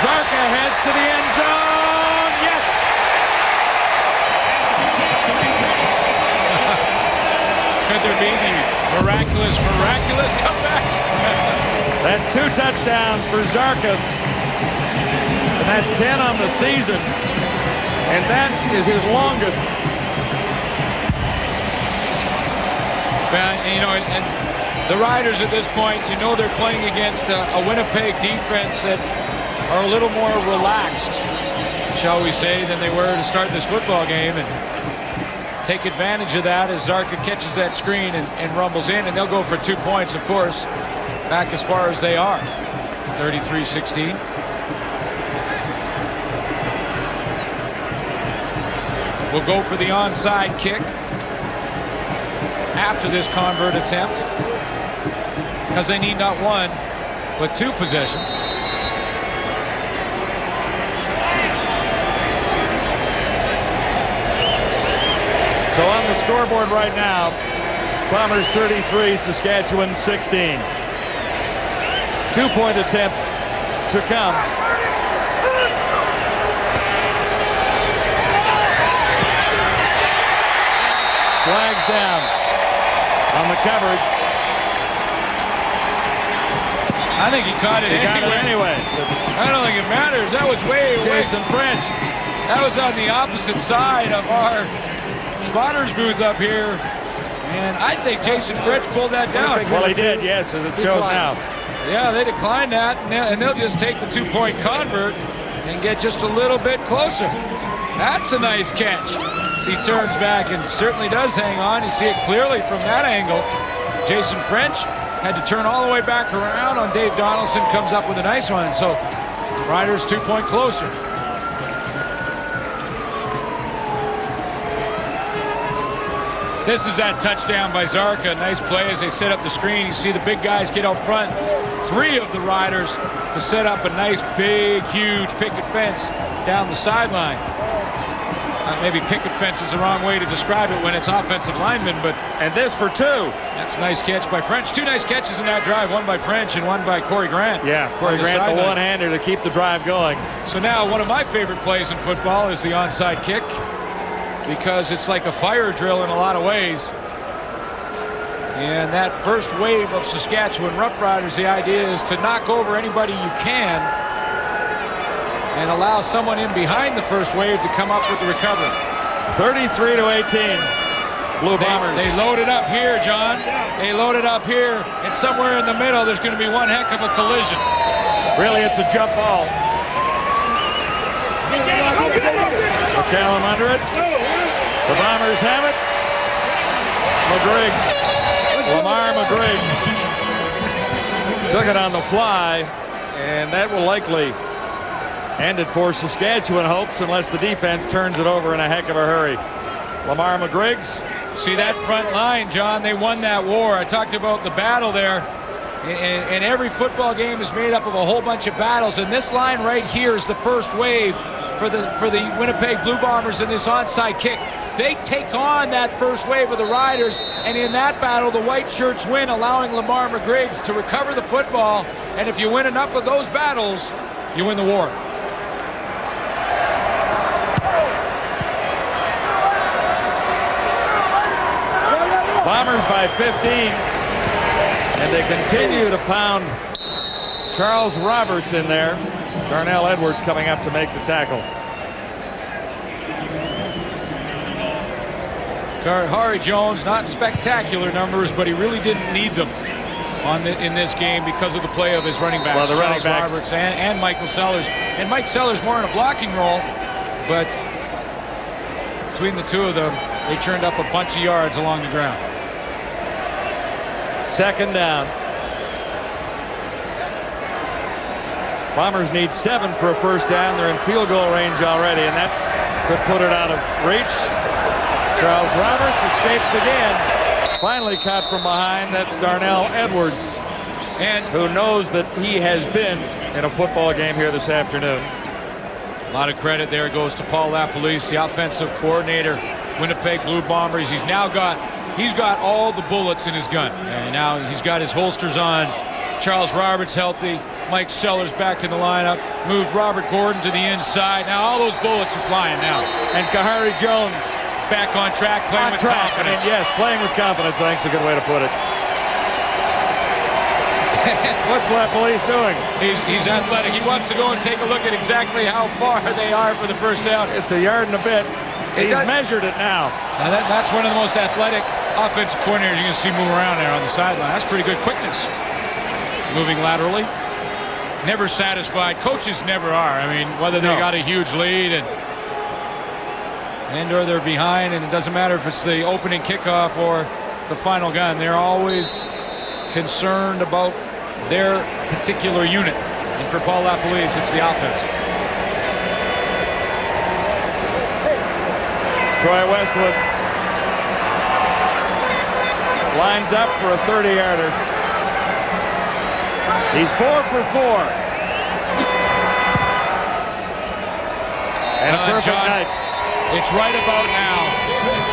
Zarka heads to the end zone. Yes! Could there be the miraculous comeback? That's 2 touchdowns for Zarka. And that's 10 on the season. And that is his longest. You know, and the Riders at this point, you know, they're playing against a Winnipeg defense that are a little more relaxed shall we say, than they were to start this football game, and take advantage of that as Zarka catches that screen and rumbles in, and they'll go for 2 points, of course, back as far as they are. 33-16. We'll go for the onside kick after this convert attempt, because they need not one but 2 possessions. So on the scoreboard right now, Bombers 33, Saskatchewan 16. 2-point attempt to come. Flags down on the coverage. I think he caught it anyway. I don't think it matters. That was way away. Jason French. That was on the opposite side of our spotters booth up here. And I think Jason French pulled that down. Well, he did, yes, as it shows now. Yeah, they declined that, and they'll just take the 2-point convert and get just a little bit closer. That's a nice catch. He turns back and certainly does hang on. You see it clearly from that angle. Jason French had to turn all the way back around on Dave Donaldson, comes up with a nice one. So Riders 2-point closer. This is that touchdown by Zarka. Nice play as they set up the screen. You see the big guys get out front. 3 of the Riders to set up a nice, big, huge picket fence down the sideline. Maybe picket fence is the wrong way to describe it when it's offensive linemen, but... And this for 2. That's a nice catch by French. 2 nice catches in that drive, one by French and one by Corey Grant. Yeah, Corey Grant, the one-hander to keep the drive going. So now one of my favorite plays in football is the onside kick, because it's like a fire drill in a lot of ways. And that first wave of Saskatchewan Roughriders, the idea is to knock over anybody you can and allow someone in behind the first wave to come up with the recovery. 33-18, Blue Bombers. They load it up here, John. They load it up here, and somewhere in the middle there's going to be one heck of a collision. Really, it's a jump ball. McCallum under it. The Bombers have it. McGriggs. Lamar McGriggs took it on the fly, and that will likely end it for Saskatchewan hopes, unless the defense turns it over in a heck of a hurry. Lamar McGriggs. See that front line, John, they won that war. I talked about the battle there. And every football game is made up of a whole bunch of battles, and this line right here is the first wave for the Winnipeg Blue Bombers in this onside kick. They take on that first wave of the Riders, and in that battle, the white shirts win, allowing Lamar McGriggs to recover the football. And if you win enough of those battles, you win the war. Bombers by 15, and they continue to pound Charles Roberts in there. Darnell Edwards coming up to make the tackle. Harry Jones, not spectacular numbers, but he really didn't need them in this game because of the play of his running backs, well, Charles Roberts and Michael Sellers. And Mike Sellers more in a blocking role, but between the two of them, they churned up a bunch of yards along the ground. Second down. Bombers need 7 for a first down. They're in field goal range already, and that could put it out of reach. Charles Roberts escapes again. Finally caught from behind. That's Darnell Edwards, and who knows that he has been in a football game here this afternoon. A lot of credit there goes to Paul LaPolice, the offensive coordinator, Winnipeg Blue Bombers. He's got all the bullets in his gun, and now he's got his holsters on. Charles Roberts healthy. Mike Sellers back in the lineup. Moved Robert Gordon to the inside. Now all those bullets are flying now. And Kahari Jones back on track, playing with confidence. Yes, playing with confidence. I think is a good way to put it. What's LaPolice doing? He's athletic. He wants to go and take a look at exactly how far they are for the first down. It's a yard and a bit. He's measured it now. Now that's one of the most athletic offensive coordinators you can see move around there on the sideline. That's pretty good quickness. Moving laterally. never satisfied. Coaches never are. I mean, whether they got a huge lead and or they're behind, and it doesn't matter if it's the opening kickoff or the final gun, they're always concerned about their particular unit. And for Paul LaPolice, it's the offense. Troy Westwood lines up for a 30-yarder. He's 4 for 4. And a perfect John, night. It's right about now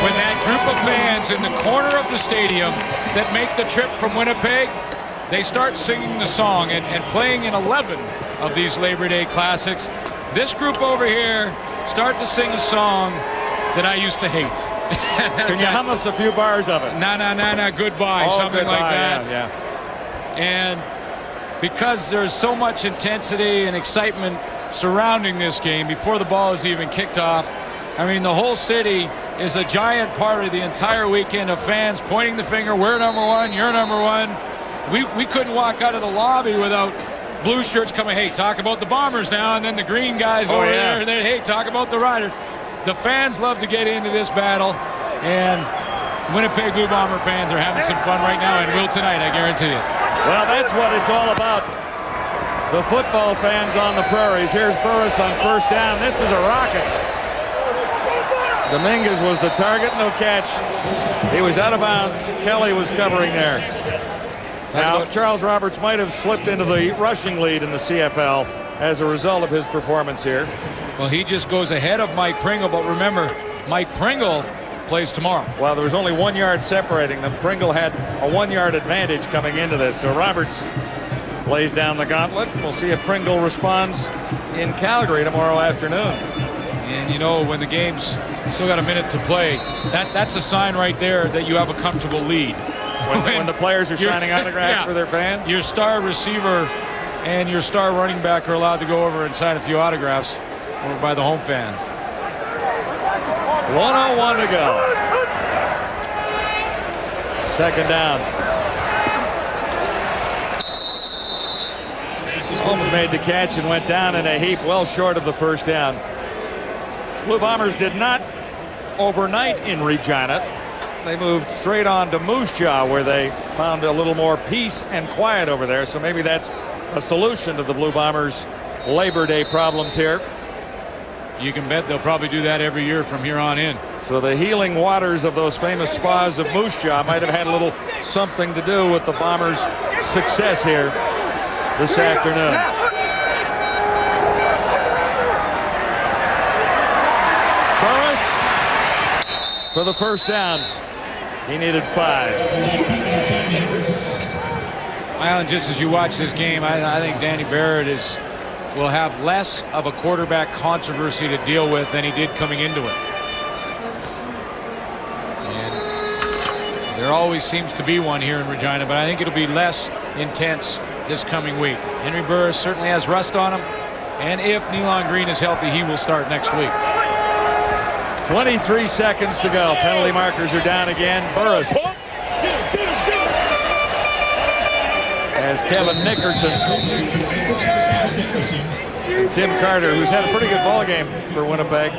when that group of fans in the corner of the stadium that make the trip from Winnipeg, they start singing the song and playing in 11 of these Labor Day classics. This group over here start to sing a song that I used to hate. Can you hum us a few bars of it? Na na na na goodbye, something goodbye, like that. Yeah. And because there's so much intensity and excitement surrounding this game before the ball is even kicked off, I mean, the whole city is a giant party the entire weekend of fans pointing the finger, we're number one, you're number one. We couldn't walk out of the lobby without blue shirts coming, hey, talk about the Bombers now, and then the green guys over there, hey, talk about the Riders. The fans love to get into this battle, and Winnipeg Blue Bomber fans are having some fun right now, and will tonight, I guarantee you. Well, that's what it's all about. The football fans on the prairies. Here's Burris on first down. This is a rocket. Dominguez was the target, no catch. He was out of bounds. Kelly was covering there. Now, Charles Roberts might have slipped into the rushing lead in the CFL as a result of his performance here. Well, he just goes ahead of Mike Pringle, but remember, Mike Pringle plays tomorrow. Well, there was only 1 yard separating them. Pringle had a 1 yard advantage coming into this, so Roberts lays down the gauntlet. We'll see if Pringle responds in Calgary tomorrow afternoon. And you know, when the game's still got a minute to play, that's a sign right there that you have a comfortable lead. When the players are signing autographs for their fans? Your star receiver and your star running back are allowed to go over and sign a few autographs over by the home fans. 1:01 to go. Second down. Holmes made the catch and went down in a heap, well short of the first down. Blue Bombers did not overnight in Regina. They moved straight on to Moose Jaw, where they found a little more peace and quiet over there. So maybe that's a solution to the Blue Bombers' Labor Day problems here. You can bet they'll probably do that every year from here on in. So the healing waters of those famous spas of Moose Jaw might have had a little something to do with the Bombers' success here this afternoon. Burris for the first down. He needed 5. Alan, just as you watch this game, I think Danny Barrett will have less of a quarterback controversy to deal with than he did coming into it. And there always seems to be one here in Regina, but I think it'll be less intense this coming week. Henry Burris certainly has rust on him, and if Nealon Green is healthy, he will start next week. 23 seconds to go. Penalty markers are down again. Burris. As Kevin Nickerson and Tim Carter, who's had a pretty good ball game for Winnipeg,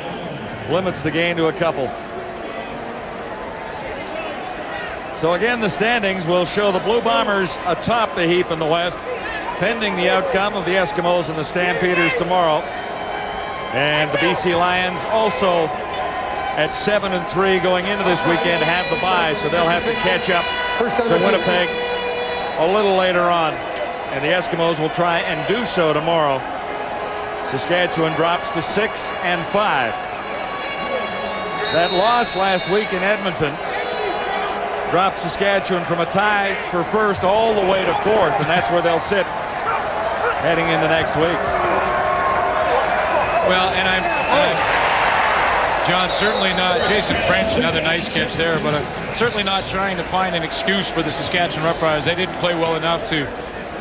limits the gain to a couple. So again, the standings will show the Blue Bombers atop the heap in the West, pending the outcome of the Eskimos and the Stampeders tomorrow. And the BC Lions also at 7-3 going into this weekend have the bye, so they'll have to catch up to Winnipeg a little later on. And the Eskimos will try and do so tomorrow. Saskatchewan drops to 6-5. That loss last week in Edmonton dropped Saskatchewan from a tie for first all the way to 4th, and that's where they'll sit heading into next week. Well, and I'm John, certainly not. Jason French, another nice catch there, but I'm certainly not trying to find an excuse for the Saskatchewan Roughriders. They didn't play well enough to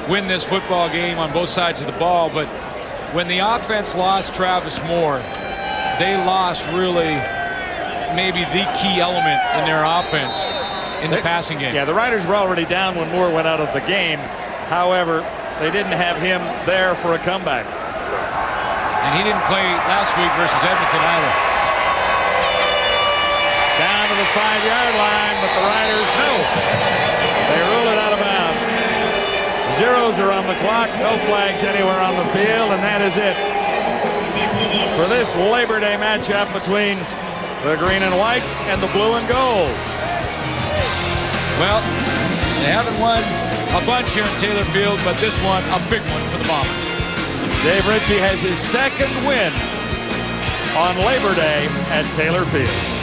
win this football game on both sides of the ball, but when the offense lost Travis Moore, they lost really maybe the key element in their offense in the passing game. Yeah, the Riders were already down when Moore went out of the game. However, they didn't have him there for a comeback. And he didn't play last week versus Edmonton either. Down to the 5-yard line, but the Riders, no. They rule it out of bounds. Zeros are on the clock, no flags anywhere on the field, and that is it for this Labor Day matchup between the green and white and the blue and gold. Well, they haven't won a bunch here in Taylor Field, but this one, a big one for the Bombers. Dave Ritchie has his second win on Labor Day at Taylor Field.